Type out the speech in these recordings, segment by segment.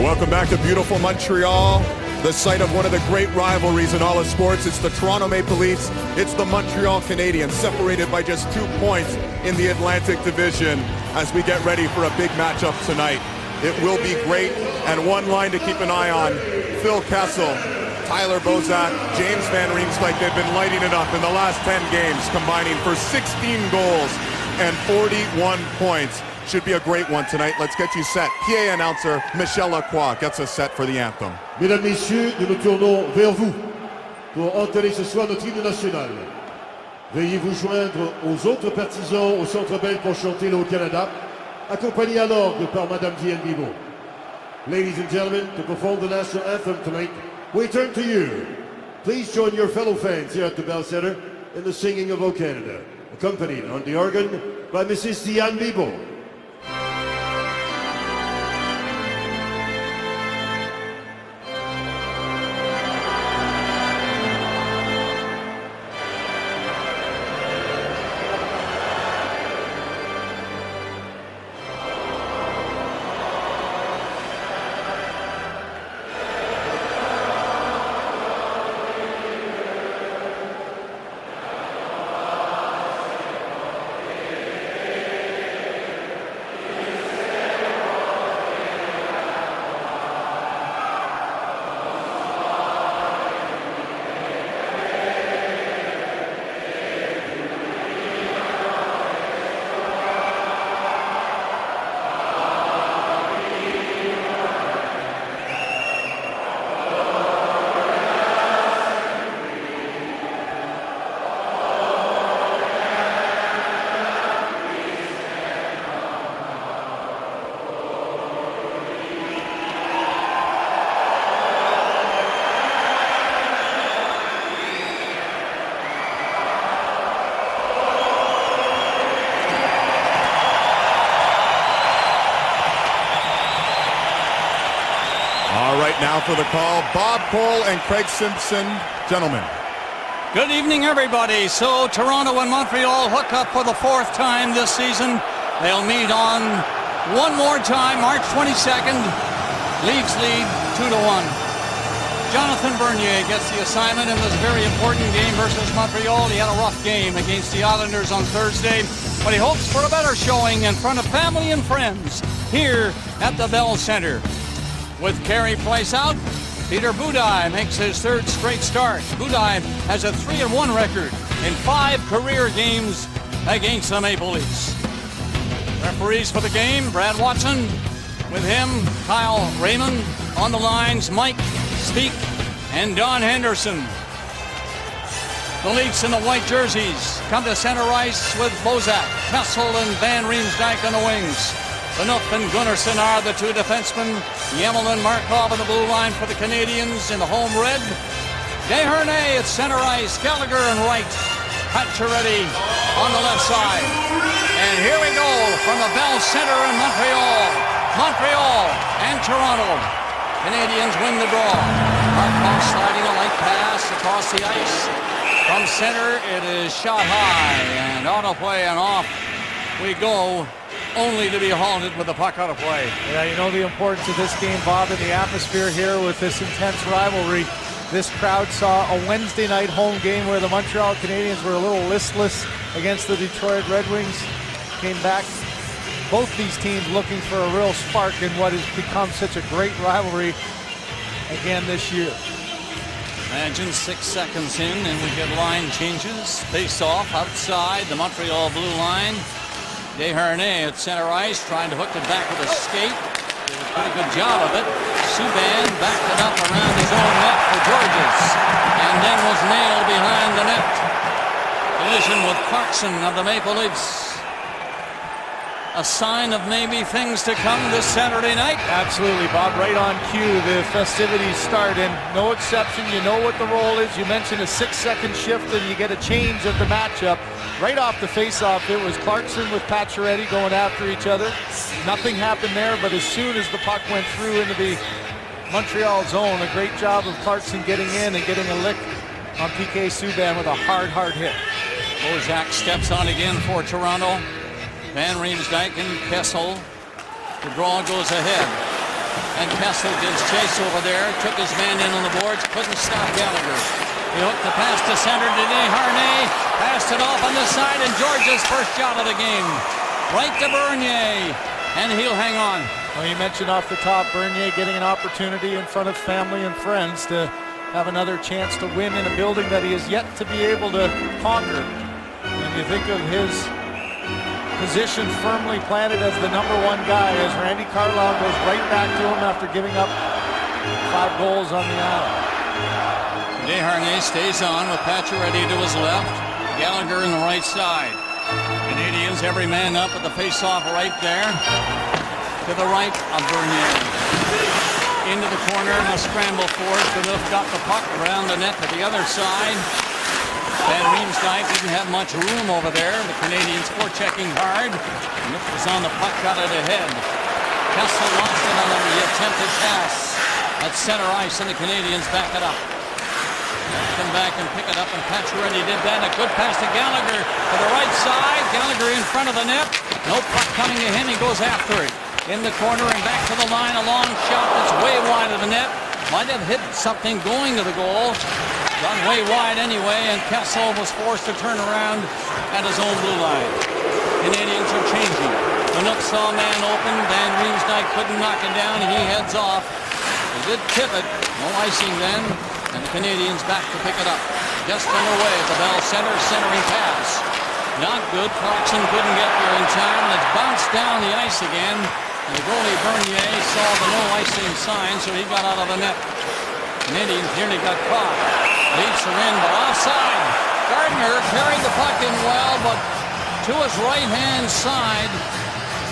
Welcome back to beautiful Montreal, the site of one of the great rivalries in all of sports. It's the Toronto Maple Leafs. It's the Montreal Canadiens, separated by just 2 points in the Atlantic Division as we get ready for a big matchup tonight. It will be great, and one line to keep an eye on, Phil Kessel, Tyler Bozak, James Van Riemsdyk. They've been lighting it up in the last 10 games, combining for 16 goals and 41 points. Should be a great one tonight. Let's get you set. PA announcer Michel Lacroix gets us set for the anthem. Mesdames, Messieurs, nous nous tournons vers vous pour entonner ce soir notre hymne national. Veuillez vous joindre aux autres partisans au Centre Bell pour chanter le Haut-Canada, accompagnés à l'orgue par Madame Diane Bibeau. Ladies and gentlemen, to perform the national anthem tonight, we turn to you. Please join your fellow fans here at the Bell Centre in the singing of O Canada, accompanied on the organ by Mrs. Diane Bibeau. Now for the call, Bob Cole and Craig Simpson. Gentlemen. Good evening, everybody. So Toronto and Montreal hook up for the 4th time this season. They'll meet on one more time, March 22nd. Leafs lead 2-1. Jonathan Bernier gets the assignment in this very important game versus Montreal. He had a rough game against the Islanders on Thursday, but he hopes for a better showing in front of family and friends here at the Bell Centre. With Carey Price out, Peter Budaj makes his 3rd straight start. Budaj has a 3-1 record in 5 career games against the Maple Leafs. Referees for the game, Brad Watson. With him, Kyle Raymond. On the lines, Mike Speak and Don Henderson. The Leafs in the white jerseys come to center ice with Bozak, Kessel, and Van Riemsdyk on the wings. Phaneuf and Gunnarsson are the 2 defensemen. Yemel and Markov on the blue line for the Canadians in the home red. Desharnais at center ice, Gallagher and Wright. Pacioretty on the left side. And here we go from the Bell Centre in Montreal. Montreal and Toronto. Canadians win the draw. Markov sliding a light pass across the ice. From center, it is shot high and out of play and off we go, only to be halted with the puck out of play. Yeah, you know the importance of this game, Bob, and the atmosphere here with this intense rivalry. This crowd saw a Wednesday night home game where the Montreal Canadiens were a little listless against the Detroit Red Wings. Came back, both these teams looking for a real spark in what has become such a great rivalry again this year. Imagine 6 seconds in and we get line changes. Face off outside the Montreal blue line. Desharnais at center ice, trying to hook it back with a skate. Did a pretty good job of it. Subban backed it up around his own net for Georges, and then was nailed behind the net. Collision with Clarkson of the Maple Leafs. A sign of maybe things to come this Saturday night. Absolutely, Bob. Right on cue, the festivities start, and no exception. You know what the role is. You mentioned a 6-second shift, and you get a change of the matchup. Right off the face-off, it was Clarkson with Pacioretty going after each other. Nothing happened there, but as soon as the puck went through into the Montreal zone, a great job of Clarkson getting in and getting a lick on PK Subban with a hard hit. Bozak steps on again for Toronto. Van Riemsdyk and Kessel. The draw goes ahead. And Kessel gives chase over there. Took his man in on the boards. Couldn't stop Gallagher. He hooked the pass to center to Desharnais. Passed it off on this side, and Georgia's first shot of the game. Right to Bernier. And he'll hang on. Well, you mentioned off the top, Bernier getting an opportunity in front of family and friends to have another chance to win in a building that he has yet to be able to conquer. And you think of his position firmly planted as the #1 guy as Randy Carlyle goes right back to him after giving up 5 goals on the island. Desharnais stays on with Pacioretty to his left. Gallagher in the right side. Canadians, every man up with the face-off right there. To the right of Bernier. Into the corner and a scramble for it. Phaneuf got the puck around the net to the other side. Van Riemsdyk didn't have much room over there. The Canadians forechecking hard. Phaneuf was on the puck, got it ahead. Kessel lost it on the attempted pass at center ice, and the Canadians back it up. Come back and pick it up, and Pacioretty did that. A good pass to Gallagher to the right side. Gallagher in front of the net. No puck coming to him. He goes after it. In the corner and back to the line. A long shot that's way wide of the net. Might have hit something going to the goal. Gone way wide anyway, and Kessel was forced to turn around at his own blue line. Canadians are changing. Phaneuf saw a man open. Van Riemsdyk couldn't knock it down. He heads off. He did tip it. No icing then. And the Canadians back to pick it up. Just underway at the Bell Center, centering pass. Not good. Clarkson couldn't get there in time. It's bounced down the ice again. And the goalie Bernier saw the no icing sign, so he got out of the net. Canadians nearly got caught. Leafs are in, but offside. Gardner carried the puck in well, but to his right-hand side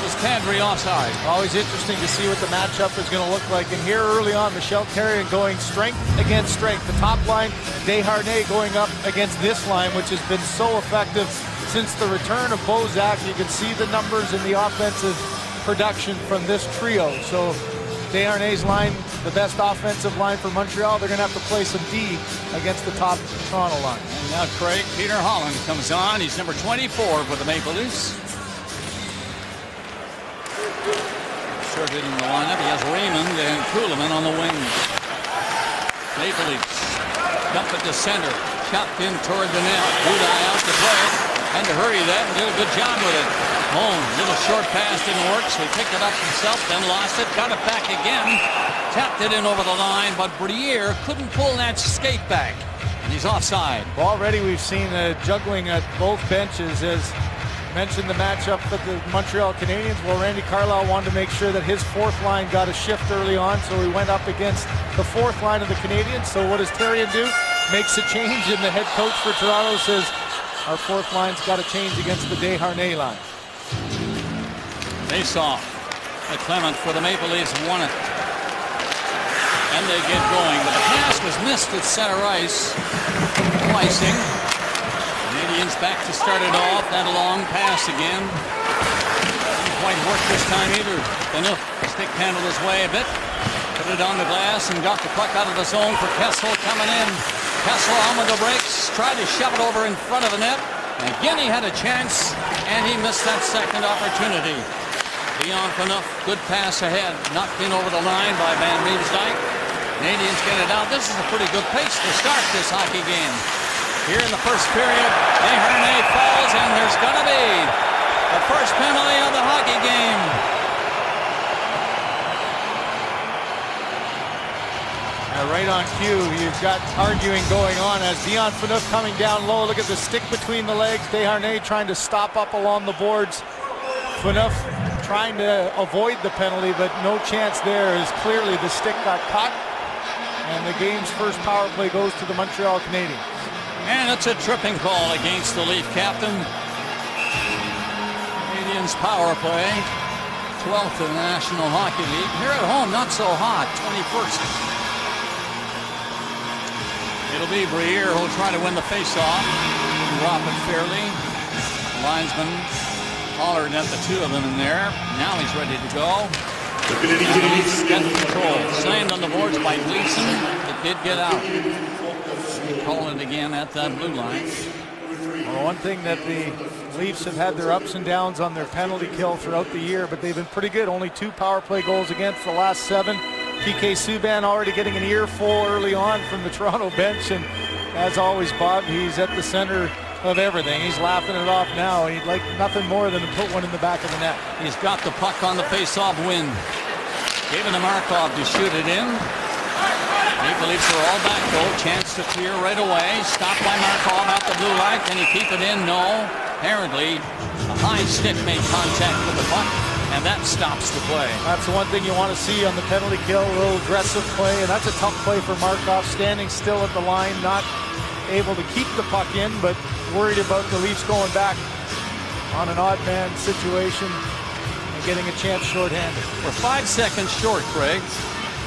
was Kadri offside. Always interesting to see what the matchup is going to look like. And here early on, Michel Therrien going strength against strength. The top line, Desharnais going up against this line, which has been so effective since the return of Bozak. You can see the numbers in the offensive production from this trio. So Desharnais' line, the best offensive line for Montreal. They're going to have to play some D against the top Toronto line. Now Craig Peter Holland comes on. He's number 24 for the Maple Leafs. Shorted in the lineup. He has Raymond and Kuhlman on the wing. Maple Leafs dump it to center. Chopped in toward the net. Budaj out to play it. And to hurry that and did a good job with it. Little short pass didn't work, so he picked it up himself, then lost it, got it back again, tapped it in over the line, but Briere couldn't pull that skate back, and he's offside. Well, already we've seen juggling at both benches. As mentioned, the matchup for the Montreal Canadiens. Well, Randy Carlyle wanted to make sure that his fourth line got a shift early on, so he went up against the fourth line of the Canadiens. So what does Therrien do? Makes a change, and the head coach for Toronto says, our fourth line's got to change against the Desharnais line. Face-off. Clement for the Maple Leafs won it. And they get going. But the pass was missed at center ice. No icing. Canadians back to start it off. That long pass again. Didn't quite work this time either. Phaneuf stick handled his way a bit. Put it on the glass and got the puck out of the zone for Kessel coming in. Kessel on with the brakes. Tried to shove it over in front of the net. And again he had a chance, and he missed that second opportunity. Dion Phaneuf, good pass ahead. Knocked in over the line by Van Riemsdyk. Canadians get it out. This is a pretty good pace to start this hockey game. Here in the first period, Desharnais falls, and there's going to be the first penalty of the hockey game. Right on cue, you've got arguing going on as Dion Phaneuf coming down low. Look at the stick between the legs. Desharnais trying to stop up along the boards. Phaneuf trying to avoid the penalty, but no chance there, as clearly the stick got caught. And the game's first power play goes to the Montreal Canadiens. And it's a tripping call against the Leaf captain. Canadiens power play. 12th in the National Hockey League. Here at home, not so hot. 21st. It'll be Briere who'll try to win the face-off. Drop it fairly. Linesman hollered at the two of them in there. Now he's ready to go. Get control. Slammed on the boards by Gleason. It did get out. Calling it again at that blue line. Well, one thing that the Leafs have had their ups and downs on their penalty kill throughout the year, but they've been pretty good. Only 2 power play goals against the last 7. PK Subban already getting an earful early on from the Toronto bench, and as always, Bob, he's at the center of everything. He's laughing it off now. He'd like nothing more than to put one in the back of the net. He's got the puck on the face-off win. Gave it to Markov to shoot it in. Maple Leafs are all back though. Chance to clear right away. Stopped by Markov out the blue line. Can he keep it in? No. Apparently, a high stick made contact with the puck, and that stops the play. That's the one thing you want to see on the penalty kill, a little aggressive play, and that's a tough play for Markov, standing still at the line, not able to keep the puck in, but worried about the Leafs going back on an odd man situation and getting a chance shorthanded. We're 5 seconds short, Craig.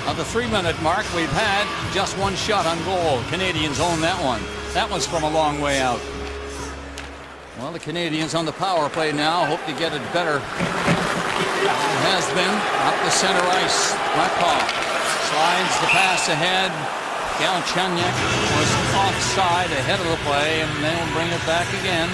Of the 3-minute mark, we've had just 1 shot on goal. Canadians own that one. That was from a long way out. Well, the Canadians on the power play now hope to get it better. It has been up the center ice. Markov slides the pass ahead. Galchenyuk was offside ahead of the play, and they'll bring it back again.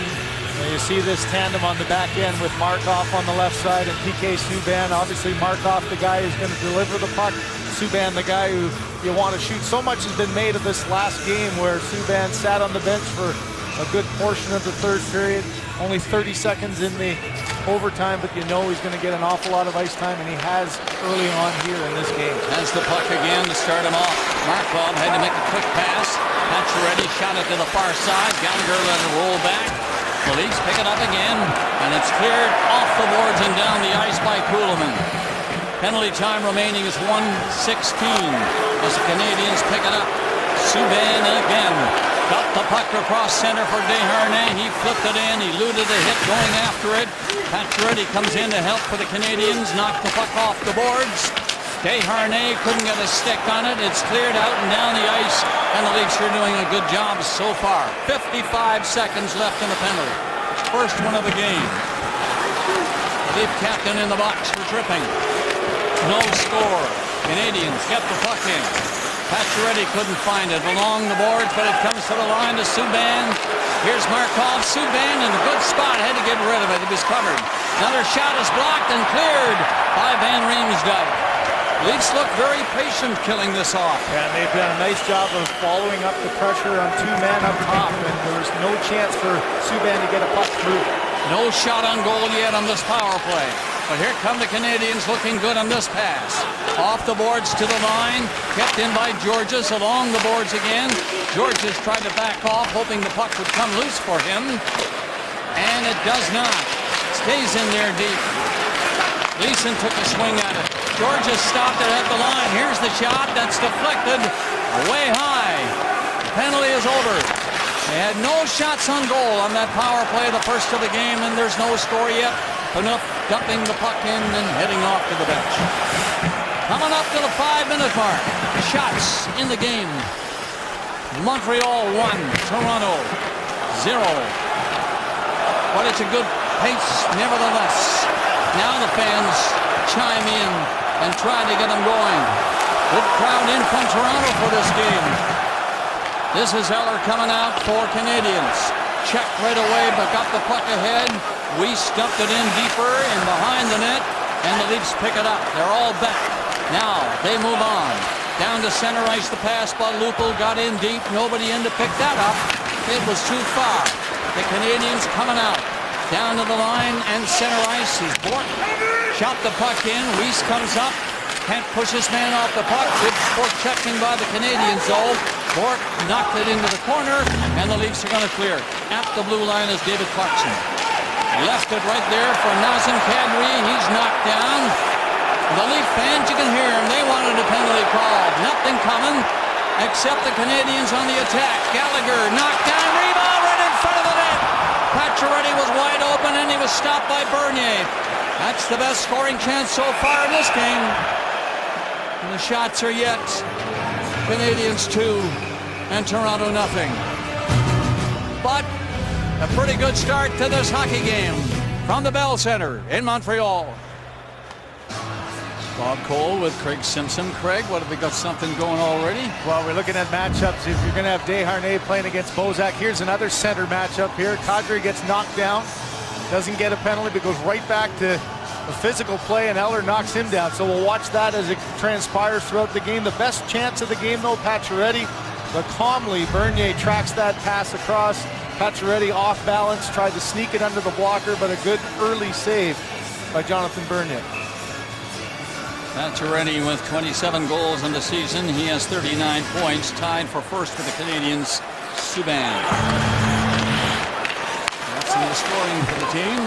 Now you see this tandem on the back end with Markov on the left side and PK Subban. Obviously, Markov, the guy who's going to deliver the puck. Subban, the guy who you want to shoot. So much has been made of this last game where Subban sat on the bench for a good portion of the third period. Only 30 seconds in the overtime, but you know he's going to get an awful lot of ice time, and he has early on here in this game. Has the puck again to start him off. Markov had to make a quick pass. Pacioretty shot it to the far side. Gallagher let it roll back. The Leafs pick it up again, and it's cleared off the boards and down the ice by Kuhlman. Penalty time remaining is 1:16 as the Canadians pick it up. Subban again. Got the puck across center for Desharnais. He flipped it in. He eluded a hit going after it. Pacioretty comes in to help for the Canadians. Knocked the puck off the boards. Desharnais couldn't get a stick on it. It's cleared out and down the ice, and the Leafs are doing a good job so far. 55 seconds left in the penalty. First one of the game. Leaf captain in the box for tripping. No score. Canadians get the puck in. Pacioretty couldn't find it along the boards, but it comes to the line to Subban. Here's Markov. Subban in a good spot. Had to get rid of it. It was covered. Another shot is blocked and cleared by Van Riemsdyk. Leafs look very patient killing this off. Yeah, and they've done a nice job of following up the pressure on 2 men up top, and there was no chance for Subban to get a puck through. No shot on goal yet on this power play. But here come the Canadians looking good on this pass. Off the boards to the line. Kept in by Georges. Along the boards again. Georges tried to back off, hoping the puck would come loose for him. And it does not. Stays in there deep. Leeson took a swing at it. Georges stopped it at the line. Here's the shot. That's deflected way high. The penalty is over. They had no shots on goal on that power play, the first of the game, and there's no score yet. Enough dumping the puck in and heading off to the bench. Coming up to the 5-minute mark. Shots in the game. Montreal 1, Toronto 0. But it's a good pace nevertheless. Now the fans chime in and try to get them going. Good crowd in from Toronto for this game. This is Eller coming out for Canadians. Checked right away, but got the puck ahead. We stuffed it in deeper and behind the net, and the Leafs pick it up. They're all back. Now they move on. Down to center ice, the pass by Lupul got in deep. Nobody in to pick that up. It was too far. The Canadians coming out. Down to the line and center ice is Bourque. Shot the puck in. Weiss comes up. Can't push his man off the puck. Good forechecking by the Canadians though. Bourque knocked it into the corner, and the Leafs are going to clear it. At the blue line is David Clarkson. Left it right there for Nazem Kadri. He's knocked down. The Leaf fans, you can hear them. They wanted a penalty called. Nothing coming except the Canadians on the attack. Gallagher knocked down. Rebound right in front of the net. Pacioretty was wide open, and he was stopped by Bernier. That's the best scoring chance so far in this game. And the shots are yet. Canadians 2 and Toronto nothing. But a pretty good start to this hockey game from the Bell Center in Montreal. Bob Cole with Craig Simpson. Craig, what have we got something going already? Well, we're looking at matchups. If you're going to have Desharnais playing against Bozak, here's another center matchup here. Kadri gets knocked down. doesn't get a penalty, but goes right back to a physical play, and Eller knocks him down. So we'll watch that as it transpires throughout the game. The best chance of the game, though, Pacioretty, but calmly Bernier tracks that pass across. Pacioretty off balance, tried to sneak it under the blocker, but a good early save by Jonathan Bernier. Pacioretty with 27 goals in the season. He has 39 points, tied for first with the Canadians, Subban. That's the scoring for the team.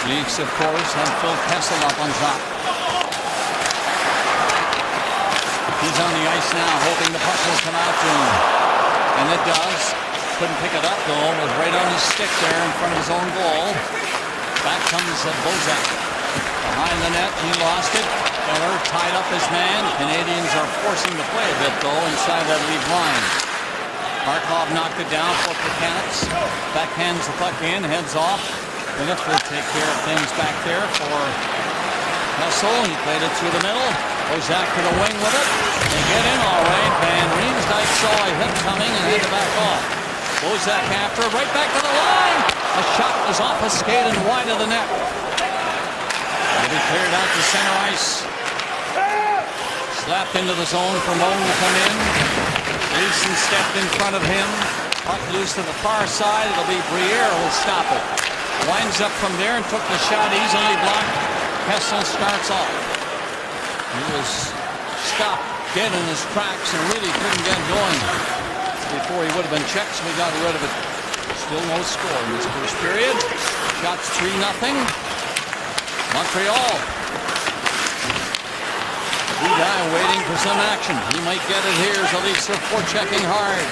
Leafs, of course, have Phil Kessel up on top. He's on the ice now, hoping the puck will come out to him. And it does. Couldn't pick it up, though. Was right on his stick there in front of his own goal. Back comes Bozak. Behind the net, he lost it. Eller tied up his man. Canadians are forcing the play a bit, though, inside that lead line. Markov knocked it down for the Canucks. Backhands the puck in, heads off. Bennett will take care of things back there for Kessel. He played it through the middle. Bozak to the wing with it. They get in all right. Van Riemsdyk saw a hit coming and had to back off. Bozak after, right back to the line. A shot was off a skate and wide of the net. It'll be cleared out to center ice. Slapped into the zone for Moan to come in. Gleason stepped in front of him. Puck loose to the far side. It'll be Briere who will stop it. Winds up from there and took the shot easily blocked. Kessel starts off. He was stopped dead in his tracks and really couldn't get going before he would have been checked, so we got rid of it. Still no score in this first period. Shots 3-0. Montreal. Budaj waiting for some action. He might get it here as the Leafs are forechecking hard.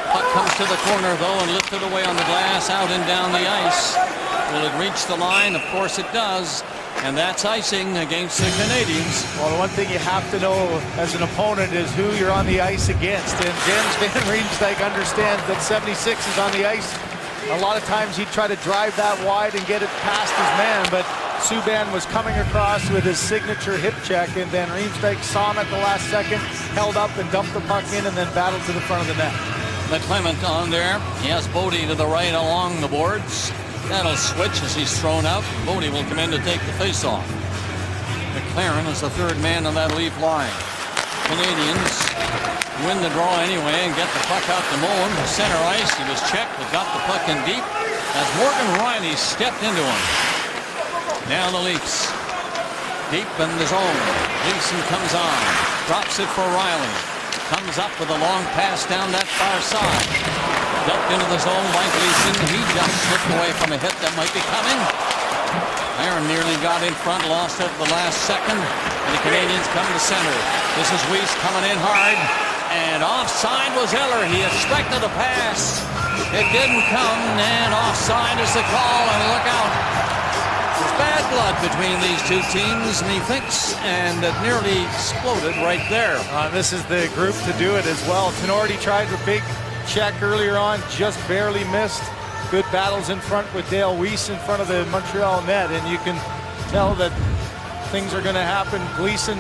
Puck comes to the corner, though, and lifted away on the glass, out and down the ice. Will it reach the line? Of course it does. And that's icing against the Canadians. Well, the one thing you have to know as an opponent is who you're on the ice against. And Jens Van Riemsdyk understands that 76 is on the ice. A lot of times he'd try to drive that wide and get it past his man, but Subban was coming across with his signature hip check, and Van Riemsdyk saw him at the last second, held up and dumped the puck in, and then battled to the front of the net. McClement on there. He has Bodie to the right along the boards. That'll switch as he's thrown out. Bodie will come in to take the face-off. McLaren is the third man on that Leaf line. Canadians win the draw anyway and get the puck out to Moen to center ice. He was checked but got the puck in deep as Morgan Riley stepped into him. Now the Leafs deep in the zone. Gleason comes on, drops it for Riley. Comes up with a long pass down that far side. Dumped into the zone by Gleason. He just slipped away from a hit that might be coming. Aaron nearly got in front, lost it at the last second. And the Canadians come to center. This is Weiss coming in hard. And offside was Eller. He expected a pass. It didn't come, and offside is the call, and look out. There's bad blood between these two teams, methinks, and it nearly exploded right there. This is the group to do it as well. Tenorti tried a big check earlier on, just barely missed. Good battles in front with Dale Weiss in front of the Montreal net, and you can tell that things are going to happen. Gleason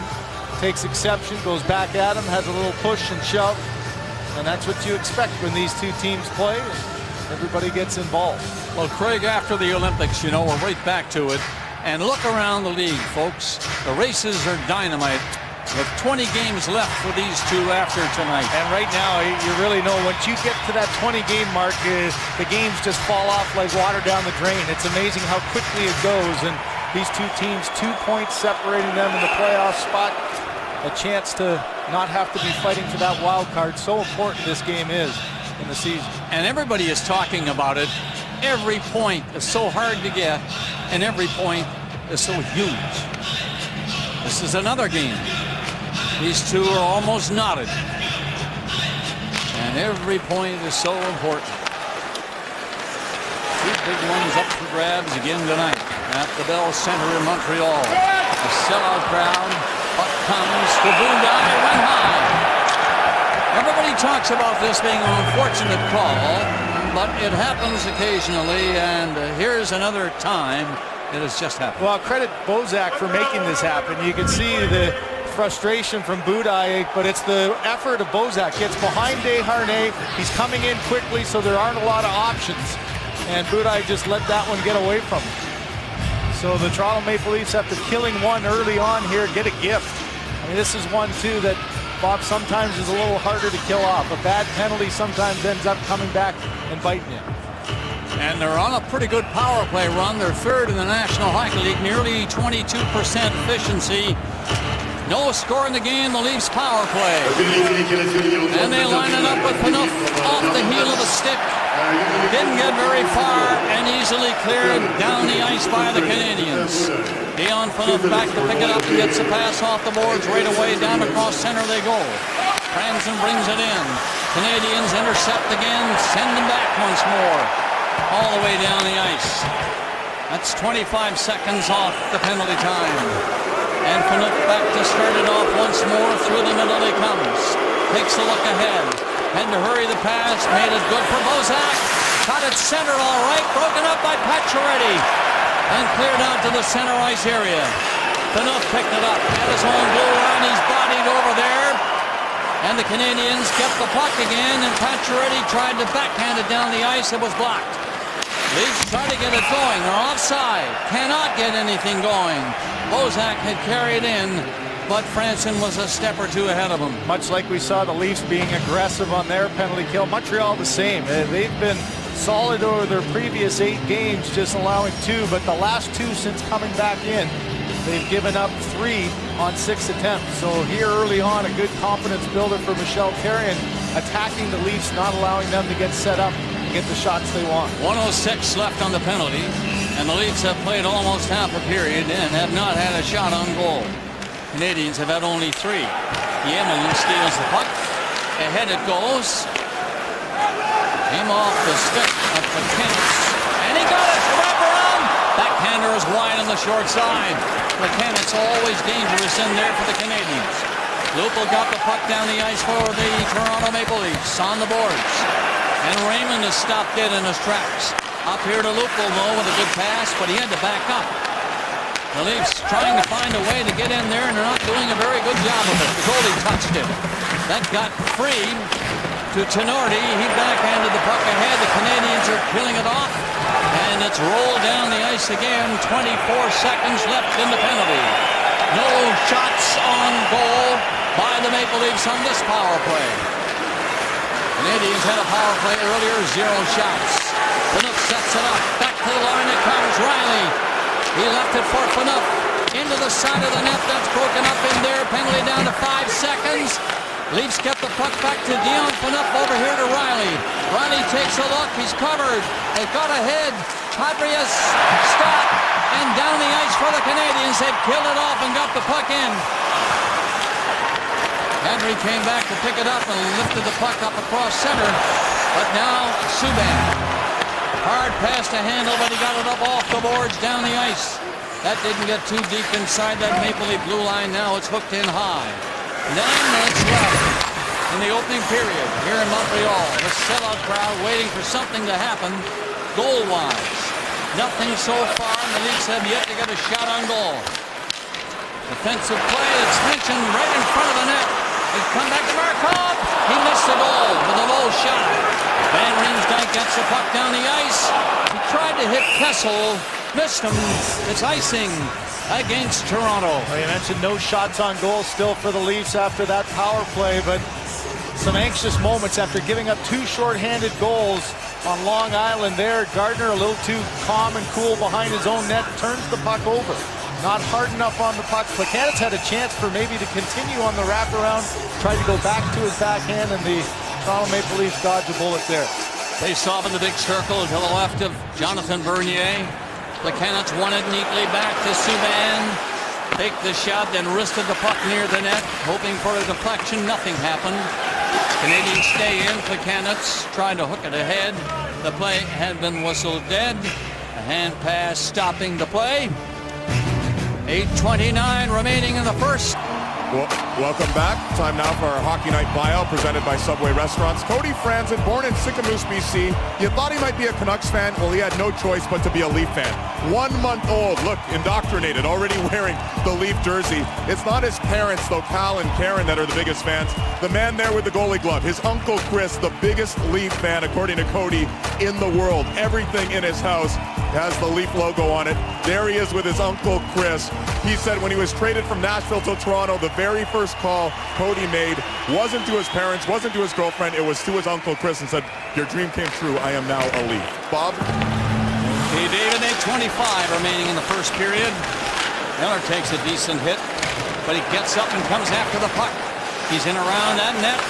takes exception, goes back at him, has a little push and shove, and that's what you expect when these two teams play. Everybody gets involved. Well, Craig, after the Olympics, you know, we're right back to it. And look around the league, folks. The races are dynamite. With 20 games left for these two after tonight. And right now, you really know once you get to that 20-game mark, the games just fall off like water down the drain. It's amazing how quickly it goes. And these two teams, 2 points separating them in the playoff spot. A chance to not have to be fighting for that wild card. So important this game is in the season. And everybody is talking about it. Every point is so hard to get, and every point is so huge. This is another game. These two are almost knotted. And every point is so important. Two big ones up for grabs again tonight at the Bell Center in Montreal. A sellout crowd. Puck comes to Budaj and went high. Everybody talks about this being an unfortunate call, but it happens occasionally, and here's another time it has just happened. Well, credit Bozak for making this happen. You can see the frustration from Budaj, but it's the effort of Bozak. Gets behind Desharnais. He's coming in quickly, so there aren't a lot of options. and Budaj just let that one get away from him. So the Toronto Maple Leafs, after killing one early on here, get a gift. I mean, this is one, too, that, Bob, sometimes is a little harder to kill off. A bad penalty sometimes ends up coming back and biting you. And they're on a pretty good power play run. They're third in the National Hockey League, nearly 22% efficiency. No score in the game, the Leafs power play. And they line it up with Phaneuf off the heel of a stick. Didn't get very far and easily cleared down the ice by the Canadians. Dion Phaneuf back to pick it up and gets a pass off the boards right away. Down across center they go. Franson brings it in. Canadians intercept again, send them back once more. All the way down the ice. That's 25 seconds off the penalty time. And Phaneuf back to start it off once more. Through the middle he comes. Takes a look ahead. Had to hurry the pass. Made it good for Bozak. Got it center all right. Broken up by Pacioretty. And cleared out to the center ice area. Phaneuf picked it up. At his own blue line. He's bodied over there. And the Canadians kept the puck again. And Pacioretty tried to backhand it down the ice. It was blocked. Leafs try to get it going. They're offside. Cannot get anything going. Bozak had carried in, but Franson was a step or two ahead of him. Much like we saw the Leafs being aggressive on their penalty kill. Montreal the same. They've been solid over their previous 8 games, just allowing 2, but the last 2 since coming back in, they've given up 3 on 6 attempts. So here early on, a good confidence builder for Michel Therrien, attacking the Leafs, not allowing them to get set up and get the shots they want. 1:06 left on the penalty, and the Leafs have played almost half a period and have not had a shot on goal. Canadians have had only 3. Yemen steals the puck. Ahead it goes. Came off the stick of Plekanec. And he got it! Wrap around! Backhander is wide on the short side. Plekanec's always dangerous in there for the Canadians. Lupul got the puck down the ice for the Toronto Maple Leafs on the boards. And Raymond has stopped dead in his tracks. Up here to Lupul, though, with a good pass, but he had to back up. The Leafs trying to find a way to get in there, and they're not doing a very good job of it. The goalie touched it. That got free to Tenorti. He backhanded the puck ahead. The Canadians are killing it off. And it's rolled down the ice again. 24 seconds left in the penalty. No shots on goal by the Maple Leafs on this power play. Canadians had a power play earlier, 0 shots. Phaneuf sets it up. Back to the line it comes. Riley. He left it for Phaneuf. Into the side of the net. That's broken up in there. Penalty down to 5 seconds. Leafs get the puck back to Dion Phaneuf over here to Riley. Riley takes a look. He's covered. They got ahead. Hadrius stopped. And down the ice for the Canadians. They've killed it off and got the puck in. Henry came back to pick it up and lifted the puck up across center. But now Subban. Hard pass to handle, but he got it up off the boards down the ice. That didn't get too deep inside that Maple Leaf blue line. Now it's hooked in high. 9 minutes left in the opening period here in Montreal. The sellout crowd waiting for something to happen goal-wise. Nothing so far, and the Leafs have yet to get a shot on goal. Defensive play, it's mentioned right in front of the net. They come back to Markov. He missed the goal with a low shot. Van Riemsdyk gets the puck down the ice. He tried to hit Kessel, missed him. It's icing against Toronto. Well, you mentioned no shots on goal still for the Leafs after that power play, but some anxious moments after giving up 2 shorthanded goals on Long Island there. Gardner a little too calm and cool behind his own net, turns the puck over. Not hard enough on the puck. Plekanec had a chance for maybe to continue on the wraparound, tried to go back to his backhand, and the Toronto Maple Leafs dodged a bullet there. Face off in the big circle to the left of Jonathan Bernier. Plekanec won it neatly back to Subban. Take the shot, then wristed the puck near the net, hoping for a deflection. Nothing happened. Canadians stay in. Plekanec tried to hook it ahead. The play had been whistled dead. A hand pass stopping the play. 8:29 remaining in the first. Well, welcome back. Time now for our Hockey Night buyout presented by Subway Restaurants. Cody Franzen, born in Sicamous, BC. You thought he might be a Canucks fan? Well, he had no choice but to be a Leaf fan. 1 month old, look, indoctrinated, already wearing the Leaf jersey. It's not his parents, though, Cal and Karen, that are the biggest fans. The man there with the goalie glove, his uncle Chris, the biggest Leaf fan, according to Cody, in the world. Everything in his house has the Leaf logo on it. There he is with his uncle Chris. He said when he was traded from Nashville to Toronto, the very first call Cody made wasn't to his parents, wasn't to his girlfriend, it was to his uncle Chris, and said, your dream came true, I am now a Leaf. Bob? Okay, David, 8:25 remaining in the first period. Miller takes a decent hit, but he gets up and comes after the puck. He's in around that net.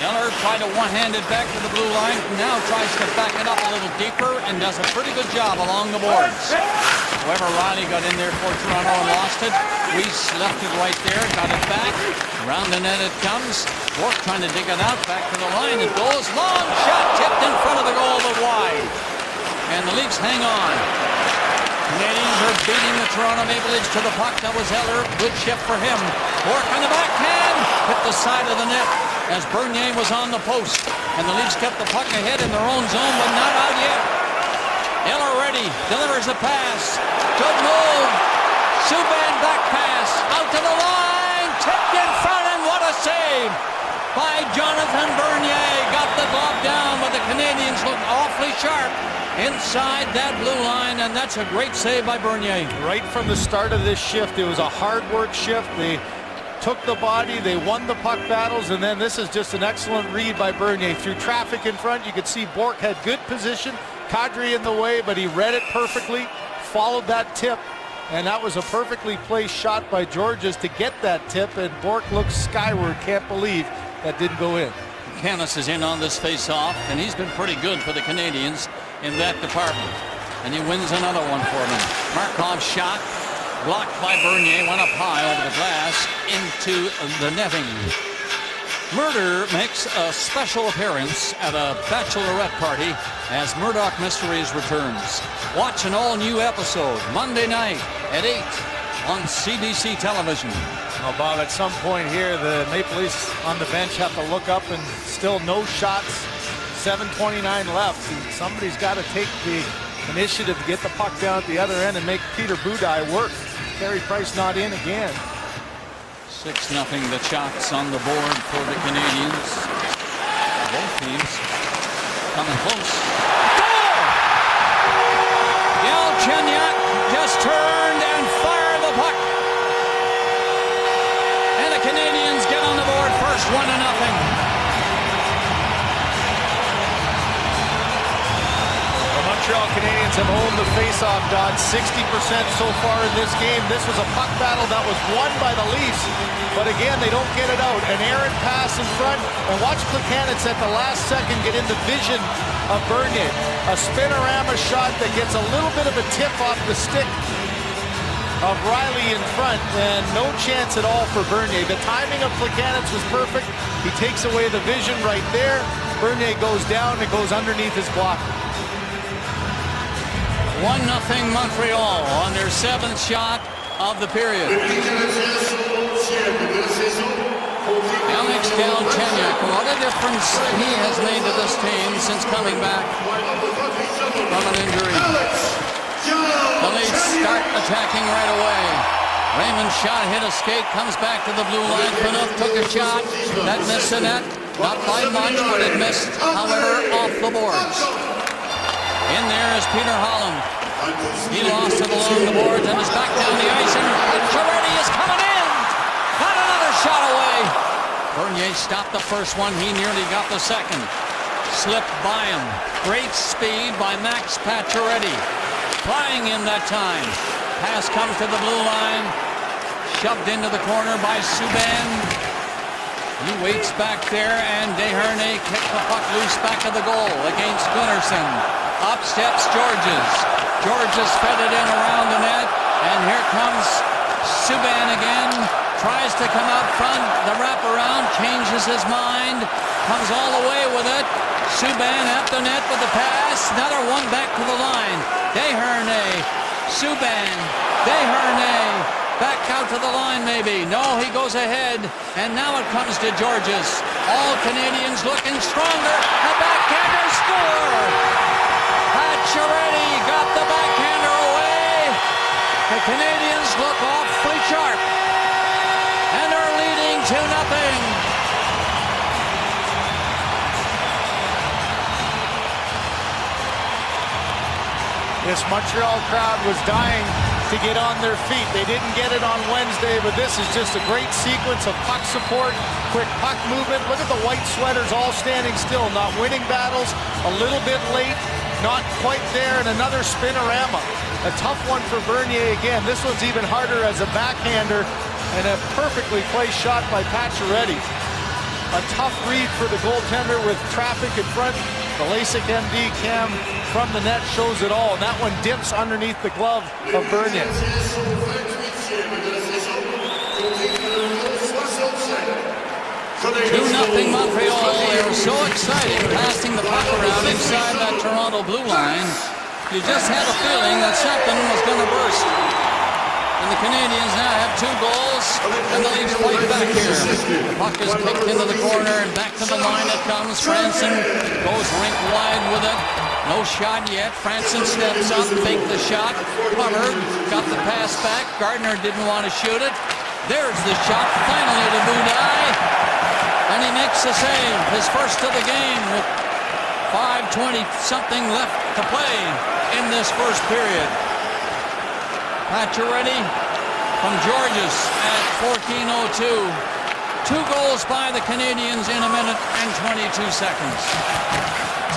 Miller tried to one-hand it back to the blue line, now tries to back it up a little deeper and does a pretty good job along the boards. However, Riley got in there for Toronto and lost it. Weiss left it right there, got it back. Around the net it comes. Bourque trying to dig it out, back to the line. It goes, long shot, tipped in front of the goal, but wide. And the Leafs hang on. Canadians are beating the Toronto Maple Leafs to the puck. That was Eller, good shift for him. Bourque on the backhand, hit the side of the net as Bernier was on the post. And the Leafs kept the puck ahead in their own zone, but not out yet. Eller ready, delivers a pass. Good move. Subban back pass, out to the line, tipped in front, and what a save by Jonathan Bernier. Got the glove down, but the Canadians looked awfully sharp inside that blue line, and that's a great save by Bernier. Right from the start of this shift, it was a hard work shift. They took the body, they won the puck battles, and then this is just an excellent read by Bernier. Through traffic in front, you could see Bourque had good position, Kadri in the way, but he read it perfectly, followed that tip, and that was a perfectly placed shot by Georges to get that tip, and Bourque looks skyward, can't believe that didn't go in. Canis is in on this face-off, and he's been pretty good for the Canadians in that department. And he wins another one for them. Markov's shot, blocked by Bernier, went up high over the glass into the netting. Murder makes a special appearance at a bachelorette party as Murdoch Mysteries returns. Watch an all-new episode Monday night at 8 on CBC television. Well, Bob, at some point here, the Maple Leafs on the bench have to look up, and still no shots, 7:29 left. Somebody's got to take the initiative to get the puck down at the other end and make Peter Budaj work. Carey Price not in again. 6-0 the shots on the board for the Canadians. Both teams coming close. Goal! Galchenyuk just turned and fired the puck. And the Canadians get on the board first, 1-0. Montreal Canadiens have owned the faceoff dot 60% so far in this game. This was a puck battle that was won by the Leafs, but again, they don't get it out. An errant pass in front, and watch Plekanec at the last second get in the vision of Bernier. A spinorama shot that gets a little bit of a tip off the stick of Riley in front, and no chance at all for Bernier. The timing of Plekanec was perfect. He takes away the vision right there. Bernier goes down and goes underneath his block. 1-0 Montreal on their 7th shot of the period. Alex Galchenyuk, what a difference he has made to this team since coming back from an injury. The Leafs start attacking right away. Raymond's shot hit a skate, comes back to the blue line. Phaneuf took a shot that missed the net. Not by much, but it missed, however, off the boards. In there is Peter Holland. He lost it along the boards and is back down the ice, and Pacioretty is coming in. Got another shot away. Bernier stopped the first one. He nearly got the second. Slipped by him. Great speed by Max Pacioretty. Flying in that time. Pass comes to the blue line. Shoved into the corner by Subban. He waits back there, and Desharnais kicked the puck loose back of the goal against Gunnarsson. Up steps Georges. Georges fed it in around the net, and here comes Subban again. Tries to come out front. The wraparound changes his mind. Comes all the way with it. Subban at the net with the pass. Another one back to the line. Desharnais. Subban. Desharnais. Back out to the line, maybe. No, he goes ahead. And now it comes to Georges. All Canadians looking stronger. A backhander score! Pacioretty got the backhander away. The Canadians look awfully sharp. And are leading 2-0. This Montreal crowd was dying to get on their feet. They didn't get it on Wednesday, but this is just a great sequence of puck support, quick puck movement. Look at the white sweaters all standing still, not winning battles, a little bit late, not quite there, and another spinorama. A tough one for Bernier again. This one's even harder as a backhander, and a perfectly placed shot by Pacioretty. A tough read for the goaltender with traffic in front. The LASIK MD cam from the net shows it all, and that one dips underneath the glove of Bernier. 2-0 Montreal. They were so excited passing the puck around inside that Toronto blue line. You just had a feeling that something was going to burst. And the Canadians now have 2 goals, and the Leafs fight back here. The puck is kicked into the corner, and back to the line it comes. Franson goes rink wide with it. No shot yet. Franson steps up, faked the shot. Plummer got the pass back. Gardner didn't want to shoot it. There's the shot, finally to Budaj. And he makes the save, his first of the game, with 5:20-something left to play in this first period. Pacioretty from Georges at 14:02. 2 goals by the Canadians in 1 minute and 22 seconds.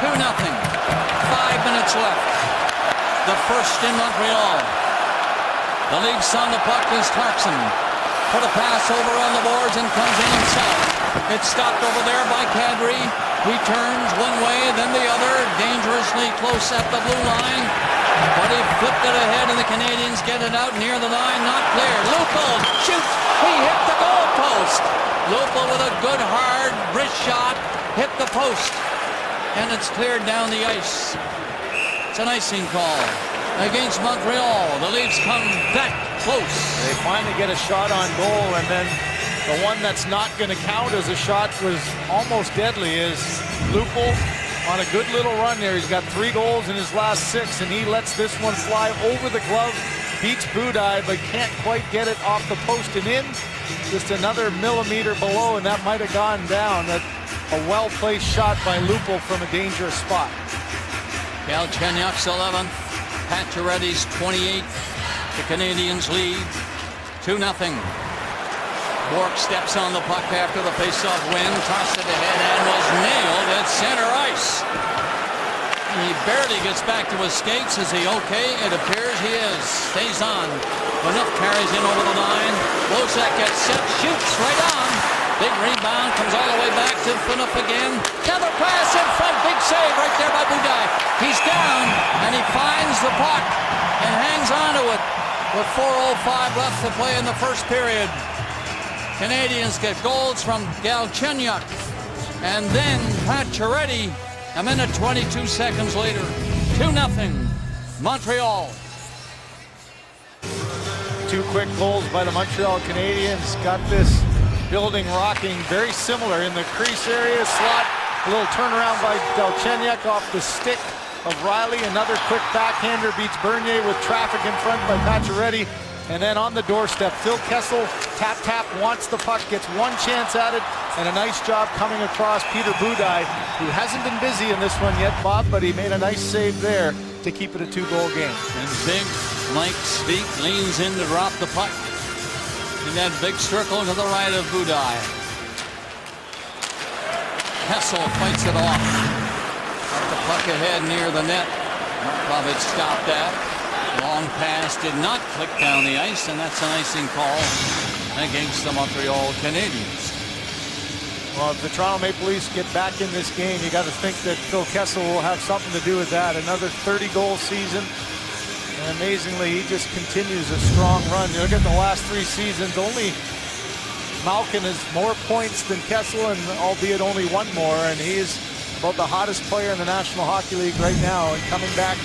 2-0. 5 minutes left. The first in Montreal. The Leafs on the puck is Clarkson. Put a pass over on the boards and comes in himself. It's stopped over there by Kadri. He turns one way, then the other, dangerously close at the blue line. But he flipped it ahead, and the Canadians get it out near the line, not clear. Lupul shoots. He hit the goal post. Lupul with a good hard wrist shot hit the post, and it's cleared down the ice. It's an icing call against Montreal. The Leafs come that close. They finally get a shot on goal, and then the one that's not going to count as a shot was almost deadly is Lupul on a good little run there. He's got 3 goals in his last 6, and he lets this one fly over the glove. Beats Budaj, but can't quite get it off the post and in. Just another millimeter below, and that might have gone down. A well-placed shot by Lupul from a dangerous spot. Galchenyuk's 11th. Pacioretty's 28th. The Canadians lead 2-0. Bork steps on the puck after the face-off win, tossed it ahead and was nailed at center ice. He barely gets back to his skates. Is he okay? It appears he is. Stays on. Enough carries in over the line. Lozak gets set, shoots right on. Big rebound, comes all the way back to Phaneuf again. Another pass in front, big save right there by Budaj. He's down, and he finds the puck and hangs on to it with 4:05 left to play in the first period. Canadians get goals from Galchenyuk and then Pacioretty 1 minute 22 seconds later. 2-0 Montreal. 2 quick goals by the Montreal Canadiens. Got this building rocking, very similar in the crease area. Slot, a little turnaround by Galchenyuk off the stick of Riley. Another quick backhander beats Bernier with traffic in front by Pacioretty. And then on the doorstep, Phil Kessel, tap, wants the puck, gets one chance at it, and a nice job coming across Peter Budaj, who hasn't been busy in this one yet, Bob, but he made a nice save there to keep it a 2-goal game. And big Mike Speak leans in to drop the puck in that big circle to the right of Budaj. Kessel fights it off. Got the puck ahead near the net. Markovic stopped that. Long pass did not click down the ice, and that's an icing call against the Montreal Canadiens. Well, if the Toronto Maple Leafs get back in this game, you got to think that Phil Kessel will have something to do with that. Another 30-goal season, and amazingly, he just continues a strong run. You look at the last 3 seasons, only Malkin has more points than Kessel, and albeit only 1 more, and he's about the hottest player in the National Hockey League right now, and coming back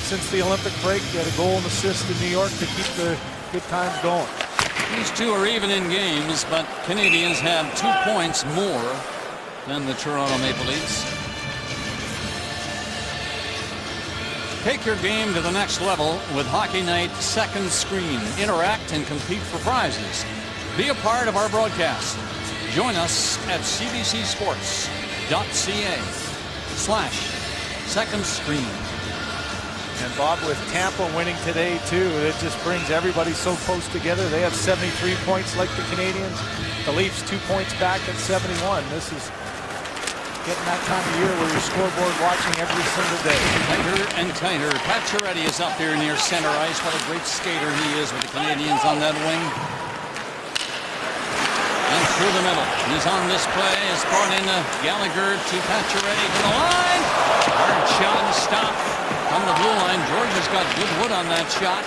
since the Olympic break, he had a goal and assist in New York to keep the good times going. These two are even in games, but Canadians have 2 points more than the Toronto Maple Leafs. Take your game to the next level with Hockey Night Second Screen. Interact and compete for prizes. Be a part of our broadcast. Join us at cbcsports.ca/second screen. And Bob, with Tampa winning today too, it just brings everybody so close together. They have 73 points like the Canadians. The Leafs 2 points back at 71. This is getting that time of year where you're scoreboard watching every single day. Tighter and tighter. Pacioretty is up there near center ice. What a great skater he is with the Canadians on that wing. And through the middle. He's on this play. It's brought in Gallagher to Pacioretty to the line. Hard shot and stop from the blue line. Georgia's got good wood on that shot.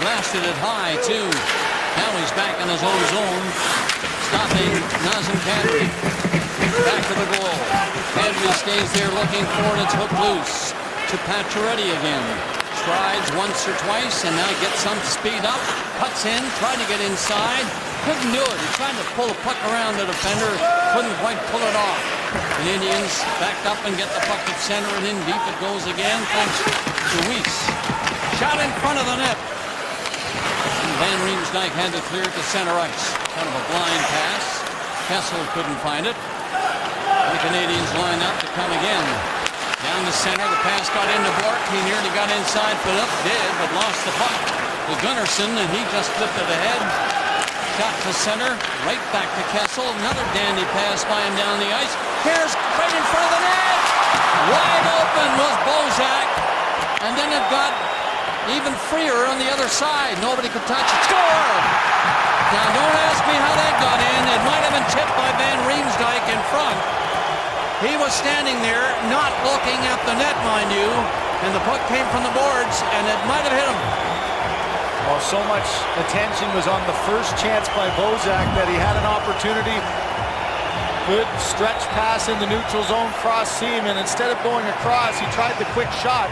Blasted it high too. Now he's back in his own zone. Stopping Nazem Kadri. Back to the goal. Kadri stays there looking for it. It's hooked loose to Pacioretty again. Strides once or twice and now gets some speed up. Cuts in, tried to get inside. Couldn't do it. He tried to pull the puck around the defender. Couldn't quite pull it off. Canadians backed up and get the puck at center and in deep it goes again thanks to Weiss. Shot in front of the net. And Van Riemsdyk had to clear it to center ice. Kind of a blind pass. Kessel couldn't find it. The Canadians line up to come again. Down the center, the pass got into Bork. He nearly got inside, put up, did, but lost the puck to Gunnarsson, and he just flipped it ahead. Shot to center, right back to Kessel. Another dandy pass by him down the ice. Here's right in front of the net. Wide open was Bozak, and then it got even freer on the other side. Nobody could touch it. Score! Now, don't ask me how that got in. It might have been tipped by Van Riemsdyk in front. He was standing there, not looking at the net, mind you, and the puck came from the boards, and it might have hit him. Well, so much attention was on the first chance by Bozak that he had an opportunity. Good stretch pass in the neutral zone, cross seam, and instead of going across, he tried the quick shot.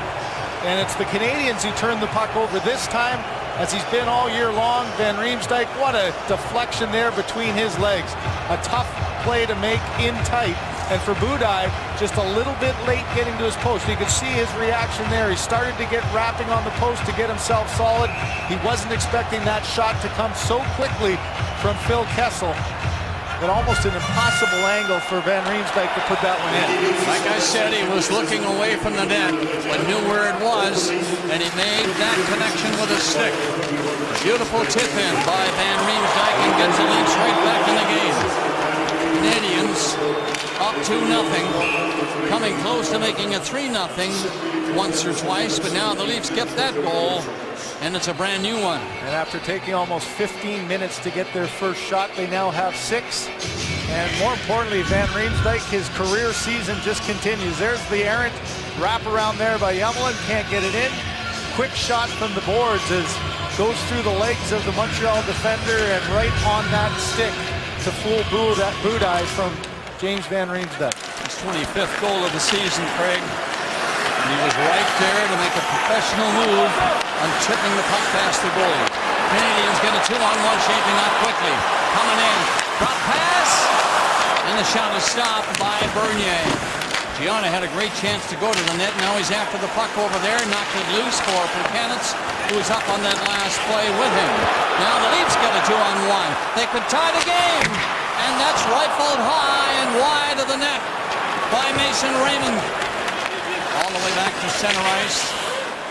And it's the Canadians who turned the puck over this time, as he's been all year long. Van Riemsdyk, what a deflection there between his legs. A tough play to make in tight. And for Budaj, just a little bit late getting to his post. You could see his reaction there. He started to get wrapping on the post to get himself solid. He wasn't expecting that shot to come so quickly from Phil Kessel. But almost an impossible angle for Van Riemsdyk to put that one in. Like I said, he was looking away from the net, but knew where it was, and he made that connection with his stick. Beautiful tip in by Van Riemsdyk and gets the Leafs right back in the game. Canadians up 2-0, coming close to making it 3-0 once or twice, but now the Leafs get that goal, and it's a brand new one. And after taking almost 15 minutes to get their first shot, they now have 6. And more importantly, Van Riemsdyk, his career season just continues. There's the errant wraparound there by Yumlin, can't get it in. Quick shot from the boards as goes through the legs of the Montreal defender and right on that stick to fool Budaj from James Van Riemsdyk. His 25th goal of the season, Craig. And he was right there to make a professional move on tipping the puck past the goalie. Canadians get a 2-on-1 shaping up quickly. Coming in. Drop pass. And the shot is stopped by Bernier. Gianna had a great chance to go to the net. Now he's after the puck over there. Knocked it loose for Plekanec, who was up on that last play with him. Now the Leafs get a 2-on-1. They could tie the game. And that's rifled high and wide of the net by Mason Raymond. All the way back to center ice.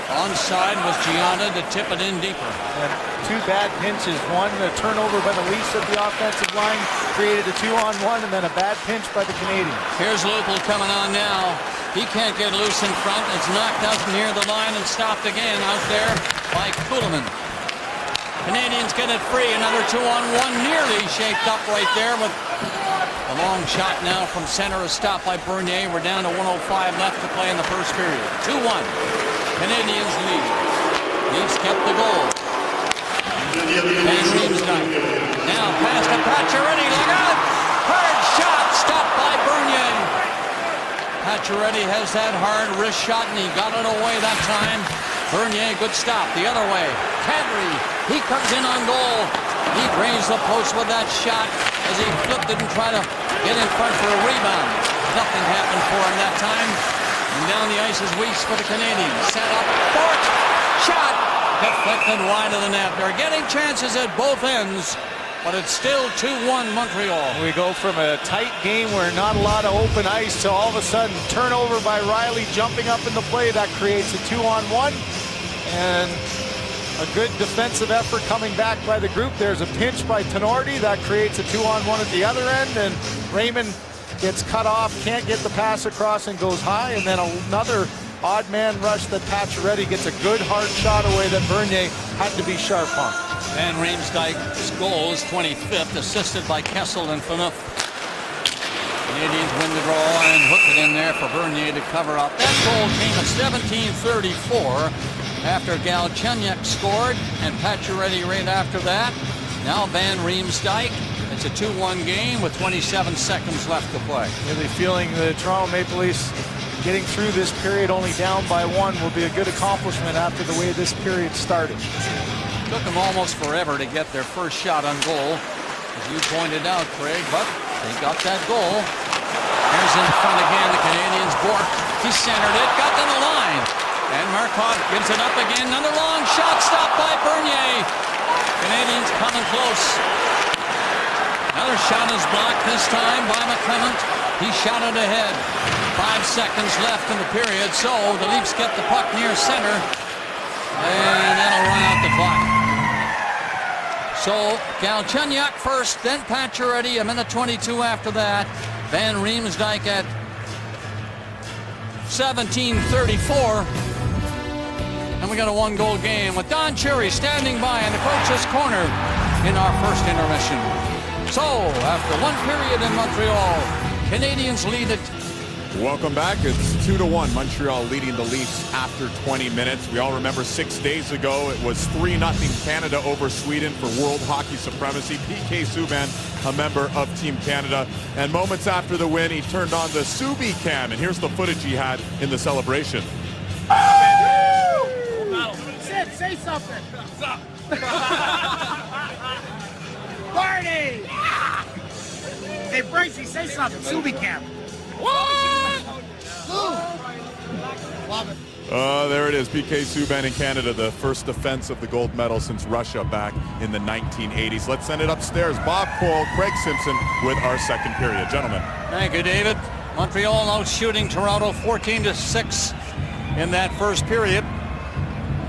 Onside was Gianna to tip it in deeper. And 2 bad pinches. One, a turnover by the Leafs at the offensive line, created a 2-on-1, and then a bad pinch by the Canadians. Here's Lupul coming on now. He can't get loose in front. It's knocked out near the line and stopped again out there by Kuhlman. Canadians get it free. Another 2-on-1 nearly shaped up right there, but a long shot now from center is stopped by Bernier. We're down to 1:05 left to play in the first period. 2-1. Canadians lead. Leafs kept the goal. Van Riemsdyk. Now pass to Pacioretty. Look out! Hard shot stopped by Bernier. Pacioretty has that hard wrist shot and he got it away that time. Bernier, good stop. The other way. Kadri, he comes in on goal. He grazed the post with that shot as he flipped it and tried to get in front for a rebound. Nothing happened for him that time. And down the ice is Weiss for the Canadiens. Set up, Fort, shot, deflected wide of the net. They're getting chances at both ends, but it's still 2-1 Montreal. We go from a tight game where not a lot of open ice to all of a sudden turnover by Riley jumping up in the play. That creates a 2-on-1. And a good defensive effort coming back by the group. There's a pinch by Tenorti. That creates a 2-on-1 at the other end. And Raymond gets cut off, can't get the pass across and goes high. And then another odd man rush that Pacioretty gets a good hard shot away that Bernier had to be sharp on. Van Riemsdyk's goal is 25th, assisted by Kessel and Phaneuf. Canadiens win the draw and hook it in there for Bernier to cover up. That goal came at 17:34 after Galchenyuk scored and Pacioretty right after that. Now Van Riemsdyk. It's a 2-1 game with 27 seconds left to play. Really feeling the Toronto Maple Leafs getting through this period only down by 1 will be a good accomplishment after the way this period started. Took them almost forever to get their first shot on goal, as you pointed out, Craig, but they got that goal. Here's in front again, the Canadiens. Bourque, he centered it, got to the line. And Markov gives it up again. Another long shot stopped by Bernier. Canadiens coming close. Another shot is blocked, this time by McClement. He shot it ahead. 5 seconds left in the period, so the Leafs get the puck near center. And that'll run out the clock. So Galchenyuk first, then Pacioretty, a minute 22 after that. Van Riemsdyk at 17:34. And we got a 1-goal game with Don Cherry standing by in the coach's corner in our first intermission. So, after 1 period in Montreal, Canadiens lead it. Welcome back. It's 2-1. Montreal leading the Leafs after 20 minutes. We all remember 6 days ago it was 3-0 Canada over Sweden for World Hockey Supremacy. PK Subban, a member of Team Canada. And moments after the win, he turned on the Subi cam. And here's the footage he had in the celebration. Sid, say something. Party! Hey, Bracey, say something. Subi camp. There it is. PK Subban in Canada, the first defense of the gold medal since Russia back in the 1980s. Let's send it upstairs. Bob Cole, Craig Simpson with our second period. Gentlemen. Thank you, David. Montreal now shooting Toronto 14-6 in that first period.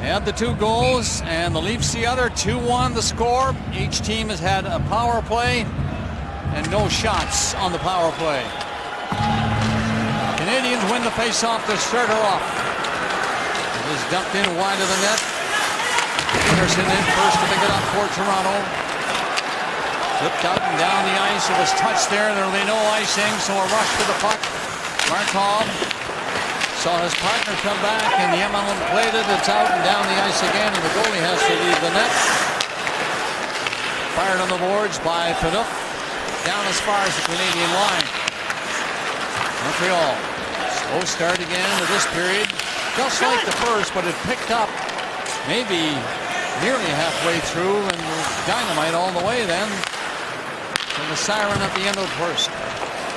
They had the 2 goals, and the Leafs the other. 2-1 the score. Each team has had a power play and no shots on the power play. Canadiens win the face-off to start her off. It is dumped in wide of the net. Peterson in first to pick it up for Toronto. Flipped out and down the ice. It was touched there. There will be no icing, so a rush to the puck. Markov saw his partner come back, and the Emelin played it. It's out and down the ice again, and the goalie has to leave the net. Fired on the boards by Phaneuf. Down as far as the Canadian line. Montreal, slow start again to this period. Just like the first, but it picked up maybe nearly halfway through, and dynamite all the way then. And the siren at the end of the first.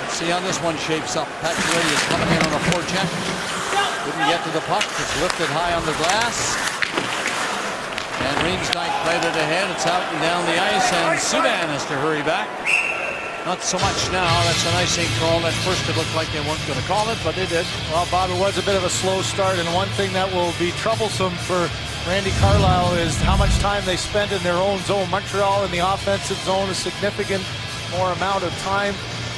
Let's see how this one shapes up. Pacioretty is coming in on a forecheck. Couldn't get to the puck. It's lifted high on the glass. And Riemsdyk played it ahead. It's out and down the ice, and Subban has to hurry back. Not so much now. That's an icing call. At first it looked like they weren't going to call it, but they did. Well, Bob, it was a bit of a slow start, and one thing that will be troublesome for Randy Carlyle is how much time they spend in their own zone. Montreal in the offensive zone a significant more amount of time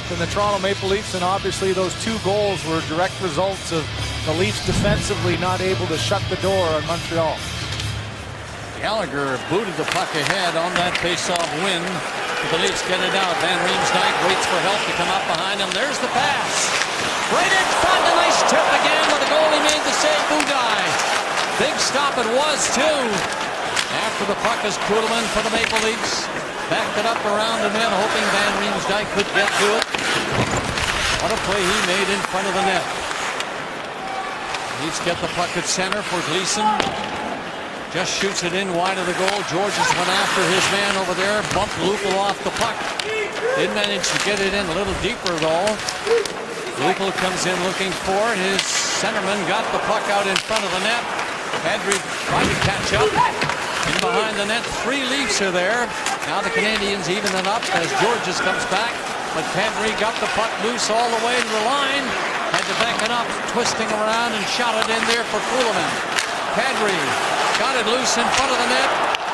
than the Toronto Maple Leafs, and obviously those 2 goals were direct results of the Leafs defensively not able to shut the door on Montreal. Gallagher booted the puck ahead on that face-off win. The Leafs get it out. Van Riemsdyk waits for help to come up behind him. There's the pass. Right in front. A nice tip again, but the goalie made the save. Budaj. Big stop it was, too. After the puck is Kuhlman for the Maple Leafs. Backed it up around the net, hoping Van Riemsdyk could get to it. What a play he made in front of the net. Leafs get the puck at center for Gleason. Just shoots it in wide of the goal. Georges went after his man over there. Bumped Lupul off the puck. Didn't manage to get it in a little deeper though. Lupul comes in looking for it. His centerman got the puck out in front of the net. Kadri trying to catch up. In behind the net, 3 Leafs are there. Now the Canadians even it up as Georges comes back. But Kadri got the puck loose all the way to the line. Had to back it up, twisting around and shot it in there for Kuhlman. Kadri got it loose in front of the net.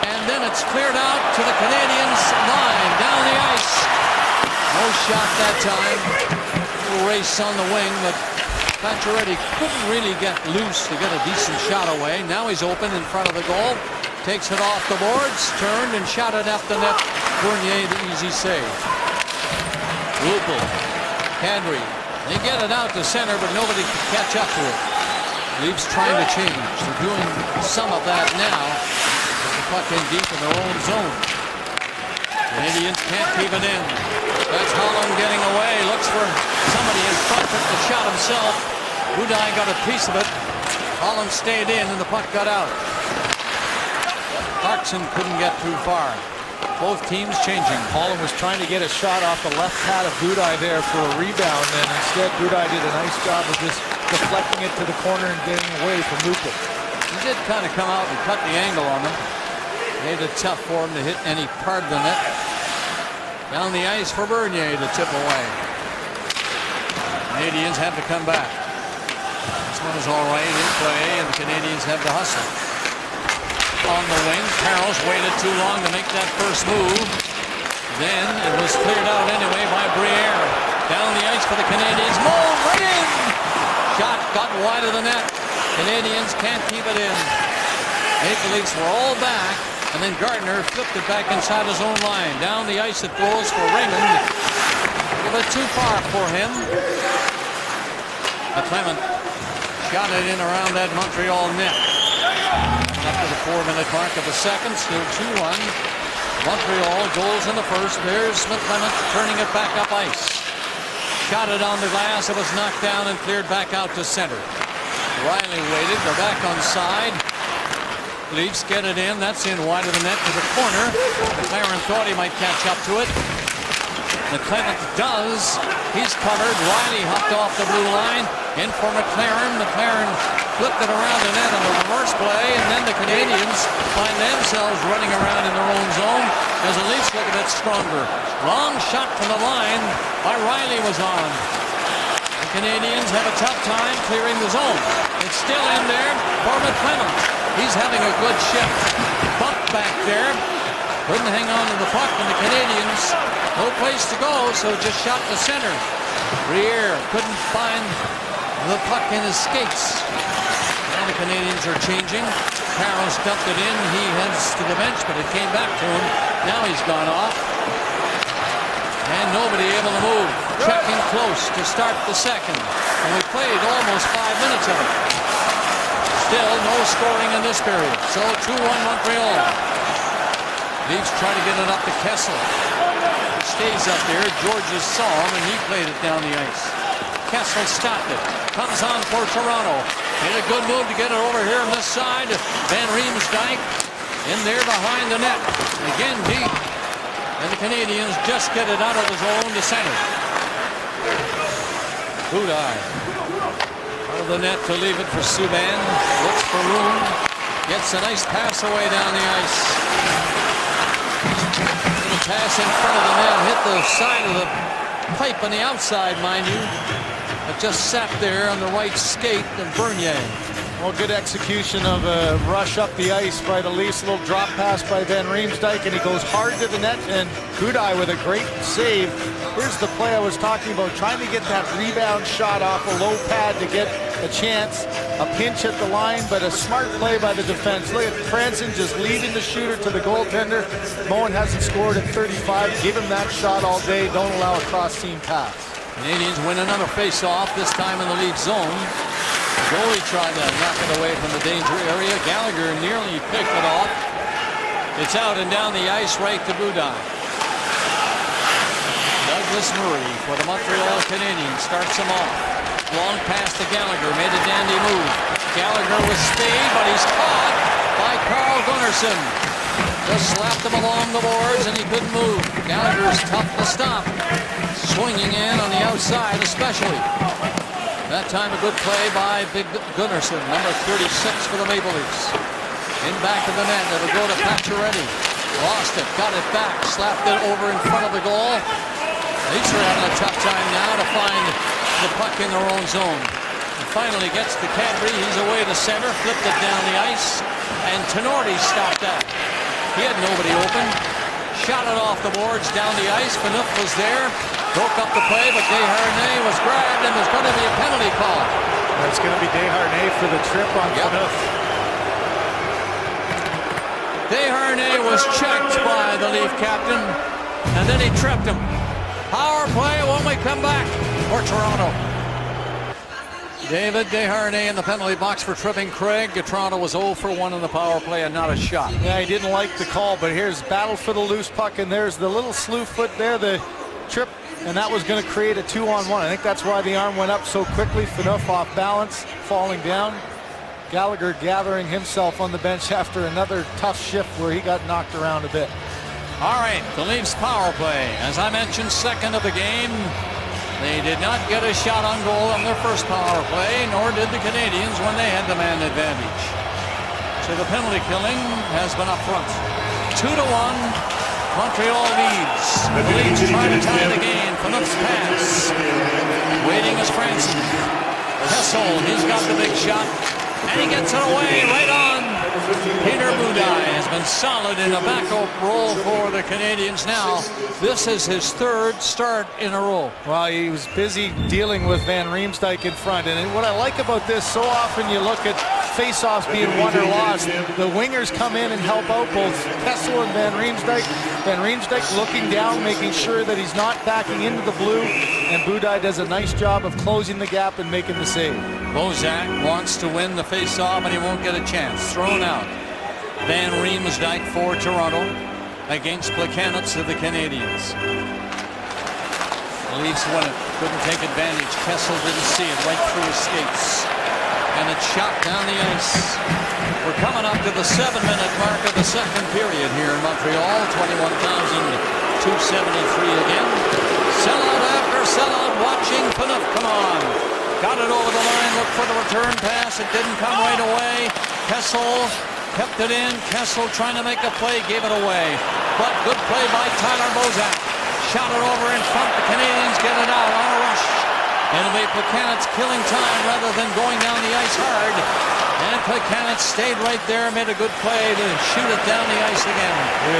And then it's cleared out to the Canadians line down the ice. No shot that time. A little race on the wing, but Pacioretty couldn't really get loose to get a decent shot away. Now he's open in front of the goal. Takes it off the boards, turned and shot it at the net. Bernier the easy save. Lupul, Kadri. They get it out to center, but nobody can catch up to it. Leafs trying to change. They're doing some of that now. With the puck in deep in their own zone. Canadians can't keep it in. That's Holland getting away. Looks for somebody in front. Took the shot himself. Budaj got a piece of it. Holland stayed in and the puck got out. Clarkson couldn't get too far. Both teams changing. Holland was trying to get a shot off the left pad of Budaj there for a rebound, and instead Budaj did a nice job of just deflecting it to the corner and getting away from Lupul. He did kind of come out and cut the angle on them. Made it tough for him to hit any part of the net. Down the ice for Bernier to tip away. Canadians have to come back. This one is all right in play, and the Canadians have to hustle. On the wing, Carroll's waited too long to make that first move. Then it was cleared out anyway by Briere. Down the ice for the Canadians. Moe right in! Shot got wide of the net. Canadians can't keep it in. Maple Leafs were all back, and then Gardner flipped it back inside his own line. Down the ice it goes for Raymond. A bit too far for him. Clement shot it in around that Montreal net. After the 4-minute mark of the second, still 2-1. Montreal goals in the first. There's Smith-Clement turning it back up ice. Shot it on the glass. It was knocked down and cleared back out to center. Riley waited. They're back on side. Leafs get it in. That's in wide of the net to the corner. McLaren thought he might catch up to it. McClement does. He's covered. Riley hopped off the blue line. In for McLaren. McLaren flipped it around the net on the reverse play, and then the Canadians find themselves running around in their own zone as the Leafs look a bit stronger. Long shot from the line by Riley was on. The Canadians have a tough time clearing the zone. It's still in there for McClement. He's having a good shift. Bumped back there. Couldn't hang on to the puck, and the Canadians, no place to go, so just shot to center. Briere couldn't find the puck in his skates. Now the Canadians are changing. Carroll stuffed it in. He heads to the bench, but it came back to him. Now he's gone off. And nobody able to move. Checking close to start the second. And we played almost 5 minutes of it. Still no scoring in this period. So 2-1 Montreal. Leafs try to get it up to Kessel. It stays up there. Georges saw him and he played it down the ice. Kessel stopped it. Comes on for Toronto. Made a good move to get it over here on this side. Van Riemsdyk in there behind the net. Again deep. And the Canadians just get it out of the zone to center. Budaj out of the net to leave it for Subban. Looks for room. Gets a nice pass away down the ice. Little pass in front of the net. Hit the side of the pipe on the outside, mind you. But just sat there on the right skate of Bernier. Well, good execution of a rush up the ice by the Leafs. A little drop pass by Van Riemsdyk, and he goes hard to the net, and Budaj with a great save. Here's the play I was talking about, trying to get that rebound shot off a low pad to get a chance. A pinch at the line, but a smart play by the defense. Look at Franson just leading the shooter to the goaltender. Moen hasn't scored at 35. Give him that shot all day. Don't allow a cross-team pass. Canadians win another face-off, this time in the lead zone. The goalie tried to knock it away from the danger area. Gallagher nearly picked it off. It's out and down the ice right to Budaj. Douglas Murray for the Montreal Canadiens starts him off. Long pass to Gallagher, made a dandy move. Gallagher with speed, but he's caught by Carl Gunnarsson. Just slapped him along the boards and he couldn't move. Gallagher's tough to stop. Swinging in on the outside especially. That time a good play by Big Gunnarsson, number 36 for the Maple Leafs. In back of the net, it'll go to Pacioretty. Lost it, got it back, slapped it over in front of the goal. Leafs are having a tough time now to find the puck in their own zone. And finally gets to Kadri, he's away to center, flipped it down the ice, and Tenorti stopped that. He had nobody open. Shot it off the boards down the ice. Phaneuf was there, broke up the play, but Desharnais was grabbed, and there's going to be a penalty call. It's going to be Desharnais for the trip on Phaneuf. Desharnais was checked by the Leaf captain, and then he tripped him. Power play when we come back for Toronto. David Desharnais in the penalty box for tripping Craig. Toronto was 0 for 1 in the power play and not a shot. Yeah, he didn't like the call, but here's battle for the loose puck, and there's the little slew foot there, the trip, and that was going to create a 2-on-1. I think that's why the arm went up so quickly. Phaneuf off balance, falling down. Gallagher gathering himself on the bench after another tough shift where he got knocked around a bit. All right, the Leafs power play. As I mentioned, second of the game. They did not get a shot on goal on their first power play, nor did the Canadiens when they had the man advantage. So the penalty killing has been up front. 2-1, Montreal leads. The Leafs try to tie the game. Phaneuf's pass. Waiting is Franson. Kessel, he's got the big shot. And he gets it away right on. Peter Budaj has been solid in a backup role for the Canadiens now. This is his third start in a row. Well, he was busy dealing with Van Riemsdyk in front. And what I like about this, so often you look at face-offs being won or lost. The wingers come in and help out both Kessel and Van Riemsdyk. Van Riemsdyk looking down, making sure that he's not backing into the blue. And Budaj does a nice job of closing the gap and making the save. Bozak wants to win the face-off, and he won't get a chance. Thrown out. Van Riemsdyk for Toronto against Plekanec of the Canadiens. The Leafs won it. Couldn't take advantage. Kessel didn't see it right through his skates. And it's shot down the ice. We're coming up to the 7-minute mark of the second period here in Montreal. 21,273 again. Sellout after sellout. Watching Phaneuf come on. Got it over the line, looked for the return pass. It didn't come right away. Kessel kept it in. Kessel trying to make a play, gave it away. But good play by Tyler Bozak. Shot it over in front. The Canadiens get it out on a rush. It'll be Plekanec killing time rather than going down the ice hard. And Plekanec stayed right there, made a good play to shoot it down the ice again.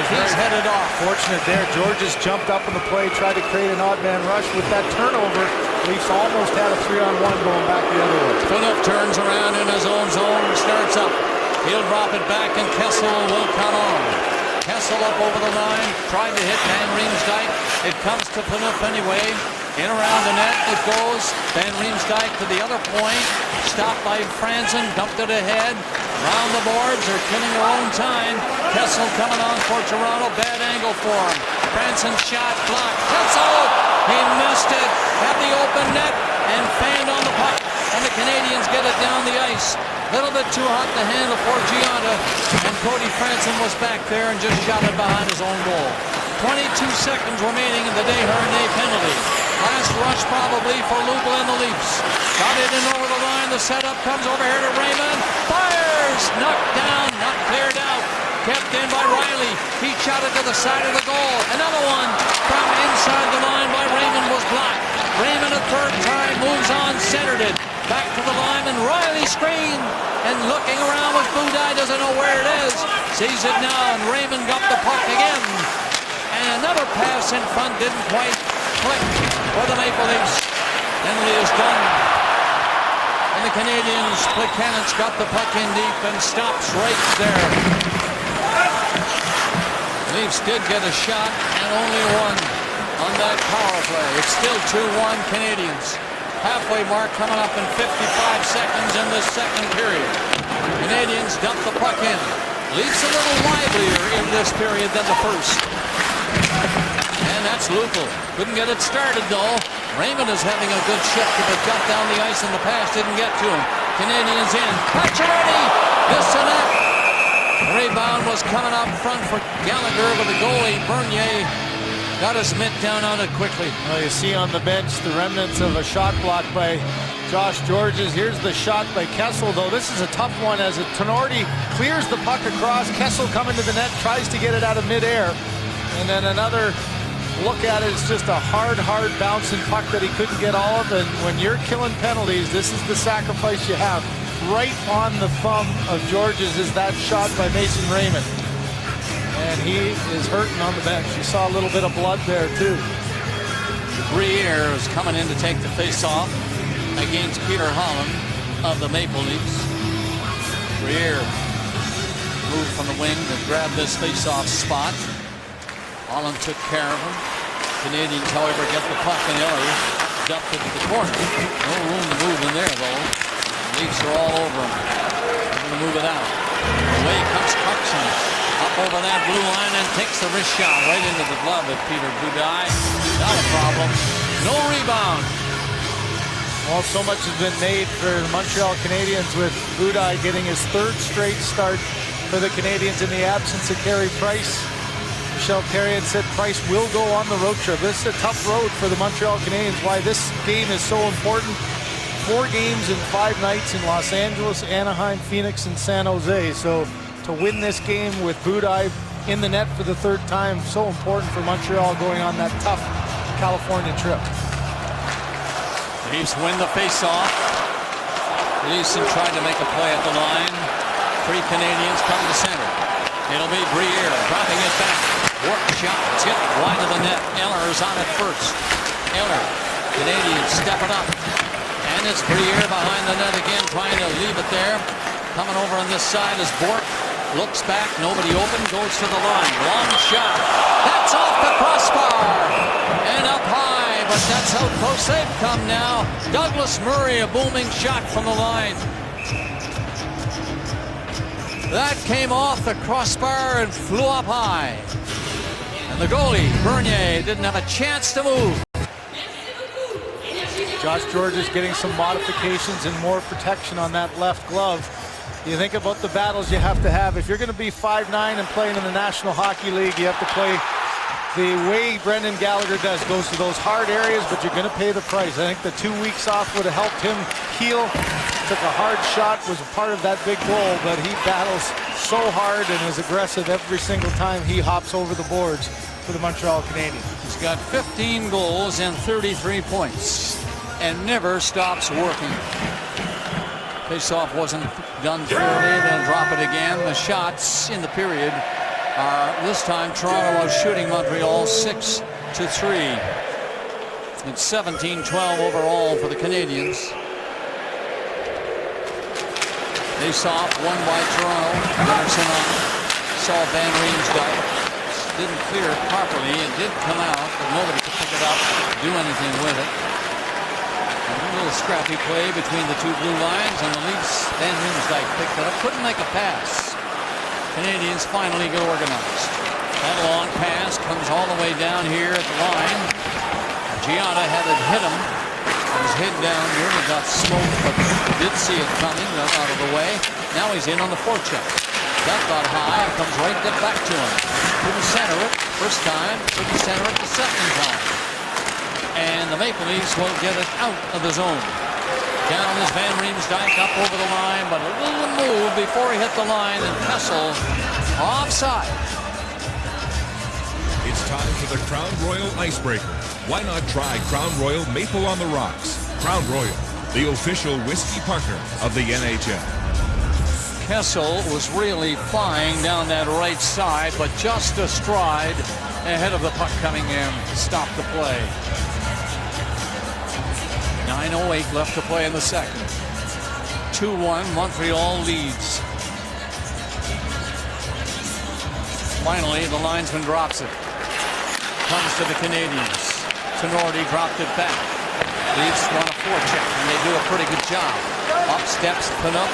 He's headed off. Fortunate there. Georges jumped up on the play, tried to create an odd man rush. With that turnover, Leafs almost had a 3-on-1 going back the other way. Phaneuf turns around in his own zone and starts up. He'll drop it back and Kessel will come on. Kessel up over the line, tried to hit Van Riemsdyk. It comes to Phaneuf anyway. In around the net it goes. Van Riemsdyk to the other point. Stopped by Franson, dumped it ahead. Round the boards, they're killing their own time. Kessel coming on for Toronto. Bad angle for him. Franson shot blocked. Kessel! He missed it. Had the open net and fanned on the puck. And the Canadiens get it down the ice. Little bit too hot to handle for Gianna. And Cody Franson was back there and just shot it behind his own goal. 22 seconds remaining in the Desharnais penalty. Last rush probably for Lubel and the Leafs. Got it in over the line. The setup comes over here to Raymond. Fires! Knocked down, not cleared out. Kept in by Riley. He shot it to the side of the goal. Another one from inside the line by Raymond was blocked. Raymond a third time moves on, centered it. Back to the line, and Riley screened. And looking around with Budaj, doesn't know where it is. Sees it now, and Raymond got the puck again. And another pass in front didn't quite click for the Maple Leafs. Penalty is done. And the Canadiens, Plekanec got the puck in deep and stops right there. Leafs did get a shot and only one on that power play. It's still 2-1 Canadiens. Halfway mark coming up in 55 seconds in this second period. Canadiens dump the puck in. Leafs a little livelier in this period than the first. And that's Lupul. Couldn't get it started though. Raymond is having a good shift, but got down the ice in the pass, didn't get to him. Canadiens in. Pacioretty! Missed the net. Rebound was coming up front for Gallagher, but the goalie, Bernier, got his mitt down on it quickly. Well, you see on the bench the remnants of a shot block by Josh Georges. Here's the shot by Kessel, though. This is a tough one as Tenorti clears the puck across. Kessel coming to the net, tries to get it out of midair. And then another look at it. It's just a hard bouncing puck that he couldn't get all of. And when you're killing penalties, this is the sacrifice you have. Right on the thumb of Georges is that shot by Mason Raymond. And he is hurting on the bench. You saw a little bit of blood there, too. Briere is coming in to take the face-off against Peter Holland of the Maple Leafs. Briere moved from the wing to grab this face-off spot. Holland took care of him. Canadians, however, get the puck and Eller dumped it to the corner. No room to move in there, though. The Leafs are all over him. They're going to move it out. Away comes Clarkson. Up over that blue line and takes the wrist shot right into the glove of Peter Budaj. Not a problem. No rebound. Well, so much has been made for the Montreal Canadiens with Budaj getting his third straight start for the Canadiens in the absence of Carey Price. Michel Therrien said Price will go on the road trip. This is a tough road for the Montreal Canadiens. Why this game is so important. 4 games in 5 nights in Los Angeles, Anaheim, Phoenix, and San Jose. So to win this game with Budaj in the net for the 3rd time, so important for Montreal going on that tough California trip. Leafs win the face-off. Leeson tried to make a play at the line. 3 Canadians come to center. It'll be Briere dropping it back. Work shot, tip wide of the net. Eller is on it first. Eller, Canadians step it up. And it's Briere behind the net again, trying to leave it there. Coming over on this side is Bourque. Looks back, nobody open, goes to the line. Long shot. That's off the crossbar. And up high, but that's how close they've come now. Douglas Murray, a booming shot from the line. That came off the crossbar and flew up high. And the goalie, Bernier, didn't have a chance to move. Josh Georges getting some modifications and more protection on that left glove. You think about the battles you have to have. If you're going to be 5'9" and playing in the National Hockey League, you have to play the way Brendan Gallagher does. Goes to those hard areas, but you're going to pay the price. I think the 2 weeks off would have helped him heal. Took a hard shot, was a part of that big goal, but he battles so hard and is aggressive every single time he hops over the boards for the Montreal Canadiens. He's got 15 goals and 33 points and never stops working. Face-off wasn't done thoroughly. They'll drop it again. The shots in the period are this time Toronto was shooting Montreal 6-3. It's 17-12 overall for the Canadiens. Face-off won by Toronto. Gunnarsson on saw Van Riemsdyk. Didn't clear it properly. It did come out, but nobody could pick it up, do anything with it. A little scrappy play between the 2 blue lines, and the Leafs, Van Riemsdyk picked it up, couldn't make a pass. Canadians finally get organized. That long pass comes all the way down here at the line. Gianna had it hit him. It was hit down here. He got smoked, but did see it coming, got out of the way. Now he's in on the forecheck. That got high and comes right back to him. Couldn't center it first time, couldn't center it the second time. And the Maple Leafs will get it out of the zone. Down is Van Riemsdyk up over the line, but a little move before he hit the line, and Kessel offside. It's time for the Crown Royal Icebreaker. Why not try Crown Royal Maple on the Rocks? Crown Royal, the official whiskey partner of the NHL. Kessel was really flying down that right side, but just a stride ahead of the puck coming in to stop the play. 9:08 left to play in the second. 2-1, Montreal leads. Finally, the linesman drops it. Comes to the Canadiens. Tenorti dropped it back. Leafs run a forecheck, and they do a pretty good job. Up steps Canuck,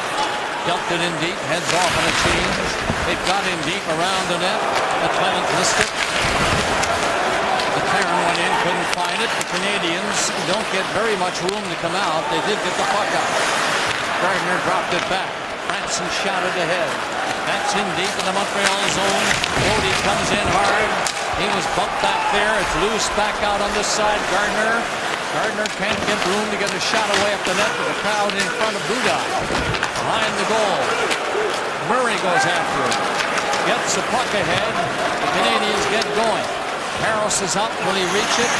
dumped it in deep, heads off on a change. It got in deep around the net. McClellan missed it. McLaren went in, couldn't find it. The Canadians don't get very much room to come out. They did get the puck out. Gardner dropped it back. Franson shouted ahead. That's in deep in the Montreal zone. Bodie comes in hard. He was bumped back there. It's loose back out on this side. Gardner can't get room to get a shot away up the net with the crowd in front of Buda. Behind the goal. Murray goes after it. Gets the puck ahead. The Canadians get going. Harris is up. Will he reach it?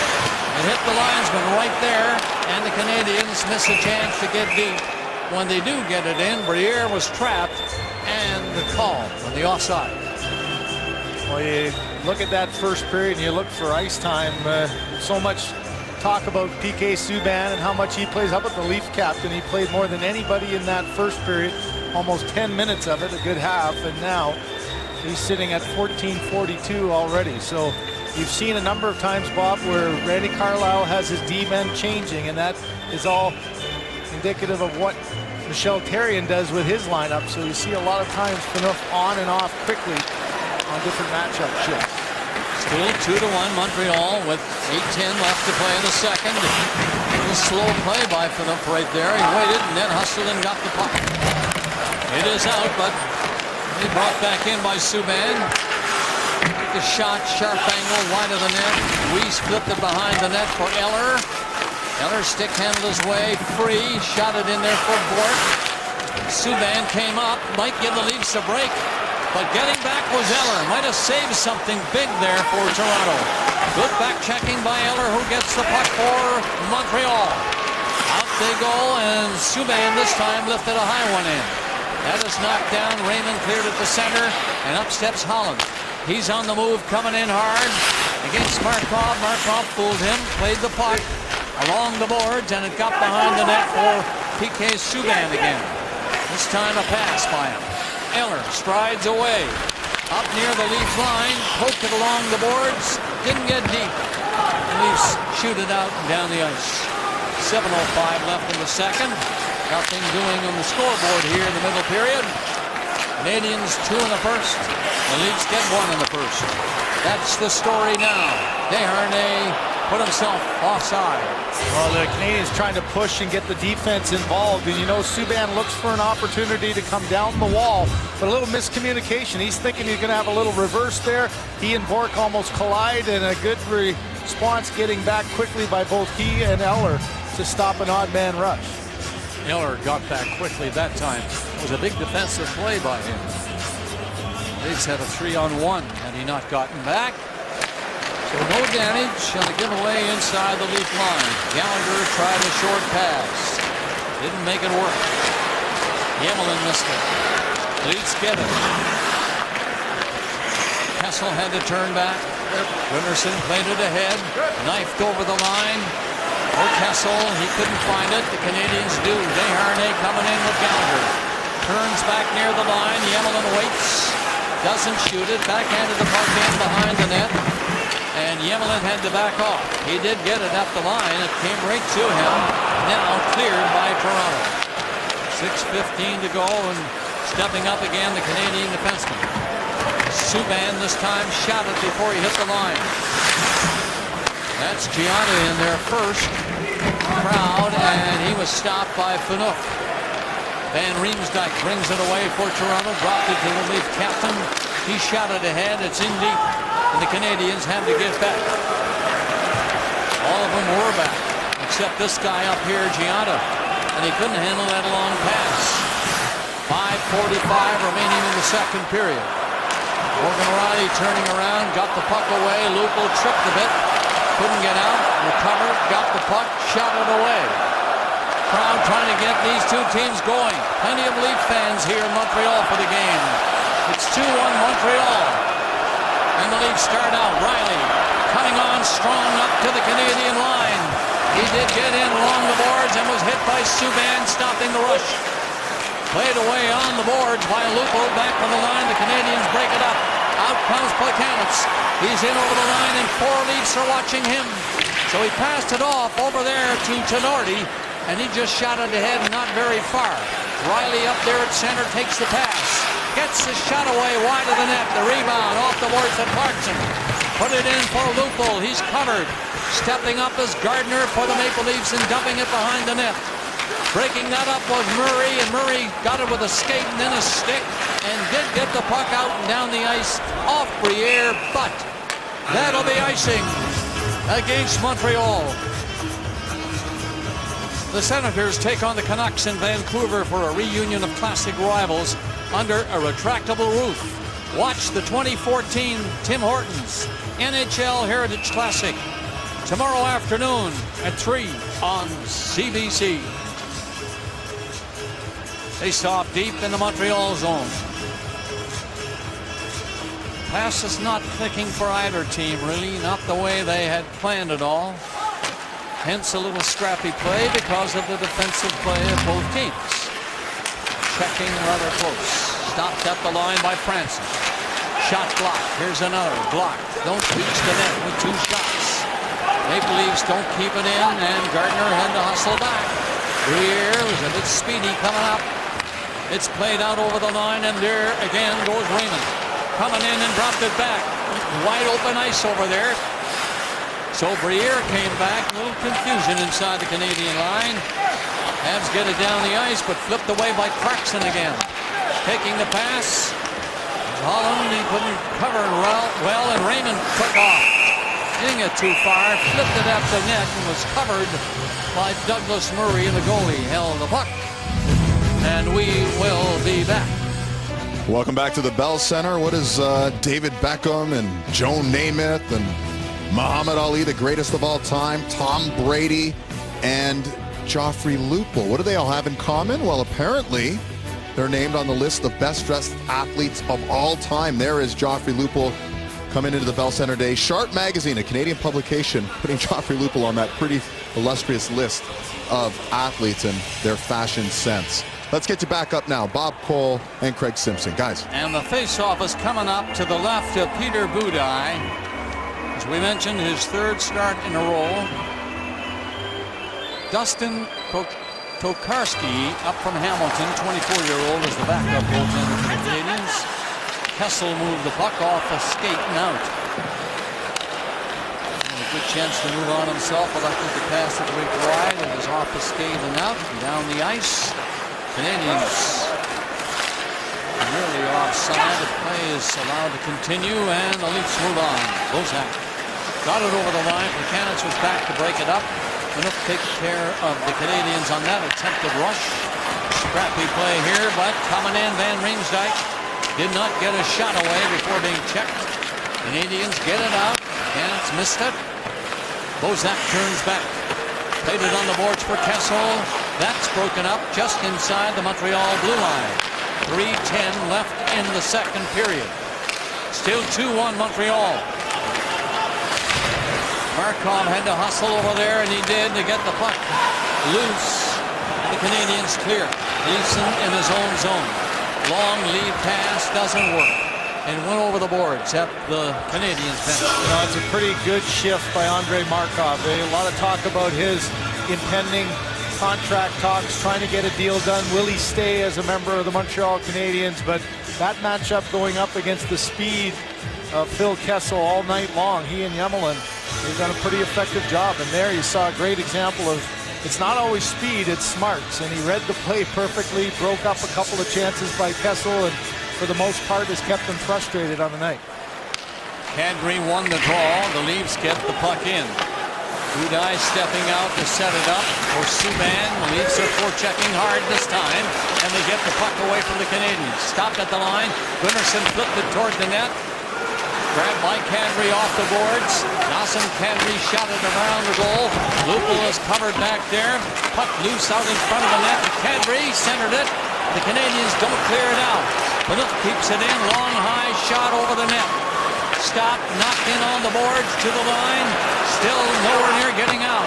It hit the linesman right there, and the Canadians miss a chance to get deep. When they do get it in, Briere was trapped, and the call on the offside. Well, you look at that first period and you look for ice time. So much talk about PK Subban and how much he plays. How about the Leaf captain? He played more than anybody in that first period, almost 10 minutes of it, a good half, and now he's sitting at 14:42 already. So you've seen a number of times, Bob, where Randy Carlyle has his D-men changing, and that is all indicative of what Michel Therrien does with his lineup. So you see a lot of times Phaneuf on and off quickly on different matchup shifts. Still 2-1 Montreal with 8:10 left to play in the second. It was slow play by Phaneuf right there. He waited and then hustled and got the puck. It is out, but he brought back in by Subban. The shot, sharp angle, wide of the net. Weiss flipped it behind the net for Eller. Eller stick handled his way free, shot it in there for Bourque. Subban came up, might give the Leafs a break, but getting back was Eller. Might have saved something big there for Toronto. Good back checking by Eller, who gets the puck for Montreal. Out they go, and Subban this time lifted a high one in. That is knocked down. Raymond cleared at the center, and up steps Holland. He's on the move, coming in hard against Markov. Markov fooled him, played the puck along the boards, and it got behind the net for PK Subban again. This time a pass by him. Eller strides away. Up near the Leaf line, poked it along the boards, didn't get deep. The Leafs shoot it out and down the ice. 7:05 left in the second. Nothing doing on the scoreboard here in the middle period. Canadians 2 in the first. The Leafs get 1 in the first. That's the story now. Desharnais put himself offside. Well, the Canadians trying to push and get the defense involved. And you know, Subban looks for an opportunity to come down the wall, but a little miscommunication. He's thinking he's going to have a little reverse there. He and Bourque almost collide, and a good response getting back quickly by both he and Eller to stop an odd man rush. Eller got back quickly that time. It was a big defensive play by him. Leafs had a 3-on-1 had he not gotten back. So no damage on the giveaway inside the Leaf line. Gallagher tried a short pass. Didn't make it work. Yemelin missed it. Leafs get it. Kessel had to turn back. Gunnarsson played it ahead. Knifed over the line. Kessel, he couldn't find it. The Canadians do. Desharnais coming in with Gallagher. Turns back near the line. Yemelin waits. Doesn't shoot it. Backhanded the puck in behind the net. And Yemelin had to back off. He did get it up the line. It came right to him. Now cleared by Toronto. 6:15 to go, and stepping up again, the Canadian defenseman. Subban this time shot it before he hit the line. That's Gianna in there first. Crowd, and he was stopped by Phaneuf. Van Riemsdyk brings it away for Toronto. Dropped it to the Leaf captain. He shot it ahead. It's in deep. And the Canadians had to get back. All of them were back, except this guy up here, Gianna. And he couldn't handle that long pass. 5:45 remaining in the second period. Morgan Rielly turning around, got the puck away. Lupul tripped a bit. Couldn't get out. Recovered, got the puck, shot it away. Crowd trying to get these two teams going. Plenty of Leaf fans here in Montreal for the game. It's 2-1 Montreal. And the Leafs start out. Rielly coming on strong up to the Canadian line. He did get in along the boards and was hit by Subban, stopping the rush. Played away on the boards by Lupul. Back from the line. The Canadians break it up. Out comes Plekanec. He's in over the line, and 4 Leafs are watching him. So he passed it off over there to Tenorti, and he just shot it ahead, not very far. Rielly up there at center takes the pass. Gets the shot away wide of the net. The rebound off the boards to Clarkson. Put it in for Lupul. He's covered. Stepping up is Gardner for the Maple Leafs and dumping it behind the net. Breaking that up was Murray, and Murray got it with a skate and then a stick, and did get the puck out and down the ice off Briere, but that'll be icing against Montreal. The Senators take on the Canucks in Vancouver for a reunion of classic rivals under a retractable roof. Watch the 2014 Tim Hortons NHL Heritage Classic tomorrow afternoon at 3 on CBC. Face off deep in the Montreal zone. Pass is not clicking for either team, really, not the way they had planned it all. Hence a little scrappy play because of the defensive play of both teams. Checking rather close. Stopped at the line by Franson. Shot blocked. Here's another block. Don't reach the net with 2 shots. Maple Leafs don't keep it in, and Gardner had to hustle back. Briere was a bit speedy coming up. It's played out over the line, and there again goes Raymond. Coming in and dropped it back. Wide open ice over there. So Briere came back. A little confusion inside the Canadian line. Habs get it down the ice, but flipped away by Clarkson again. Taking the pass. Holland, he couldn't cover well, and Raymond took off. Getting it too far, flipped it up the net, and was covered by Douglas Murray, and the goalie held the puck. And we will be back. Welcome back to the Bell Center. What is David Beckham and Joe Namath and Muhammad Ali, the greatest of all time, Tom Brady, and Joffrey Lupul? What do they all have in common? Well, apparently they're named on the list of best dressed athletes of all time. There is Joffrey Lupul coming into the Bell Center today. Sharp Magazine, a Canadian publication, putting Joffrey Lupul on that pretty illustrious list of athletes and their fashion sense. Let's get you back up now. Bob Cole and Craig Simpson. Guys. And the face-off is coming up to the left of Peter Budaj. As we mentioned, his 3rd start in a row. Dustin Tokarski up from Hamilton, 24-year-old, is the backup goaltender for the Canadians. Kessel moved the puck off a skate and out. A good chance to move on himself, but I think the pass is way wide. It is off the skate and out and down the ice. Canadians nearly offside. The play is allowed to continue, and the Leafs move on. Bozak got it over the line. Buchanan was back to break it up. Enough to take care of the Canadians on that attempted rush. Scrappy play here, but coming in, Van Riemsdyk did not get a shot away before being checked. Canadians get it out. Canets missed it. Bozak turns back. Played it on the boards for Kessel. That's broken up just inside the Montreal blue line. 3:10 left in the second period. Still 2-1 Montreal. Markov had to hustle over there, and he did, to get the puck loose. The Canadians clear. Leeson in his own zone. Long lead pass doesn't work, and went over the boards at the Canadians bench. You know, it's a pretty good shift by Andrei Markov. A lot of talk about his impending contract talks, trying to get a deal done. Will he stay as a member of the Montreal Canadiens? But that matchup going up against the speed of Phil Kessel all night long, he and Yemelin, they've done a pretty effective job. And there you saw a great example of, it's not always speed, it's smarts. And he read the play perfectly, broke up a couple of chances by Kessel, and for the most part has kept them frustrated on the night. Kadri won the draw. The Leafs get the puck in. Budaj stepping out to set it up for Subban. The Leafs are forechecking hard this time, and they get the puck away from the Canadians. Stopped at the line. Gunnarsson flipped it toward the net. Grabbed by Kadri off the boards. Dawson Kadri shot it around the goal. Lupul is covered back there. Puck loose out in front of the net. Kadri centered it. The Canadians don't clear it out. Phaneuf keeps it in. Long, high shot over the net. Stopped, knocked in on the boards to the line. Still nowhere near getting out.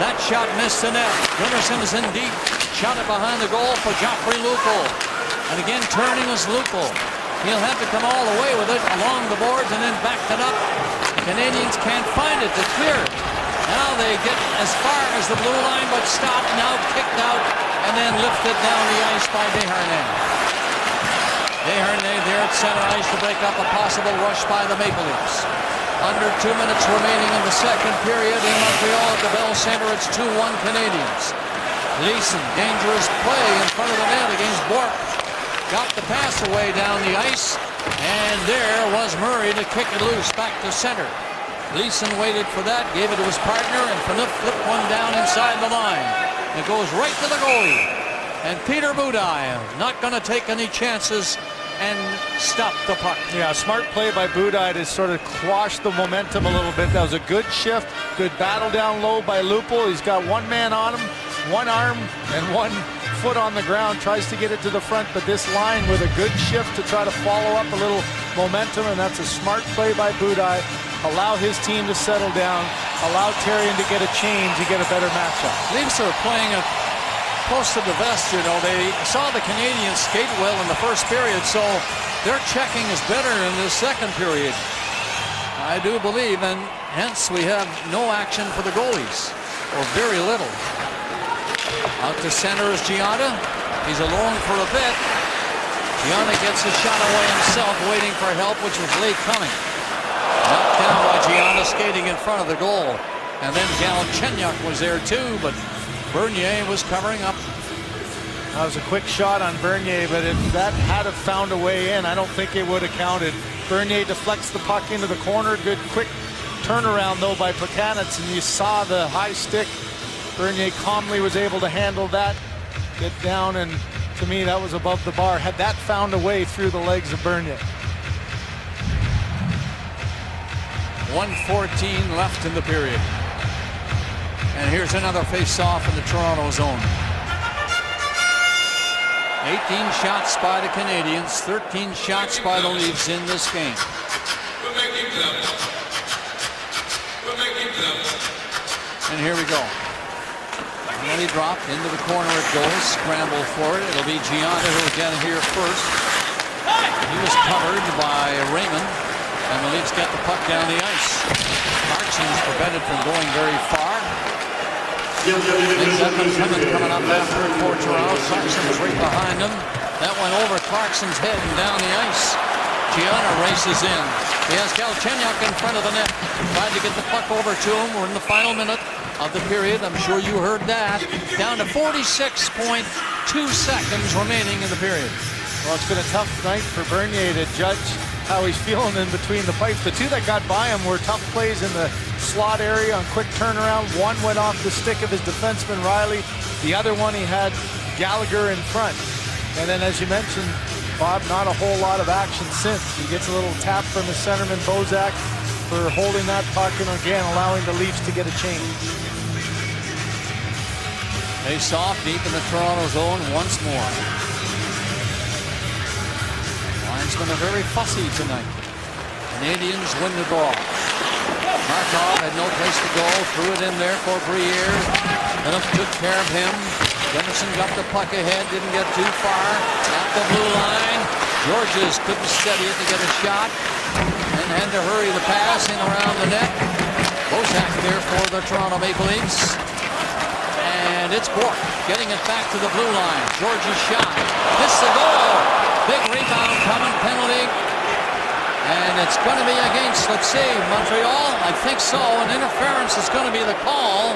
That shot missed the net. Gunnarsson is in deep. Shot it behind the goal for Joffrey Lupul. And again, turning is Lupul. He'll have to come all the way with it along the boards and then backed it up. The Canadians can't find it to clear it. Now they get as far as the blue line, but stopped, now kicked out, and then lifted down the ice by Desharnais. Desharnais there at center ice to break up a possible rush by the Maple Leafs. Under 2 minutes remaining in the second period in Montreal at the Bell Center. It's 2-1 Canadians. Leeson, dangerous play in front of the net against Bork. Got the pass away down the ice, and there was Murray to kick it loose back to center. Leeson waited for that, gave it to his partner, and Phaneuf flipped one down inside the line. It goes right to the goalie. And Peter Budaj not going to take any chances and stop the puck. Yeah, smart play by Budaj to sort of quash the momentum a little bit. That was a good shift, good battle down low by Lupul. He's got one man on him, one arm and one foot on the ground, tries to get it to the front, but this line with a good shift to try to follow up a little momentum, and that's a smart play by Budaj. Allow his team to settle down, allow Therrien to get a change, you get a better matchup. Leafs are playing it close to the vest, you know. They saw the Canadians skate well in the first period, so their checking is better in the second period, I do believe, and hence we have no action for the goalies, or very little. Out to center is Gianna. He's alone for a bit. Gianna gets a shot away himself, waiting for help, which was late coming. Knocked down by Gianna skating in front of the goal. And then Galchenyuk was there too, but Bernier was covering up. That was a quick shot on Bernier, but if that had have found a way in, I don't think it would have counted. Bernier deflects the puck into the corner. Good quick turnaround though by Plekanec, and you saw the high stick. Bernier calmly was able to handle that, get down, and to me that was above the bar. Had that found a way through the legs of Bernier. 1:14 left in the period. And here's another face-off in the Toronto zone. 18 shots by the Canadians, 13 shots by the Leafs in this game. And here we go. Penalty dropped into the corner, it goes. Scramble for it. It'll be Gianna who will get it here first. He was covered by Raymond, and the Leafs get the puck down the ice. Clarkson's prevented from going very far. Coming up after it for Toronto. Clarkson was right behind him. That went over Clarkson's head and down the ice. Gianna races in. He has Galchenyuk in front of the net. Tried to get the puck over to him. We're in the final minute of the period. I'm sure you heard that. Down to 46.2 seconds remaining in the period. Well, it's been a tough night for Bernier to judge how he's feeling in between the pipes. The two that got by him were tough plays in the slot area on quick turnaround. One went off the stick of his defenseman Riley. The other one he had Gallagher in front. And then, as you mentioned, Bob, not a whole lot of action since. He gets a little tap from his centerman Bozak for holding that puck and again allowing the Leafs to get a change. Face off deep in the Toronto zone once more. Linesmen are very fussy tonight. Canadians win the draw. Markov had no place to go, threw it in there for Briere. Phaneuf took care of him. Dennison got the puck ahead, didn't get too far. At the blue line. Georges couldn't steady it to get a shot. And had to hurry the pass in around the net. Bozak there for the Toronto Maple Leafs. And it's Bork getting it back to the blue line. Georges shot. Missed the goal. Big rebound coming, penalty. And it's going to be against, let's see, Montreal. I think so. An interference is going to be the call.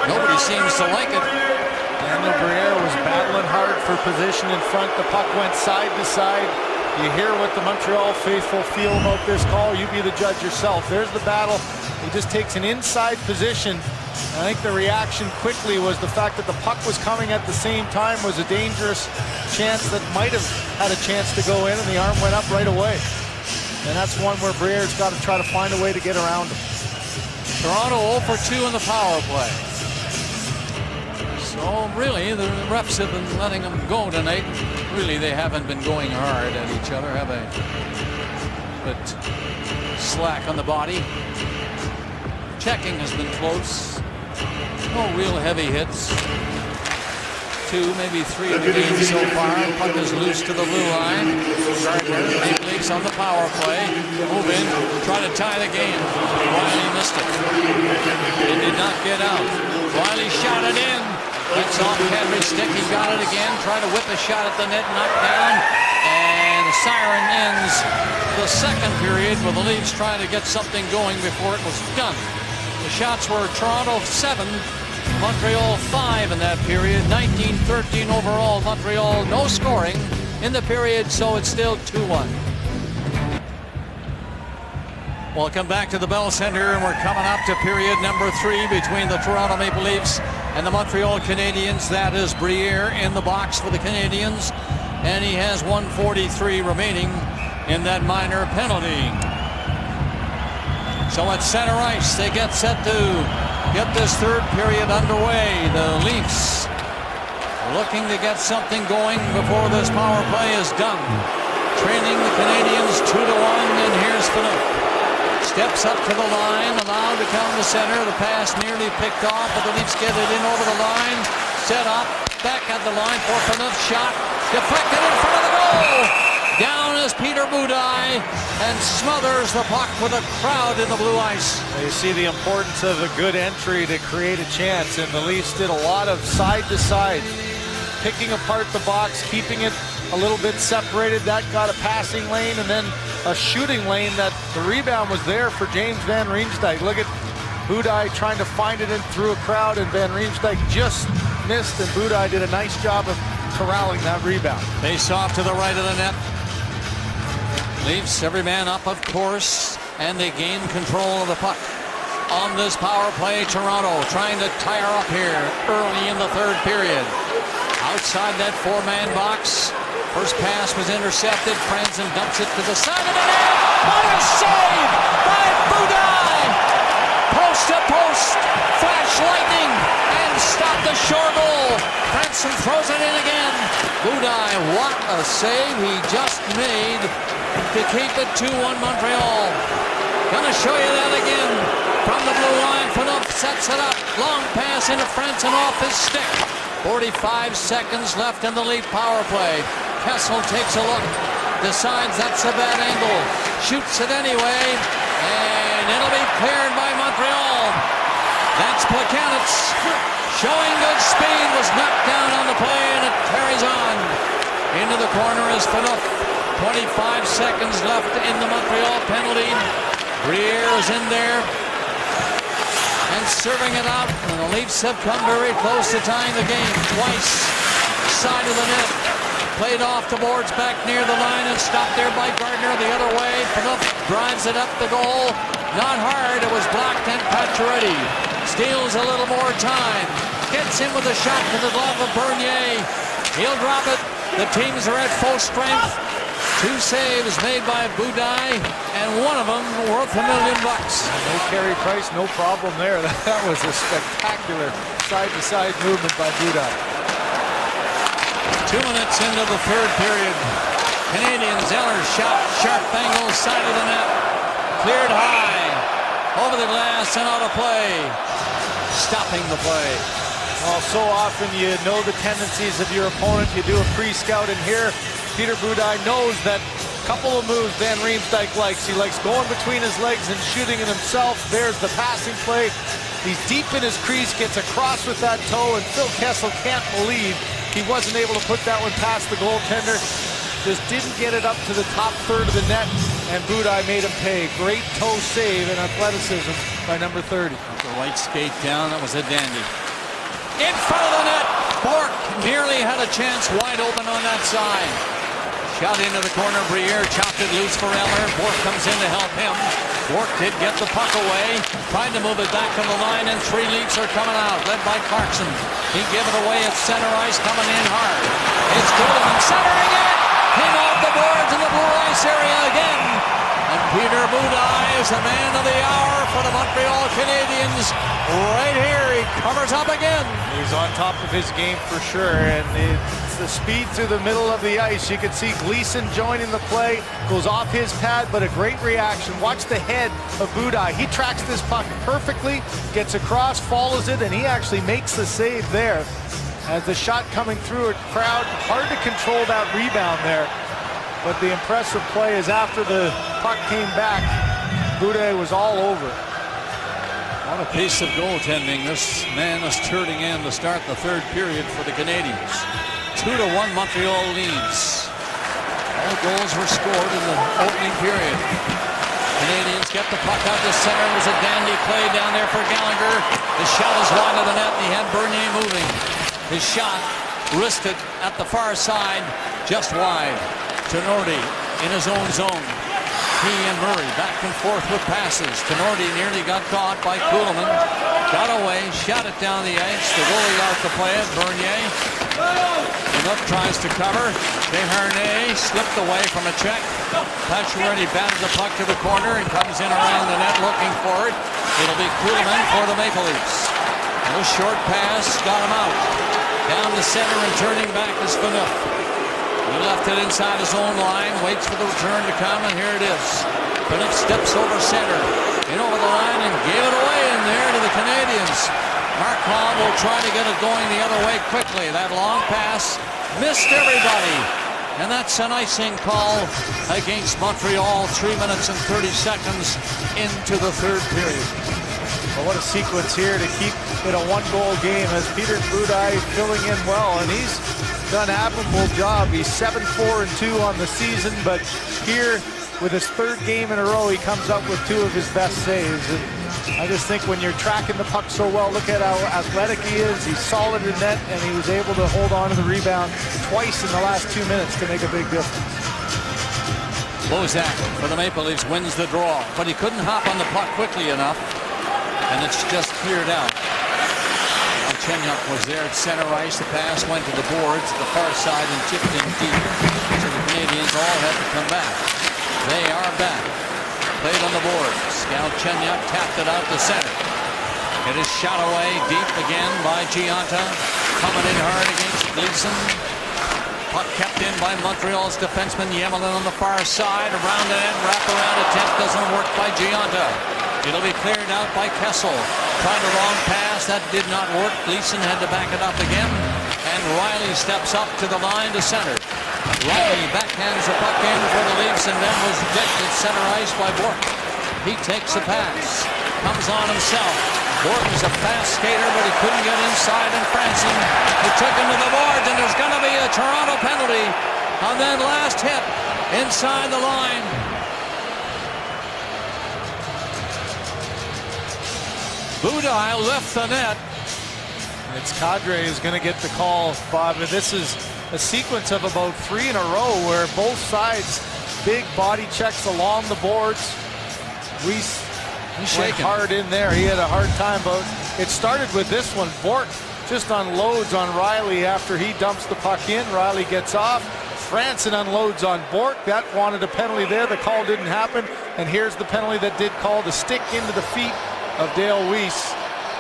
Nobody seems to like it. Daniel Briere was battling hard for position in front. The puck went side to side. You hear what the Montreal faithful feel about this call. You be the judge yourself. There's the battle. He just takes an inside position. I think the reaction quickly was the fact that the puck was coming at the same time was a dangerous chance that might have had a chance to go in, and the arm went up right away. And that's one where Briere's got to try to find a way to get around him. Toronto 0 for 2 in the power play. So really, the refs have been letting them go tonight. Really, they haven't been going hard at each other, have they? But slack on the body. Checking has been close. No real heavy hits. 2, maybe 3 in the game so far. Puck is loose to the blue line. Gardner, Maple Leafs on the power play. Move in, try to tie the game. Riley missed it. It did not get out. Riley shot it in. That's off Kadri's stick. He got it again. Tried to whip a shot at the net, knocked down. And the siren ends the second period with the Leafs trying to get something going before it was done. The shots were Toronto 7, Montreal 5 in that period. 19-13 overall. Montreal no scoring in the period, so it's still 2-1. Welcome back to the Bell Center, and we're coming up to period number 3 between the Toronto Maple Leafs and the Montreal Canadiens. That is Briere in the box for the Canadiens, and he has 1:43 remaining in that minor penalty. So at center ice, they get set to get this third period underway. The Leafs looking to get something going before this power play is done. Trailing the Canadiens 2-1, and here's Phaneuf. Steps up to the line, allowed to come to center. The pass nearly picked off, but the Leafs get it in over the line. Set up, back at the line for Phaneuf. Shot, deflected in front of the goal. Down is Peter Budaj and smothers the puck with a crowd in the blue ice. You see the importance of a good entry to create a chance, and the Leafs did a lot of side-to-side, picking apart the box, keeping it a little bit separated. That got a passing lane, and then a shooting lane that the rebound was there for James Van Riemsdyk. Look at Budaj trying to find it in through a crowd, and Van Riemsdyk just missed, and Budaj did a nice job of corralling that rebound. Face off to the right of the net. Leafs every man up, of course, and they gain control of the puck. On this power play, Toronto trying to tire up here early in the third period. Outside that four-man box. First pass was intercepted. Franzen dumps it to the side of the net. What a save by Budaj! Post to post, flash lightning, and stop the short goal. Franzen throws it in again. Budaj, what a save he just made to keep it 2-1 Montreal. Gonna show you that again. From the blue line, Phaneuf sets it up. Long pass into Franzen off his stick. 45 seconds left in the Leaf power play. Kessel takes a look, decides that's a bad angle, shoots it anyway, and it'll be cleared by Montreal. That's Plekanec, showing good speed, was knocked down on the play, and it carries on. Into the corner is Phaneuf. 25 seconds left in the Montreal penalty. Briere is in there and serving it out, and the Leafs have come very close to tying the game twice. Side of the net, played off the boards back near the line and stopped there by Gardner the other way. Phaneuf drives it up the goal. Not hard, it was blocked, and Pacioretty steals a little more time. Gets in with a shot to the glove of Bernier. He'll drop it. The teams are at full strength. 2 saves made by Budaj, and one of them worth $1 million. No Carey Price, no problem there. That was a spectacular side-to-side movement by Budaj. 2 minutes into the third period. Canadiens, Eller's shot, sharp angle, side of the net. Cleared high, over the glass and out of play. Stopping the play. Well, so often you know the tendencies of your opponent. You do a pre-scout, and here Peter Budaj knows that couple of moves Van Riemsdyk likes. He likes going between his legs and shooting it himself. There's the passing play. He's deep in his crease, gets across with that toe, and Phil Kessel can't believe he wasn't able to put that one past the goaltender. Just didn't get it up to the top third of the net, and Budaj made him pay. Great toe save and athleticism by number 30. The right skate down, that was a dandy. In front of the net, Bourque nearly had a chance wide open on that side. Shot into the corner, Briere chopped it loose for Eller. Bourque comes in to help him. Bourque did get the puck away, tried to move it back on the line, and 3 Leafs are coming out, led by Clarkson. He gave it away at center ice, coming in hard. It's Goulden centering it, hang off the boards in the blue ice area again. And Peter Budaj is the man of the hour for the Montreal Canadiens. Right here, he covers up again. He's on top of his game for sure, and it's the speed through the middle of the ice. You can see Gleason joining the play, goes off his pad, but a great reaction. Watch the head of Budaj. He tracks this puck perfectly, gets across, follows it, and he actually makes the save there. As the shot coming through a crowd, hard to control that rebound there. But the impressive play is after the puck came back, Budaj was all over it. What a piece of goaltending. This man is turning in to start the third period for the Canadiens. 2-1 Montreal leads. All goals were scored in the opening period. Canadians get the puck out to center. It was a dandy play down there for Gallagher. The shot is wide of the net, and he had Bernier moving. His shot wristed at the far side, just wide. Tenorti in his own zone. He and Murray back and forth with passes. Tenorti nearly got caught by Kuhlman. Got away, shot it down the ice. The goalie out to play it. Bernier. Look tries to cover. Desharnais slipped away from a check. Pacioretty batted the puck to the corner and comes in around the net looking for it. It'll be Kuhlman for the Maple Leafs. A short pass, got him out. Down the center and turning back is Phaneuf. He left it inside his own line, waits for the return to come, and here it is. Phaneuf steps over center, in over the line, and gave it away in there to the Canadians. Markov will try to get it going the other way quickly. That long pass missed everybody. And that's an icing call against Montreal. 3 minutes and 30 seconds into the third period. Well, what a sequence here to keep it a one-goal game as Peter Budaj filling in well, and he's done an admirable job. He's 7-4-2 on the season, but here with his third game in a row, he comes up with 2 of his best saves. And I just think when you're tracking the puck so well, look at how athletic he is. He's solid in net, and he was able to hold on to the rebound twice in the last 2 minutes to make a big difference. Bozak for the Maple Leafs wins the draw, but he couldn't hop on the puck quickly enough, and it's just cleared out. Chenyuk was there at center ice. The pass went to the boards at the far side and chipped in deep. So the Canadians all had to come back. They are back. Played on the boards. Galchenyuk tapped it out to center. It is shot away deep again by Gionta. Coming in hard against Gleason. Puck kept in by Montreal's defenseman Yemelin on the far side. Around the net, wraparound attempt doesn't work by Gionta. It'll be cleared out by Kessel. Tried a long pass, that did not work. Gleason had to back it up again. And Riley steps up to the line to center. Riley backhands the puck in for the Leafs and then was dicked at center ice by Bourque. He takes a pass, comes on himself. Bourque is a fast skater, but he couldn't get inside, and Franson, he took him to the boards, and there's going to be a Toronto penalty on that last hit inside the line. Budaj left the net. It's Kadri who's going to get the call, Bob. And this is a sequence of about 3 in a row where both sides, big body checks along the boards. Weiss went hard in there. He had a hard time, but it started with this one. Bourque just unloads on Riley after he dumps the puck in. Riley gets off. Franson unloads on Bourque. That wanted a penalty there. The call didn't happen. And here's the penalty that did call, the stick into the feet of Dale Weiss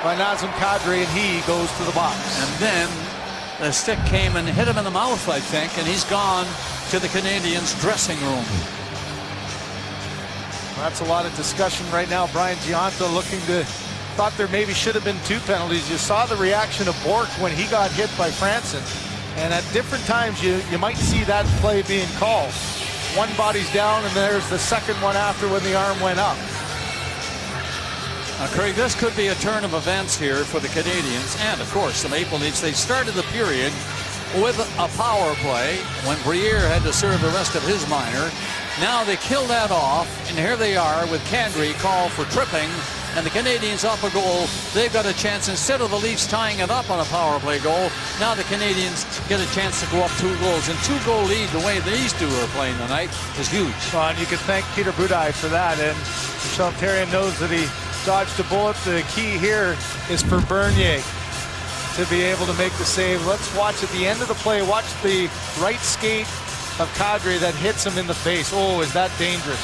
by Nazem Kadri, and he goes to the box. And then the stick came and hit him in the mouth, I think, and he's gone to the Canadiens' dressing room. That's a lot of discussion right now. Brian Gionta thought there maybe should have been 2 penalties. You saw the reaction of Bourque when he got hit by Franson, and at different times you might see that play being called. One body's down, and there's the second one after when the arm went up. Craig, this could be a turn of events here for the Canadiens and, of course, the Maple Leafs. They started the period with a power play when Briere had to serve the rest of his minor. Now they kill that off, and here they are with Kadri called for tripping, and the Canadiens up a goal. They've got a chance, instead of the Leafs tying it up on a power play goal, now the Canadiens get a chance to go up 2 goals. And 2-goal lead, the way these two are playing tonight, is huge. Well, and you can thank Peter Budaj for that, and Michel Therrien knows that he dodged a bullet. The key here is for Bernier to be able to make the save. Let's watch at the end of the play, watch the right skate of Kadri that hits him in the face. Oh, is that dangerous?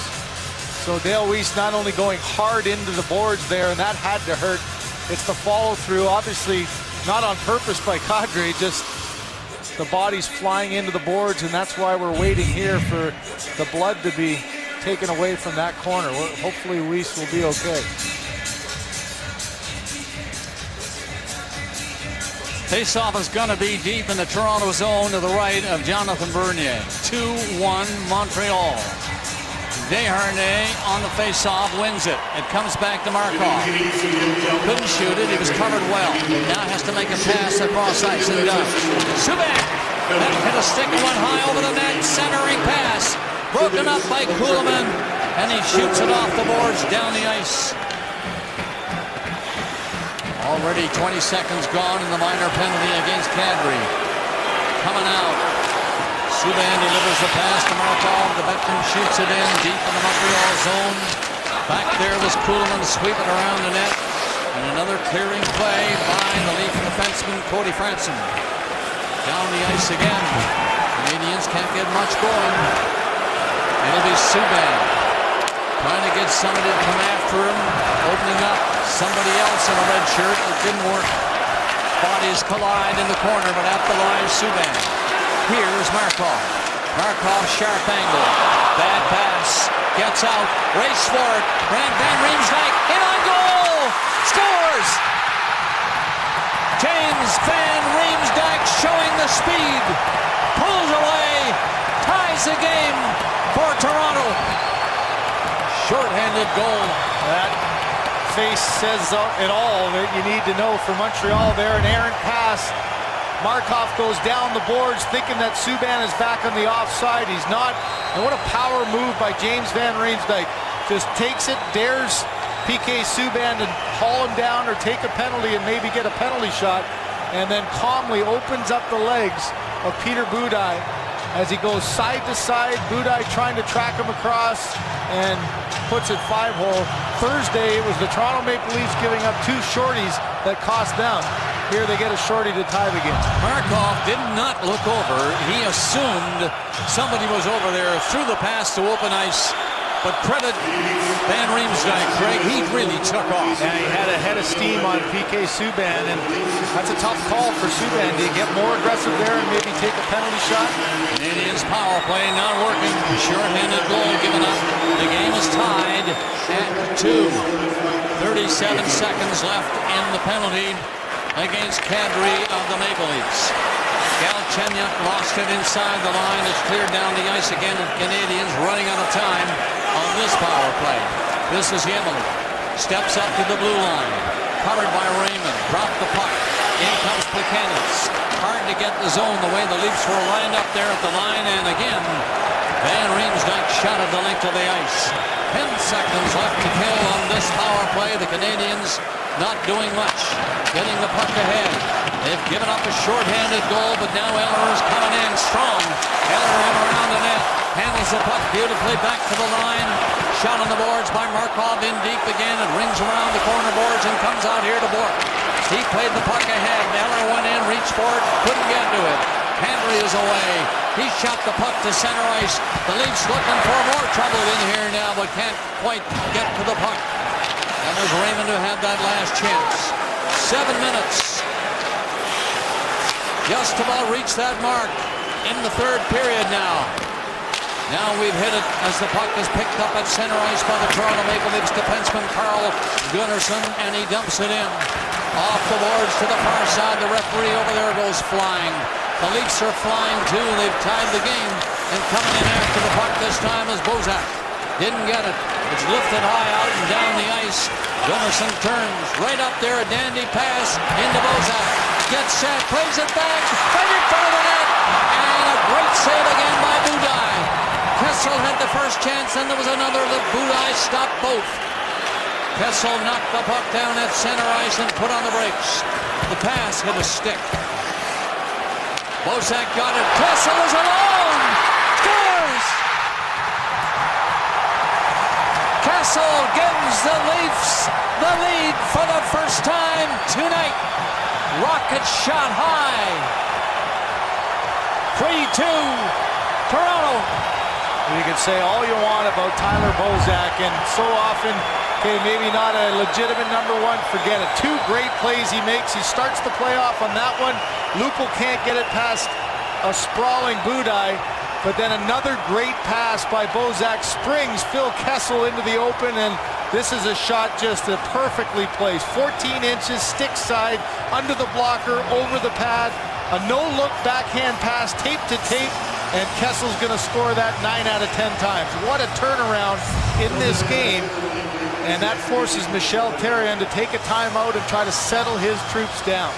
So Dale Weiss not only going hard into the boards there, and that had to hurt. It's the follow through, obviously not on purpose by Kadri, just the body's flying into the boards, and that's why we're waiting here for the blood to be taken away from that corner. Hopefully Weiss will be okay. Faceoff is going to be deep in the Toronto zone to the right of Jonathan Bernier. 2-1 Montreal. Desharnais on the faceoff wins it. It comes back to Markov. Couldn't shoot it. He was covered well. Now has to make a pass across ice and does. Subban. That hit a stick and went high over the net. Centering pass. Broken up by Kuhlman. and he shoots it off the boards down the ice. Already 20 seconds gone in the minor penalty against Kadri. Coming out. Subban delivers the pass to Markov. The veteran shoots it in deep in the Montreal zone. Back there was Kuhlman sweeping around the net. And another clearing play by the Leaf defenseman Cody Franson. Down the ice again. Canadians can't get much going. It'll be Subban trying to get somebody to come after him, opening up somebody else in a red shirt. It didn't work. Bodies collide in the corner, but at the line, Subban. Here's Markov. Markov, sharp angle. Bad pass. Gets out. Race for it. Van Riemsdyk in on goal. Scores! James Van Riemsdyk showing the speed. Pulls away. Ties the game for Toronto. Short-handed goal. That face says it all that you need to know for Montreal there. An errant pass. Markov goes down the boards thinking that Subban is back on the offside. He's not. And what a power move by James Van Riemsdyk. Just takes it, dares PK Subban to haul him down or take a penalty and maybe get a penalty shot. And then calmly opens up the legs of Peter Budaj as he goes side to side. Budaj trying to track him across and puts it 5-hole. Thursday, it was the Toronto Maple Leafs giving up 2 shorties that cost them. Here they get a shorty to tie the game. Markov did not look over. He assumed somebody was over there, threw the pass to open ice. But credit Van Riemsdyk, Craig, he really took off. And he had a head of steam on PK Subban, and that's a tough call for Subban. Do you get more aggressive there and maybe take a penalty shot? Canadians power play not working. Short-handed goal given up. The game is tied at 2. 37 seconds left in the penalty against Kadri of the Maple Leafs. Galchenyuk lost it inside the line. It's cleared down the ice again. The Canadians running out of time on this power play. This is Yemel. Steps up to the blue line. Covered by Raymond. Dropped the puck. In comes Plekanec. Hard to get the zone the way the Leafs were lined up there at the line. And again, Van Riemsdyk shot at the length of the ice. 10 seconds left to kill on this power play. The Canadians not doing much. Getting the puck ahead. They've given up a short-handed goal, but now Eller is coming in strong. Eller in around the net. Handles the puck beautifully back to the line. Shot on the boards by Markov in deep again. It rings around the corner boards and comes out here to Bourque. He played the puck ahead. Eller went in, reached for it, couldn't get to it. Henry is away. He shot the puck to center ice. The Leafs looking for more trouble in here now, but can't quite get to the puck. And there's Raymond who had that last chance. 7 minutes. Just about reached that mark in the 3rd period now. Now we've hit it as the puck is picked up at center ice by the Toronto Maple Leafs defenseman Carl Gunnarsson, and he dumps it in. Off the boards to the far side. The referee over there goes flying. The Leafs are flying too. They've tied the game. And coming in after the puck this time is Bozak. Didn't get it. It's lifted high out and down the ice. Gunnarsson turns right up there. A dandy pass into Bozak. Gets set. Plays it back. Right in front of the net. And a great save again by Budaj. Kessel had the first chance, and there was another that Budaj stopped both. Kessel knocked the puck down at center ice and put on the brakes. The pass hit a stick. Bozak got it. Kessel is alone. Scores! Kessel gives the Leafs the lead for the first time tonight. Rocket shot high. 3-2, Toronto. You can say all you want about Tyler Bozak, and so often, okay, maybe not a legitimate number 1, forget it. 2 great plays he makes. He starts the playoff on that one. Lupul can't get it past a sprawling Budaj, but then another great pass by Bozak springs Phil Kessel into the open, and this is a shot just perfectly placed. 14 inches, stick side, under the blocker, over the pad. A no-look backhand pass, tape to tape, and Kessel's going to score that 9 out of 10 times. What a turnaround in this game. And that forces Michel Therrien to take a timeout and try to settle his troops down.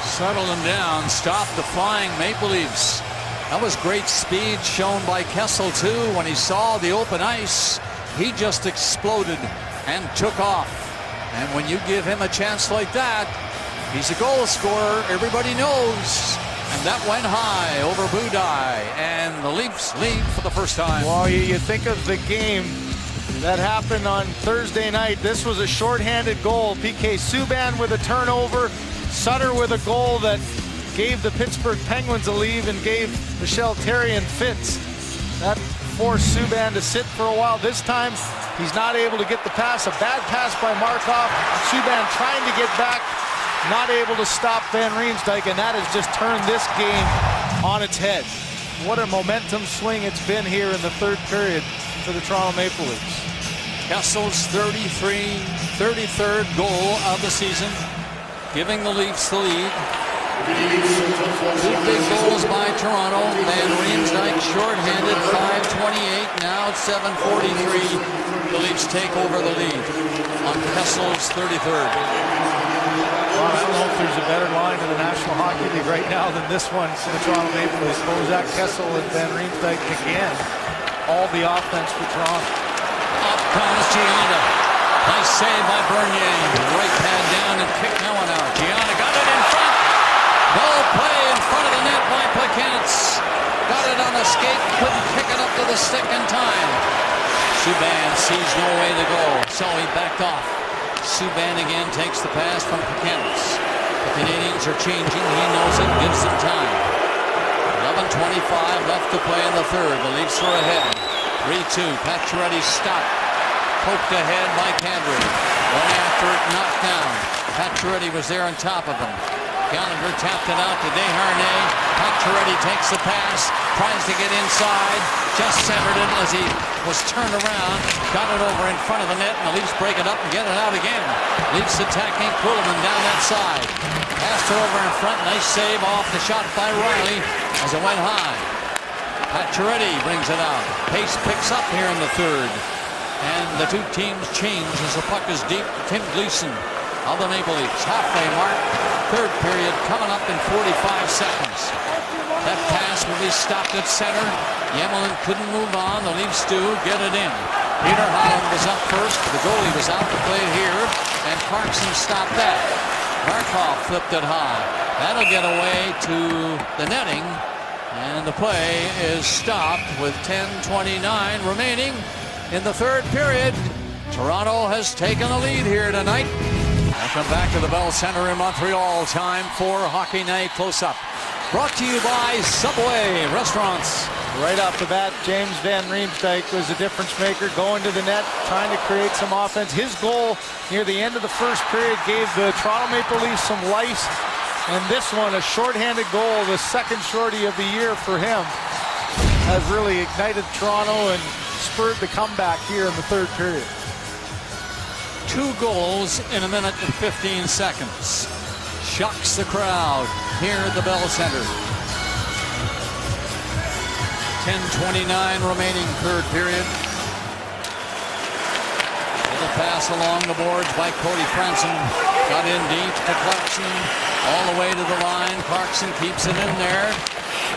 Settle them down, stop the flying Maple Leafs. That was great speed shown by Kessel too when he saw the open ice. he just exploded and took off. And when you give him a chance like that, he's a goal scorer, everybody knows. And that went high over Budaj, and the Leafs lead for the first time. Well, you think of the game that happened on Thursday night. This was a shorthanded goal. PK Subban with a turnover, Sutter with a goal that gave the Pittsburgh Penguins a lead and gave Michel Therrien fits. That forced Subban to sit for a while. This time, he's not able to get the pass. A bad pass by Markov. Subban trying to get back, not able to stop Van Riemsdyk, and that has just turned this game on its head. What a momentum swing it's been here in the third period for the Toronto Maple Leafs. Kessel's 33rd goal of the season, giving the Leafs the lead. Two big goals by Toronto. Van Riemsdyk shorthanded, 5:28. Now it's 7:43. The Leafs take over the lead on Kessel's 33rd. Well, I don't know if there's a better line in the National Hockey League right now than this one for the Toronto Maple Leafs. Bozak, Kessel, and Van Riemsdyk again. All the offense for Toronto. Up comes Gianna. Nice save by Bernier. Right pad down and kick that one out. Gianna got it in front. No play in front of the net by Plekanec. Got it on a skate. Couldn't pick it up to the stick in time. Subban sees no way to go, so he backed off. Subban again takes the pass from Plekanec. The Canadians are changing. He knows it. Gives them time. 11:25 left to play in the third. The Leafs are ahead. 3-2. Pacioretty stopped. Poked ahead by Kadri. One after it, knocked down. Pacioretty was there on top of him. Gallagher tapped it out to Desharnais. Pacioretty takes the pass. Tries to get inside. Just centered it as he was turned around. Got it over in front of the net, and the Leafs break it up and get it out again. Leafs attacking Kuhlman down that side. Passed it over in front. Nice save off the shot by Riley as it went high. Pacioretty brings it out. Pace picks up here in the third. And the two teams change as the puck is deep. Tim Gleason of the Maple Leafs. Halfway mark. Third period coming up in 45 seconds. That pass will be stopped at center. Yemelin couldn't move on. The Leafs do get it in. Peter Holland was up first. The goalie was out to play it here. And Clarkson stopped that. Markov flipped it high. That'll get away to the netting. And the play is stopped with 10:29 remaining in the third period. Toronto has taken the lead here tonight. Welcome back to the Bell Center in Montreal. Time for Hockey Night Close-Up. Brought to you by Subway Restaurants. Right off the bat, James Van Riemsdyk was a difference maker, going to the net, trying to create some offense. His goal near the end of the first period gave the Toronto Maple Leafs some life. And this one, a shorthanded goal, the second shorty of the year for him, has really ignited Toronto and spurred the comeback here in the third period. 2 goals in a minute and 15 seconds. Shocks the crowd here at the Bell Center. 10:29 remaining third period. Little pass along the boards by Cody Franson. Got in deep to Clarkson. All the way to the line. Clarkson keeps it in there.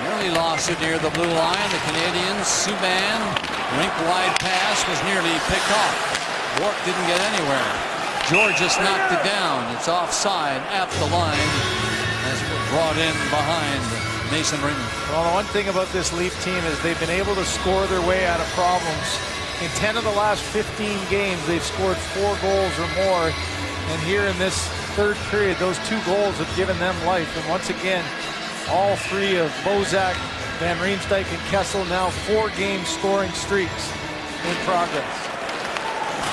Nearly lost it near the blue line. The Canadians, Subban, rink-wide pass was nearly picked off. Wark didn't get anywhere. Georges knocked it down. It's offside at the line as it was brought in behind Mason Raymond. Well, the one thing about this Leaf team is they've been able to score their way out of problems. In 10 of the last 15 games, they've scored 4 goals or more. And here in this third period, those 2 goals have given them life. And once again, all 3 of Bozak, Van Riemsdyk, and Kessel now 4-game scoring streaks in progress.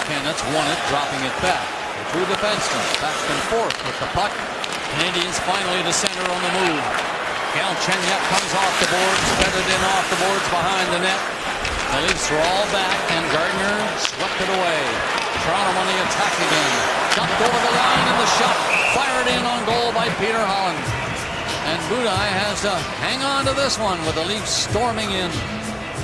Cannons won it, dropping it back. The 2 defensemen back and forth with the puck. Canadians finally to center on the move. Galchenyuk comes off the boards, fed it in off the boards behind the net. The Leafs are all back, and Gardner swept it away. Toronto on the attack again. Dumped over the line, and the shot fired in on goal by Peter Holland. And Budaj has to hang on to this one with the Leafs storming in.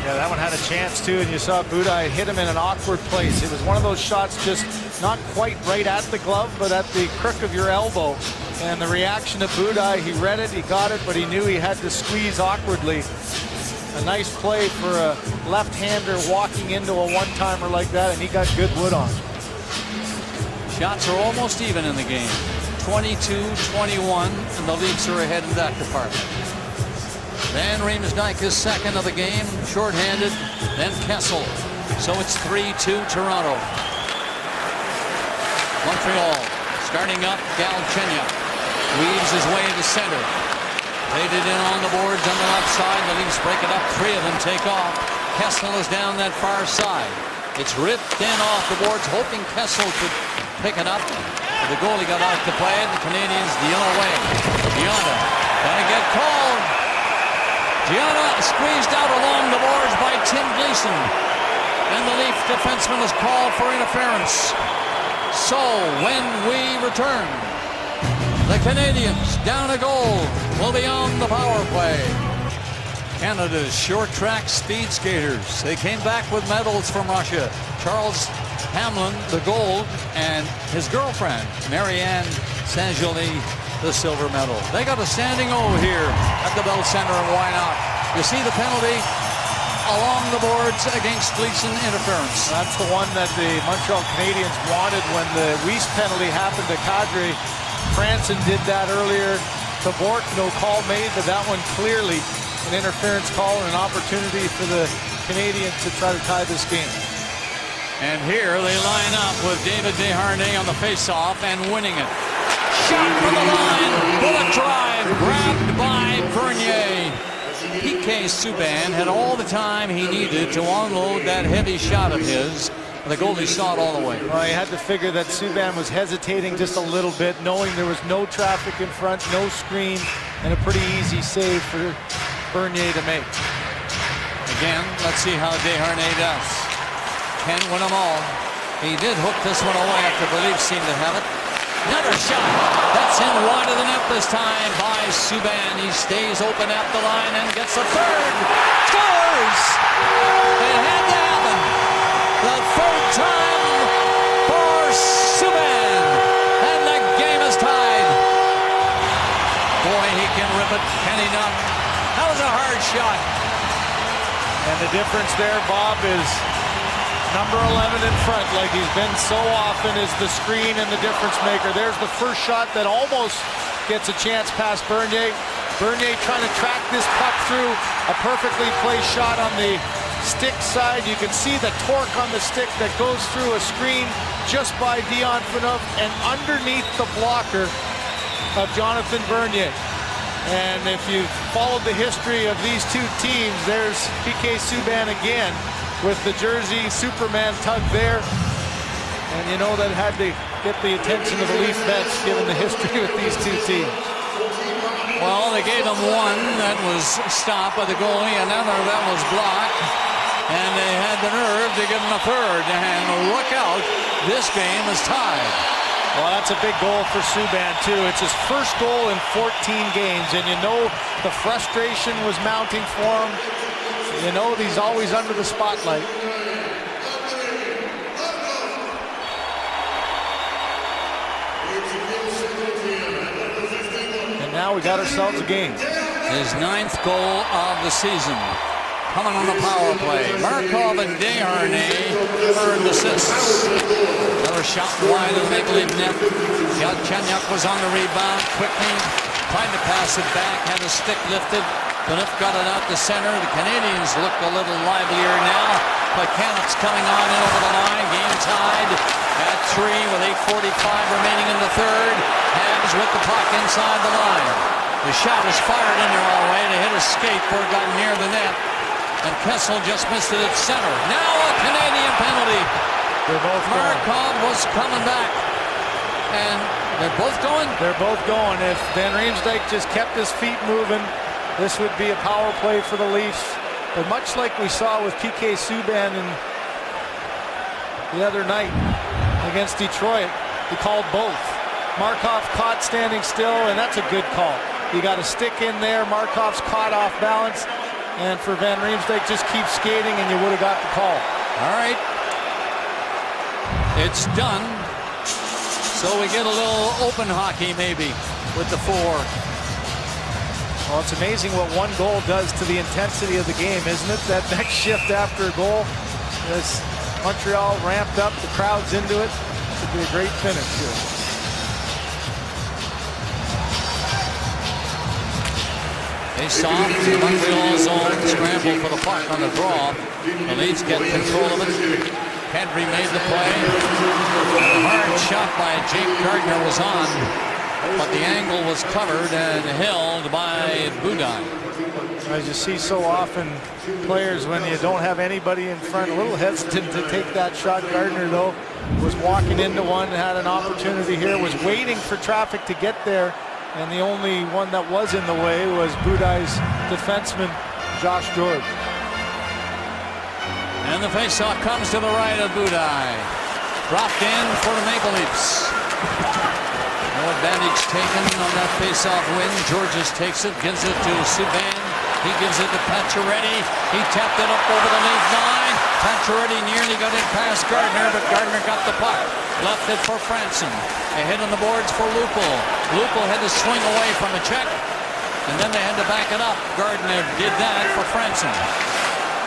Yeah, that one had a chance too, and you saw Budaj hit him in an awkward place. It was one of those shots just not quite right at the glove, but at the crook of your elbow. And the reaction of Budaj, he read it, he got it, but he knew he had to squeeze awkwardly. A nice play for a left-hander walking into a one-timer like that, and he got good wood on it. Shots are almost even in the game. 22-21, and the Leafs are ahead in that department. Van Riemsdyk is second of the game, shorthanded, then Kessel. So it's 3-2 Toronto. Montreal starting up, Galchenyuk weaves his way to center. Faded in on the boards on the left side. The Leafs break it up. Three of them take off. Kessel is down that far side. It's ripped in off the boards, hoping Kessel could pick it up. The goalie got out to play it. The Canadians the other way. Gianna gonna get called. Gianna squeezed out along the boards by Tim Gleason. And the Leaf defenseman is called for interference. So when we return, the Canadians down a goal will be on the power play. Canada's short track speed skaters. They came back with medals from Russia. Charles Hamlin, the gold, and his girlfriend, Marianne Saint-Gelais, the silver medal. They got a standing O here at the Bell Center, and why not? You see the penalty along the boards against Gleason interference. That's the one that the Montreal Canadiens wanted when the Weiss penalty happened to Kadri. Franson did that earlier to Bork, no call made, but that one clearly an interference call and an opportunity for the Canadiens to try to tie this game. And here they line up with David Desharnais on the faceoff and winning it. Shot from the line, bullet drive, grabbed by Bernier. PK Subban had all the time he needed to unload that heavy shot of his. The goalie saw it all the way. Well, he had to figure that Subban was hesitating just a little bit, knowing there was no traffic in front, no screen, and a pretty easy save for Bernier to make. Again, let's see how Desharnais does. Can win them all. He did hook this one away after the Leafs seemed to have it. Another shot. That's in wide of the net this time by Subban. He stays open at the line and gets a third. Scores! It had to happen. The third time for Subban. And the game is tied. Boy, he can rip it. Can he not? That was a hard shot. And the difference there, Bob, is number 11 in front, like he's been so often, is the screen and the difference maker. There's the first shot that almost gets a chance past Bernier. Bernier trying to track this puck through. A perfectly placed shot on the stick side. You can see the torque on the stick that goes through a screen just by Dion Phaneuf and underneath the blocker of Jonathan Bernier. And if you followed the history of these two teams, there's PK Subban again with the jersey Superman tug there. And you know that had to get the attention of the Leaf bench given the history with these two teams. Well, they gave them one that was stopped by the goalie, another that was blocked, and they had the nerve to give him a third. And look out, this game is tied. Well, that's a big goal for Subban, too. It's his first goal in 14 games, and you know the frustration was mounting for him. You know he's always under the spotlight. And now we got ourselves a game. His 9th goal of the season. Coming on the power play. Markov and Desharnais earned assists. Another shot wide of the Maple Leaf net. Galchenyuk was on the rebound quickly. Tried to pass it back. Had a stick lifted. Phaneuf got it out to center. The Canadians look a little livelier now. But Canucks coming on in over the line. Game tied at 3 with 8:45 remaining in the third. Habs with the puck inside the line. The shot is fired in there all the way to hit a skate before it got near the net. And Kessel just missed it at center. Now a Canadian penalty. They're both Markov was coming back. And they're both going? They're both going. If Van Riemsdyk just kept his feet moving, this would be a power play for the Leafs. But much like we saw with PK Subban the other night against Detroit, he called both. Markov caught standing still, and that's a good call. You got a stick in there. Markov's caught off balance. And for Van Riemsdyk, just keep skating and you would have got the call. All right. It's done. So we get a little open hockey maybe with the 4. Well, it's amazing what one goal does to the intensity of the game, isn't it? That next shift after a goal, as Montreal ramped up, the crowd's into it. Should be a great finish here. Face off to Montreal zone, scramble for the puck on the draw. The Leafs get control of it. Henry made the play. A hard shot by Jake Gardiner was on, but the angle was covered and held by Budaj. As you see so often, players, when you don't have anybody in front, a little hesitant to take that shot. Gardiner, though, was walking into one, had an opportunity here, was waiting for traffic to get there, and the only one that was in the way was Budaj's defenseman, Josh George. And the faceoff comes to the right of Budaj. Dropped in for the Maple Leafs. No advantage taken on that faceoff win. Georges takes it, gives it to Subban. He gives it to Pacioretty. He tapped it up over the Leaf line. Pacioretty nearly got it past Gardiner, but Gardiner got the puck. Left it for Franson. A hit on the boards for Lupul. Lupul had to swing away from a check, and then they had to back it up. Gardiner did that for Franson.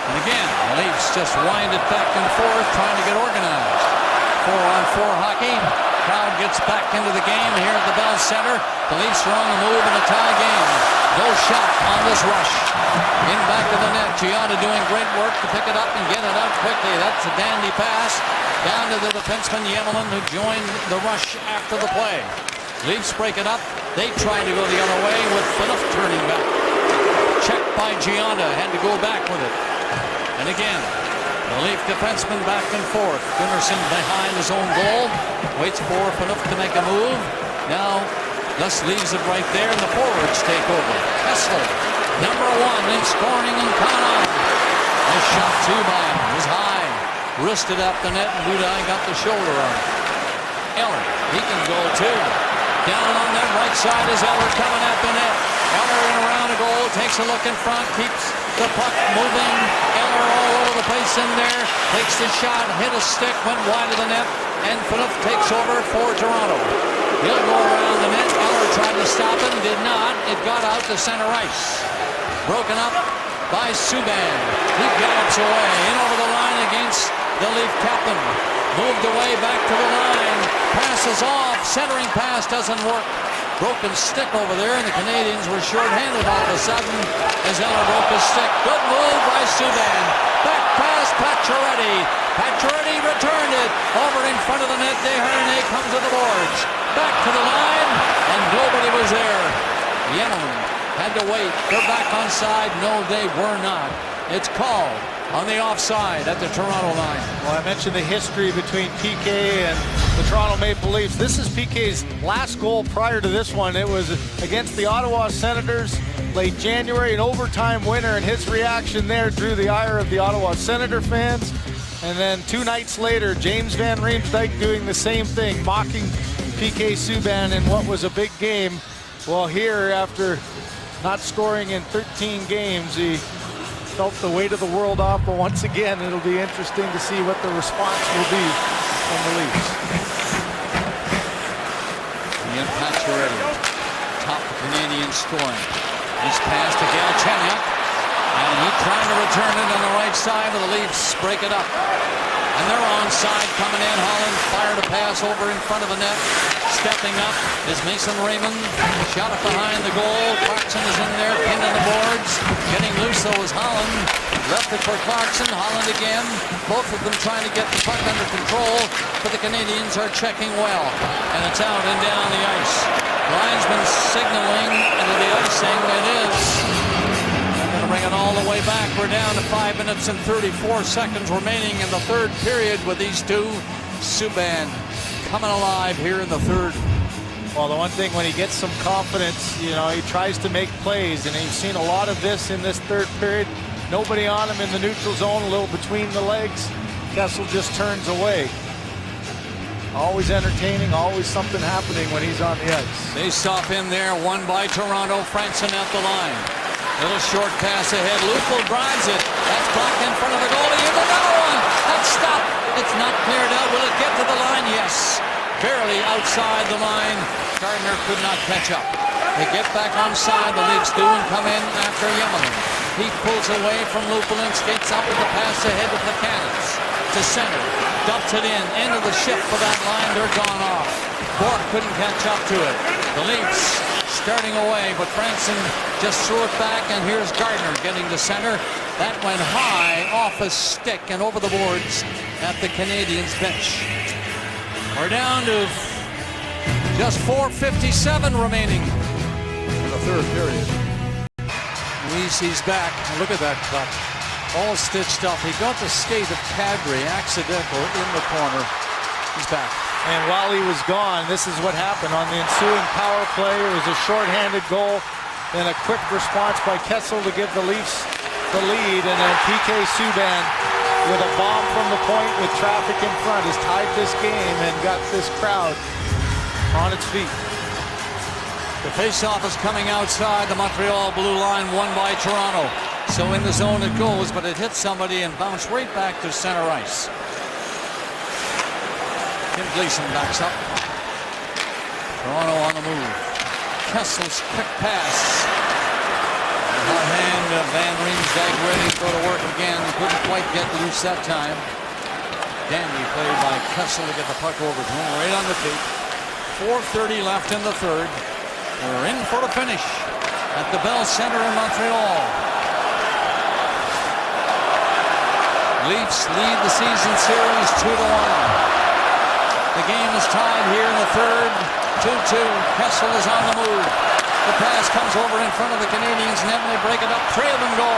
And again, the Leafs just wind it back and forth, trying to get organized. 4-on-4 hockey. Crowd gets back into the game here at the Bell Center. The Leafs are on the move in the tie game. No shot on this rush. In back of the net. Gianna doing great work to pick it up and get it out quickly. That's a dandy pass down to the defenseman Yemelin, who joined the rush after the play. Leafs break it up. They try to go the other way with Phaneuf turning back. Checked by Gianna. Had to go back with it. And again, the Leaf defenseman back and forth. Gunnarsson behind his own goal. Waits for Phaneuf to make a move. Now, Gus leaves it right there, and the forwards take over. Kessler, number 1 in scoring and count on. A shot too by him. It was high. Wristed up the net, and Budaj got the shoulder on it. Eller, he can go too. Down on that right side is Eller coming at the net. Eller in around a goal, takes a look in front, keeps the puck moving. Eller all over the place in there. Takes the shot, hit a stick, went wide of the net, and Phaneuf takes over for Toronto. He'll go around the net. Eller tried to stop him, did not. It got out to center ice. Broken up by Subban. He gallops away, in over the line against the Leaf captain. Moved away back to the line. Passes off. Centering pass doesn't work. Broken stick over there, and the Canadians were short-handed all of a sudden as Eller broke his stick. Good move by Subban. Back pass Pacioretty. Pacioretty returned it over in front of the net. Desharnais comes to the boards. Back to the line, and nobody was there. Yemelin had to wait. They're back on side. No, they were not. It's called on the offside at the Toronto line. Well, I mentioned the history between PK and the Toronto Maple Leafs. This is PK's last goal prior to this one. It was against the Ottawa Senators late January, an overtime winner, and his reaction there drew the ire of the Ottawa Senator fans. And then 2 nights later, James Van Riemsdyk doing the same thing, mocking PK Subban in what was a big game. Well, here, after not scoring in 13 games, he felt the weight of the world off, but once again, it'll be interesting to see what the response will be from the Leafs. Ian Pacioretty, top Canadian scoring. This pass to Galchenyuk, and he trying to return it on the right side, but the Leafs break it up. And they're onside coming in. Holland fired a pass over in front of the net. Stepping up is Mason Raymond. Shot up behind the goal. Clarkson is in there, pinned on the boards. Getting loose though is Holland. Left it for Clarkson. Holland again. Both of them trying to get the puck under control, but the Canadians are checking well. And it's out and down the ice. Linesman signaling into the icing. It is. Bring it all the way back. We're down to 5 minutes and 34 seconds remaining in the third period with these two. Subban coming alive here in the third. Well, the one thing, when he gets some confidence, you know, he tries to make plays, and you've seen a lot of this in this third period. Nobody on him in the neutral zone, a little between the legs. Kessel just turns away. Always entertaining, always something happening when he's on the ice. They stop in there, won by Toronto. Franson at the line. Little short pass ahead. Lupul drives it. That's blocked in front of the goalie. Here's another one. That's stopped. It's not cleared out. Will it get to the line? Yes. Barely outside the line. Gardner could not catch up. They get back onside. The Leafs do and come in after Yemelen. He pulls away from Lupulin, skates up with the pass ahead of the Cannons. To center. Dumps it in. End of the shift for that line. They're gone off. Bourque couldn't catch up to it. The Leafs starting away, but Franson just threw it back, and here's Gardner getting to center. That went high off a stick and over the boards at the Canadiens bench. We're down to just 4:57 remaining in the third period. Weezy's back. Look at that cut. All stitched up. He got the skate of Kadri, accidental, in the corner. He's back. And while he was gone, this is what happened on the ensuing power play. It was a shorthanded goal, then a quick response by Kessel to give the Leafs the lead, and then PK Subban with a bomb from the point with traffic in front has tied this game and got this crowd on its feet. The faceoff is coming outside the Montreal blue line, won by Toronto. So in the zone it goes, but it hits somebody and bounced right back to center ice. Kim Gleason backs up. Toronto on the move. Kessel's quick pass. Hot hand of Van Riemsdyk ready to go to work again. Couldn't quite get loose that time. Dandy played by Kessel to get the puck over to him right on the tape. 4:30 left in the third. We're in for the finish at the Bell Center in Montreal. Leafs lead the season series 2-1. The game is tied here in the third. 2-2. Kessel is on the move. The pass comes over in front of the Canadiens net, and they break it up. Three of them go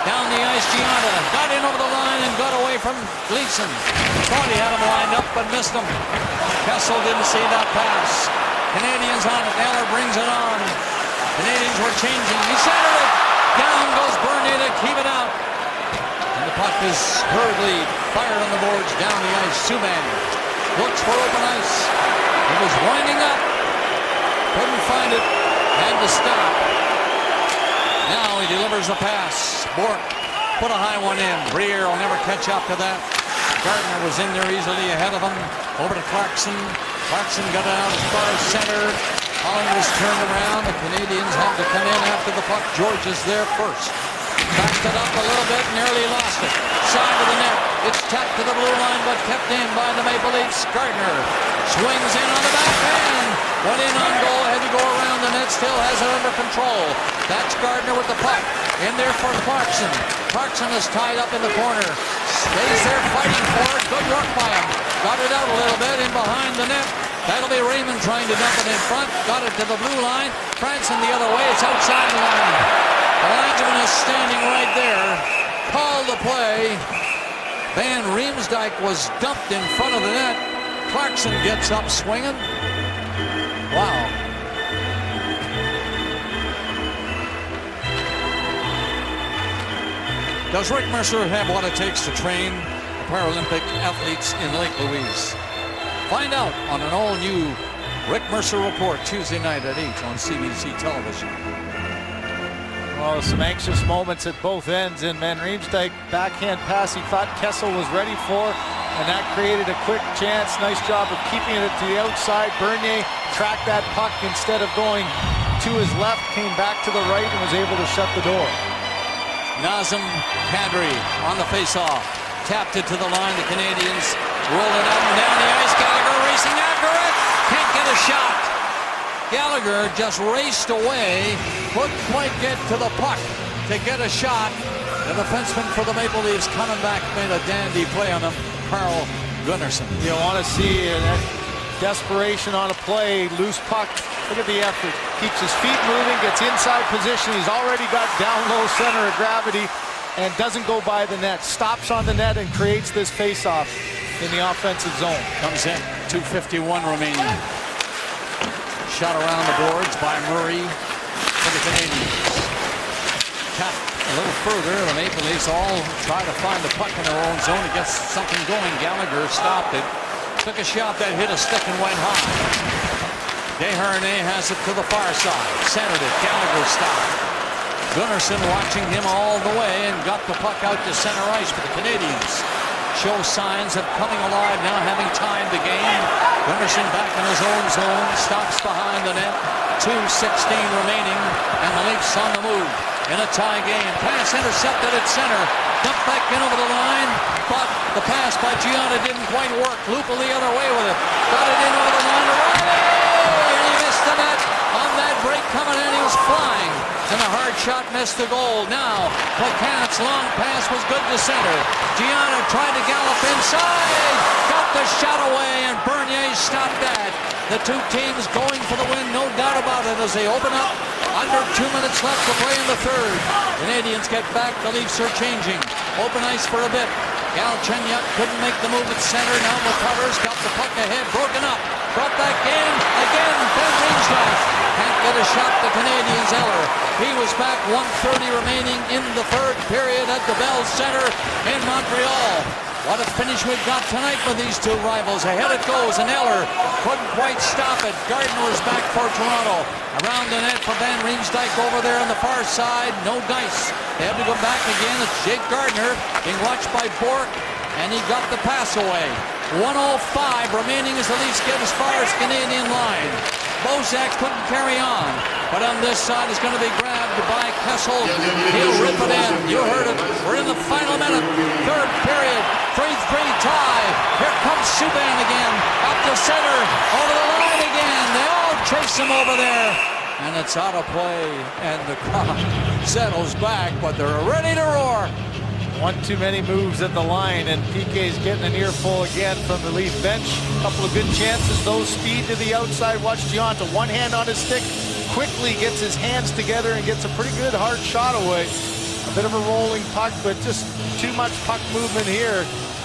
down the ice. Gianna got in over the line and got away from Gleason. Thought he had him lined up, but missed him. Kessel didn't see that pass. Canadiens on it. Eller brings it on. Canadiens were changing. He centered it. Down goes Bernier to keep it out. And the puck is hurriedly fired on the boards down the ice. Subban looks for open ice. He was winding up. Couldn't find it. Had to stop. Now he delivers the pass. Bourque put a high one in. Briere will never catch up to that. Gardner was in there easily ahead of him. Over to Clarkson. Clarkson got it out as far as center. Holland was turned around. The Canadiens had to come in after the puck. George is there first. Backed it up a little bit, nearly lost it. Side of the net. It's tapped to the blue line, but kept in by the Maple Leafs. Gardner swings in on the backhand. Went in on goal, had to go around the net, still has it under control. That's Gardner with the puck. In there for Clarkson. Clarkson is tied up in the corner. Stays there fighting for it. Good work by him. Got it out a little bit in behind the net. That'll be Raymond trying to dump it in front. Got it to the blue line. Franson the other way. It's outside the line. The linesman is standing right there. Called the play. Van Riemsdyk was dumped in front of the net. Clarkson gets up swinging. Wow. Does Rick Mercer have what it takes to train the Paralympic athletes in Lake Louise? Find out on an all-new Rick Mercer Report Tuesday night at 8 on CBC television. Well, some anxious moments at both ends, and Van Riemsdyk backhand pass he thought Kessel was ready for, and that created a quick chance. Nice job of keeping it to the outside. Bernier tracked that puck instead of going to his left, came back to the right and was able to shut the door. Nazem Kadri on the face-off. Tapped it to the line. The Canadiens rolled it up and down the ice. Gallagher racing after it. Can't get a shot. Gallagher just raced away. Couldn't quite get to the puck to get a shot. The defenseman for the Maple Leafs coming back made a dandy play on him. Carl Gunnarsson. You want to see desperation on a play. Loose puck. Look at the effort. Keeps his feet moving, gets inside position. He's already got down low center of gravity and doesn't go by the net. Stops on the net and creates this face-off in the offensive zone. Comes in. 2:51 remaining. Shot around the boards by Murray for the Canadiens. Tap a little further. The Maple Leafs all try to find the puck in their own zone to get something going. Gallagher stopped it. Took a shot that hit a stick and went high. Desharnais has it to the far side. Centered it. Gallagher stopped. Gunnarsson watching him all the way and got the puck out to center ice for the Canadiens. show signs of coming alive now, having time to gain. Gunnarsson back in his own zone, stops behind the net. 2:16 remaining, and the Leafs on the move in a tie game. Pass intercepted at center. Dumped back in over the line, but the pass by Gianna didn't quite work. Lupa the other way with it. Got it in over the line to Riley, and he missed the net on that break coming in. He was flying, and the hard shot missed the goal. Now, Plekanec's long pass was good to center. Gianna tried to gallop inside, got the shot away, and Bernier stopped that. The two teams going for the win, no doubt about it, as they open up. Under 2 minutes left to play in the third. Canadians get back. The Leafs are changing. Open ice for a bit. Galchenyuk couldn't make the move at center. Now recovers. Got the puck ahead. Broken up. Brought back in. Again, Ben Ringsdorf. Can't get a shot. The Canadians. Eller. He was back. 1:30 remaining in the third period at the Bell Center in Montreal. What a finish we've got tonight with these two rivals. Ahead it goes, and Eller couldn't quite stop it. Gardiner is back for Toronto. Around the net for Van Riemsdyk over there on the far side. No dice. They have to go back again. It's Jake Gardiner being watched by Bourque, and he got the pass away. 1:05 remaining as the Leafs get as far as Canadian line. Bozak couldn't carry on, but on this side is going to be grabbed by Kessel. He'll rip it in. You heard it. We're in the final minute. Third period. 3-3 tie. Here comes Subban again. Up to center. Over the line again. They all chase him over there. And it's out of play. And the crowd settles back, but they're ready to roar. One too many moves at the line, and PK's getting an earful again from the Leaf bench. A couple of good chances, though. Speed to the outside. Watch Gianta, one hand on his stick, quickly gets his hands together and gets a pretty good hard shot away. A bit of a rolling puck, but just too much puck movement here.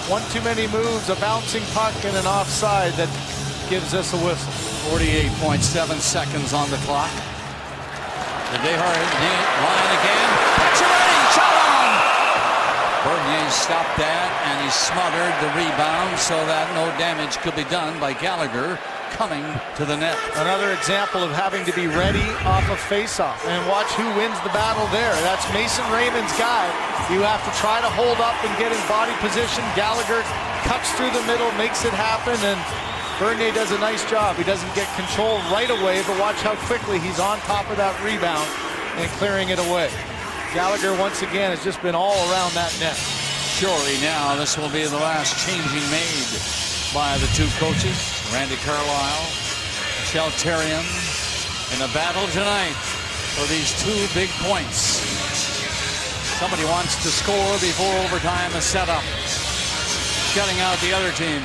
One too many moves, a bouncing puck, and an offside that gives us a whistle. 48.7 seconds on the clock. The Desharnais line again. Pucks ready, shot on! Bernier stopped that, and he smothered the rebound so that no damage could be done by Gallagher coming to the net. Another example of having to be ready off a face-off. And watch who wins the battle there. That's Mason Raymond's guy. You have to try to hold up and get in body position. Gallagher cuts through the middle, makes it happen, and Bernier does a nice job. He doesn't get control right away, but watch how quickly he's on top of that rebound and clearing it away. Gallagher, once again, has just been all around that net. Surely now this will be the last changing made by the two coaches, Randy Carlyle, Michel Therrien, in the battle tonight for these 2 big points. Somebody wants to score before overtime is set up. Shutting out the other team,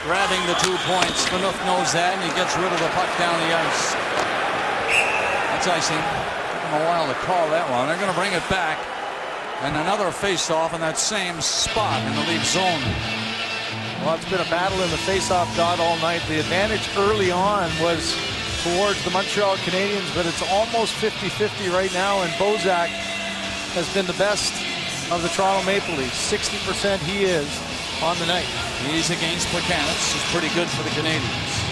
grabbing the 2 points. Phaneuf knows that, and he gets rid of the puck down the ice. That's icing. A while to call that one. They're going to bring it back, and another face-off in that same spot in the Leaf zone. Well, it's been a battle in the face-off dot all night. The advantage early on was towards the Montreal Canadiens, but it's almost 50-50 right now, and Bozak has been the best of the Toronto Maple Leafs. 60% he is on the night. He's against Plekanec. He's pretty good for the Canadiens.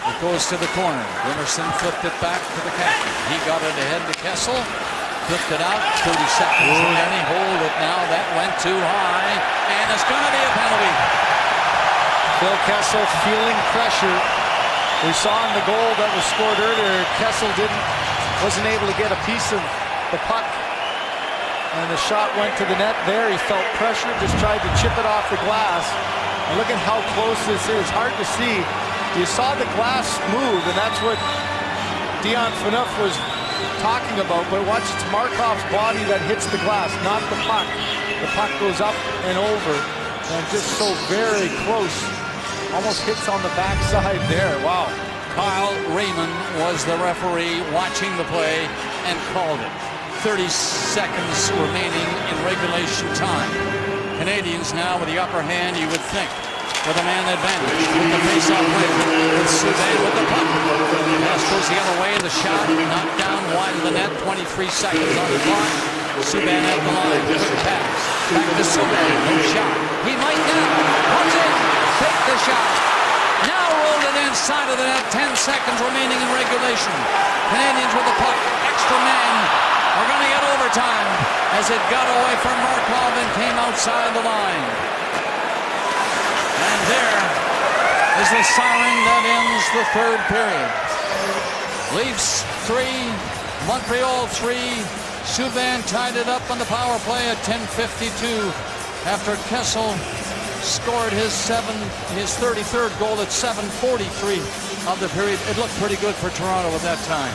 It goes to the corner. Gunnarsson flipped it back to the captain. He got it ahead to Kessel. Flipped it out. 30 seconds remaining. Hold it now. That went too high. And it's going to be a penalty. Phil Kessel feeling pressure. We saw in the goal that was scored earlier, Kessel wasn't able to get a piece of the puck. And the shot went to the net there. He felt pressure, just tried to chip it off the glass. And look at how close this is. Hard to see. You saw the glass move, and that's what Dion Phaneuf was talking about. But watch, it's Markov's body that hits the glass, not the puck. The puck goes up and over, and just so very close. Almost hits on the backside there. Wow. Kyle Raymond was the referee watching the play and called it. 30 seconds remaining in regulation time. Canadians now with the upper hand, you would think, with a man advantage. With the face-off win. It's Subban with the puck. Pass goes the other way. The shot knocked down wide of the net. 23 seconds on the clock. Subban at the line. Quick pass. Back to Subban. No shot. He might now. Comes in. Take the shot. Now rolled it inside of the net. 10 seconds remaining in regulation. Canadians with the puck. Extra man. We're going to get overtime as it got away from Markov and came outside the line. And there is the siren that ends the third period. Leafs 3, Montreal 3. Subban tied it up on the power play at 10:52 after Kessel scored his 33rd goal at 7:43 of the period. It looked pretty good for Toronto at that time.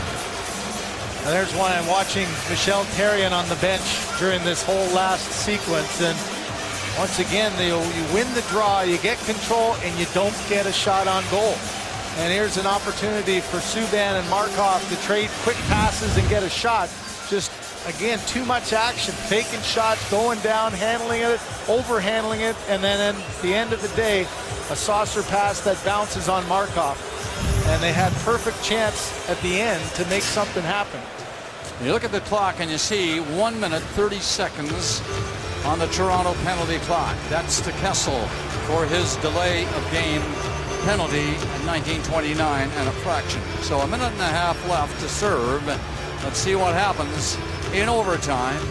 And there's one I'm watching, Michel Therrien on the bench during this whole last sequence. And once again, you win the draw, you get control, and you don't get a shot on goal. And here's an opportunity for Subban and Markov to trade quick passes and get a shot. Just, again, too much action, faking shots, going down, handling it, overhandling it, and then at the end of the day, a saucer pass that bounces on Markov. And they had perfect chance at the end to make something happen. You look at the clock and you see 1 minute 30 seconds on the Toronto penalty clock. That's to Kessel for his delay of game penalty in 1929 and a fraction. So a minute and a half left to serve. Let's see what happens in overtime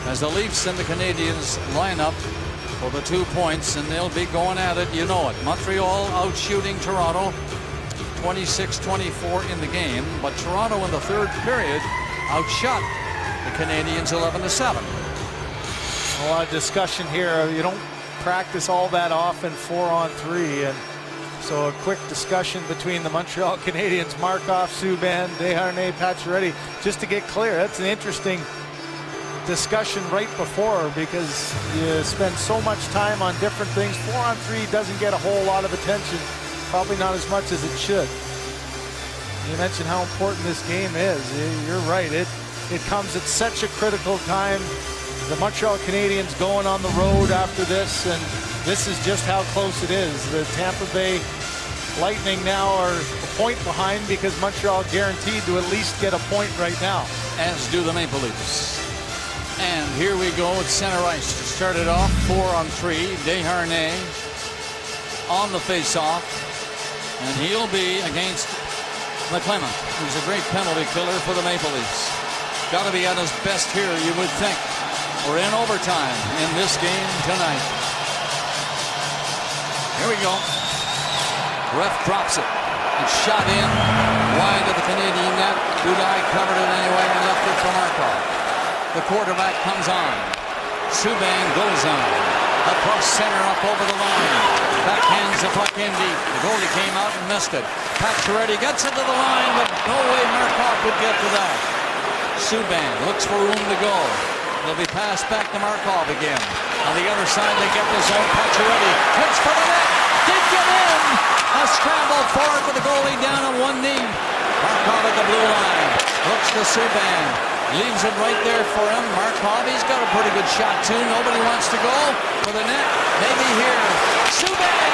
as the Leafs and the Canadiens line up for the 2 points, and they'll be going at it. You know it. Montreal out shooting Toronto 26-24 in the game, but Toronto in the third period outshot the Canadiens 11-7. A lot of discussion here. You don't practice all that often 4-on-3, and so a quick discussion between the Montreal Canadiens, Markov, Subban, Desharnais, Pacioretty, just to get clear. That's an interesting discussion right before, because you spend so much time on different things. 4-on-3 doesn't get a whole lot of attention, probably not as much as it should. You mentioned how important this game is. You're right. It comes at such a critical time. The Montreal Canadiens going on the road after this, and this is just how close it is. The Tampa Bay Lightning now are a point behind because Montreal guaranteed to at least get a point right now. As do the Maple Leafs. And here we go at center ice to start it off. 4-on-3. Desharnais on the face-off. And he'll be against McClement, who's a great penalty killer for the Maple Leafs. Got to be at his best here, you would think. We're in overtime in this game tonight. Here we go. Ref drops it. It's shot in wide of the Canadian net. Budaj covered it anyway and left it for Markov. The quarterback comes on. Subban goes on. Across center, up over the line. Backhands the puck in deep. The goalie came out and missed it. Pacioretty gets into the line, but no way Markov could get to that. Subban looks for room to go. It'll be passed back to Markov again. On the other side, they get the zone. Pacioretty hits for the net. Did get in. A scramble forward with the goalie down on one knee. Markov at the blue line. Looks to Subban. Leaves it right there for him. Markov, he's got a pretty good shot too. Nobody wants to go for the net. Maybe here. Subban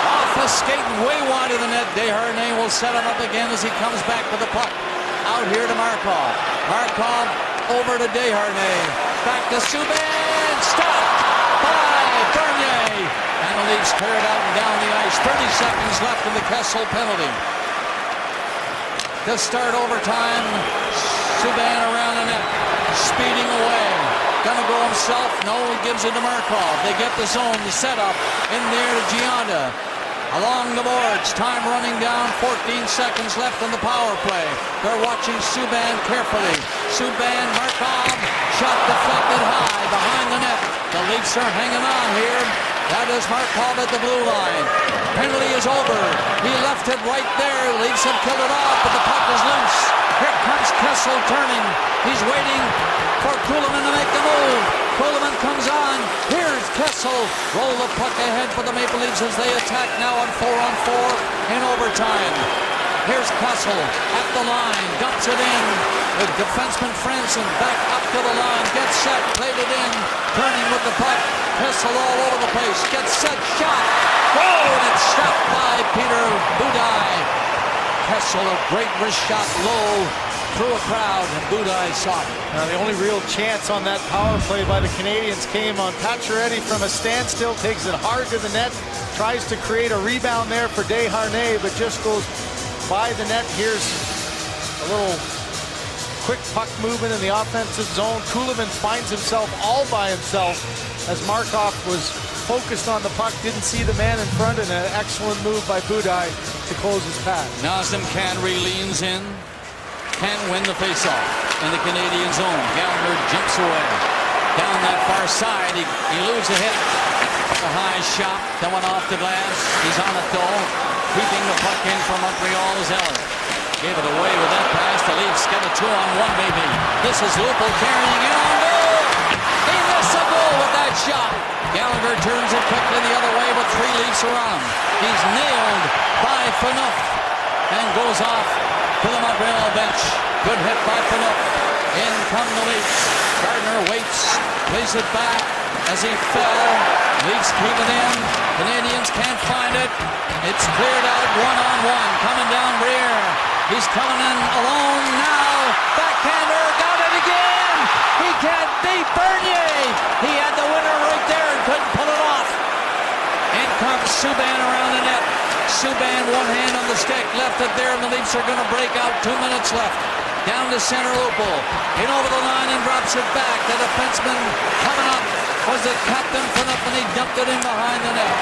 off the skate way wide of the net. Desharnais will set him up again as he comes back with the puck. Out here to Markov. Markov over to Desharnais. Back to Subban. Stopped by Bernier. And the Leafs clear it out and down the ice. 30 seconds left in the Kessel penalty. To start overtime, Subban around the net, speeding away. Gonna go himself. No, he gives it to Markov. They get the zone, the setup in there to Gionda. Along the boards, time running down, 14 seconds left in the power play. They're watching Subban carefully. Subban, Markov, shot deflected high behind the net. The Leafs are hanging on here. That is Markov at the blue line. Penalty is over. He left it right there. Leafs have killed it off, but the puck is loose. Here comes Kessel turning. He's waiting for Kulemin to make the move. Kulemin comes on. Here's Kessel. Roll the puck ahead for the Maple Leafs as they attack now on 4-on-4 in overtime. Here's Kessel at the line. Dumps it in. The defenseman Franson back up to the line. Gets set. Played it in. Turning with the puck. Kessel all over the place. Gets set. Shot. Oh, and it's stopped by Peter Budaj. Kessel, a great wrist shot low through a crowd, and Budaj saw it. Now, the only real chance on that power play by the Canadiens came on Pacioretty from a standstill, takes it hard to the net, tries to create a rebound there for Desharnais, but just goes by the net. Here's a little quick puck movement in the offensive zone. Kulemin finds himself all by himself as Markov was focused on the puck, didn't see the man in front, and an excellent move by Budaj to close his path. Nazem Kadri leans in, can win the faceoff in the Canadian zone. Gallagher jumps away. Down that far side, he loses a hit. A high shot that went off the glass. He's on it though. Keeping the puck in for Montreal is Ellis. Gave it away with that pass. The Leafs get a 2-on-1 maybe. This is Lupul carrying it on goal. He missed a goal with that shot. Gallagher turns it quickly the other way, but 3 Leafs are on. He's nailed by Phaneuf and goes off to the Montreal bench. Good hit by Phaneuf. In come the Leafs. Gardner waits, plays it back as he fell. Leafs keep it in. Canadians can't find it. It's cleared out 1-on-1. Coming down Briere. He's coming in alone now. Backhander, got it again. He can't beat Bernier. He had the winner right there and couldn't pull it off. In comes Subban around the net. Subban, one hand on the stick, left it there, and the Leafs are going to break out. 2 minutes left. Down to center, Lupul. In over the line and drops it back. The defenseman coming up was the captain Phaneuf, and he dumped it in behind the net.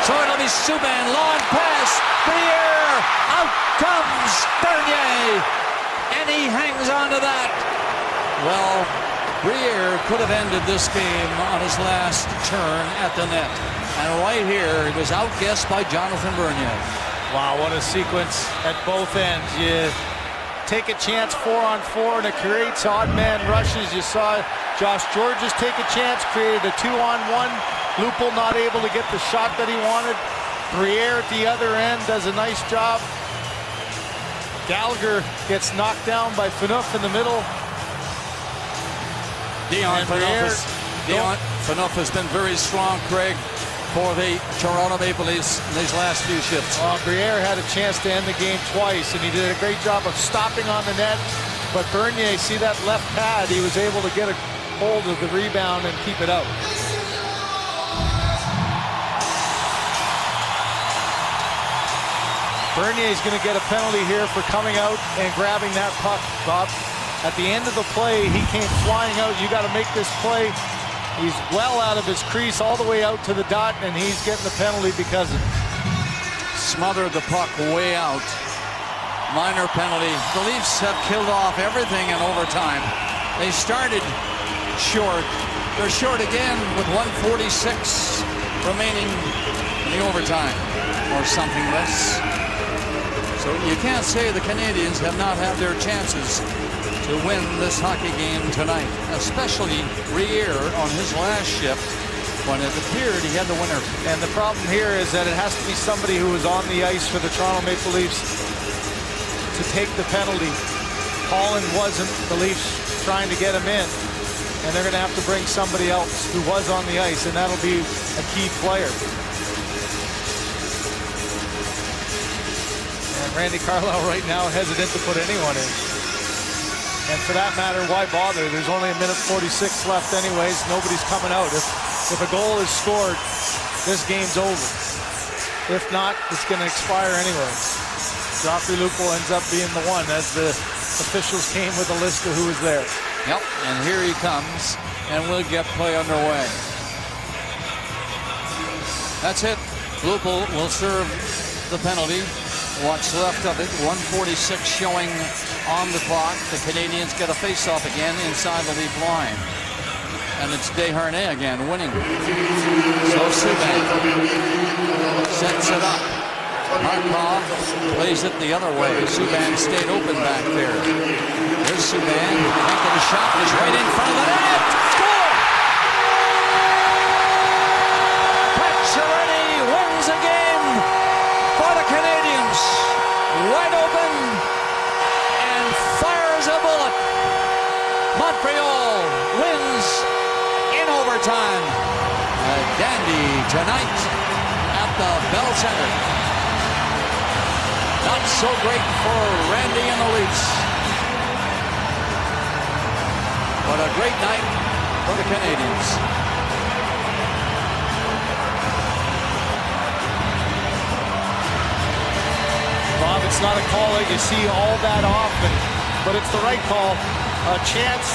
So it'll be Subban, long pass. Briere, out comes Bernier, and he hangs on to that. Well, Briere could have ended this game on his last turn at the net. And right here, he was outguessed by Jonathan Bernier. Wow, what a sequence at both ends. You take a chance 4-on-4 and it creates odd man rushes. You saw Josh Georges take a chance, created a 2-on-1. Lupul not able to get the shot that he wanted. Briere at the other end does a nice job. Gallagher gets knocked down by Phaneuf in the middle. Dion Phaneuf has been very strong, Craig, for the Toronto Maple Leafs in these last few shifts. Briere had a chance to end the game twice, and he did a great job of stopping on the net. But Bernier, see that left pad, he was able to get a hold of the rebound and keep it out. Bernier is going to get a penalty here for coming out and grabbing that puck, Bob. At the end of the play, he came flying out. You got to make this play. He's well out of his crease all the way out to the dot, and he's getting the penalty because of it. Smothered the puck way out. Minor penalty. The Leafs have killed off everything in overtime. They started short. They're short again with 1:46 remaining in the overtime, or something less. So you can't say the Canadians have not had their chances to win this hockey game tonight, especially Briere on his last shift when it appeared he had the winner. And the problem here is that it has to be somebody who was on the ice for the Toronto Maple Leafs to take the penalty. Holland wasn't. The Leafs trying to get him in, and they're going to have to bring somebody else who was on the ice, and that'll be a key player. And Randy Carlyle right now hesitant to put anyone in. And for that matter, why bother? There's only 1:46 left anyways. Nobody's coming out. If a goal is scored, this game's over. If not, it's going to expire anyway. Joffrey Lupul ends up being the one as the officials came with a list of who was there. Yep, and here he comes, and we'll get play underway. That's it. Lupul will serve the penalty. What's left of it, 1:46 showing on the clock. The Canadians get a face-off again inside the Leaf line. And it's Desharnais again winning. So Subban sets it up. Markov plays it the other way. Subban stayed open back there. There's Subban. Can't get a shot. He's right in front of the net. Score! Pacioretty wins the game for the Canadians. Wide open and fires a bullet. Montreal wins in overtime. A dandy tonight at the Bell Center. Not so great for Randy and the Leafs. But a great night for the Canadians. Bob, it's not a call that you see all that often, but it's the right call. a chance.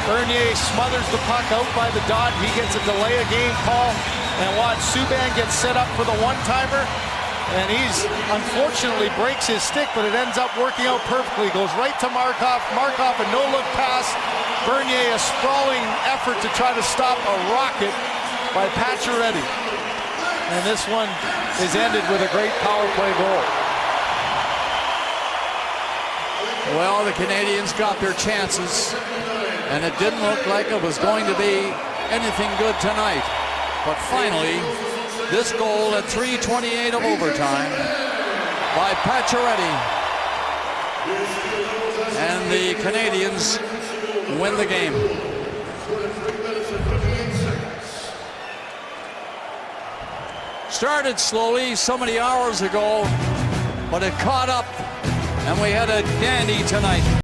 Bernier smothers the puck out by the dot. He gets a delay of game call. And watch, Subban gets set up for the one-timer. And he's unfortunately breaks his stick, but it ends up working out perfectly. Goes right to Markov. Markov, a no-look pass. Bernier, a sprawling effort to try to stop a rocket by Pacioretty. And this one is ended with a great power play goal. Well, the Canadians got their chances, and it didn't look like it was going to be anything good tonight. But finally, this goal at 3:28 of overtime by Pacioretty, and the Canadians win the game. Started slowly so many hours ago, but it caught up, and we had a dandy tonight.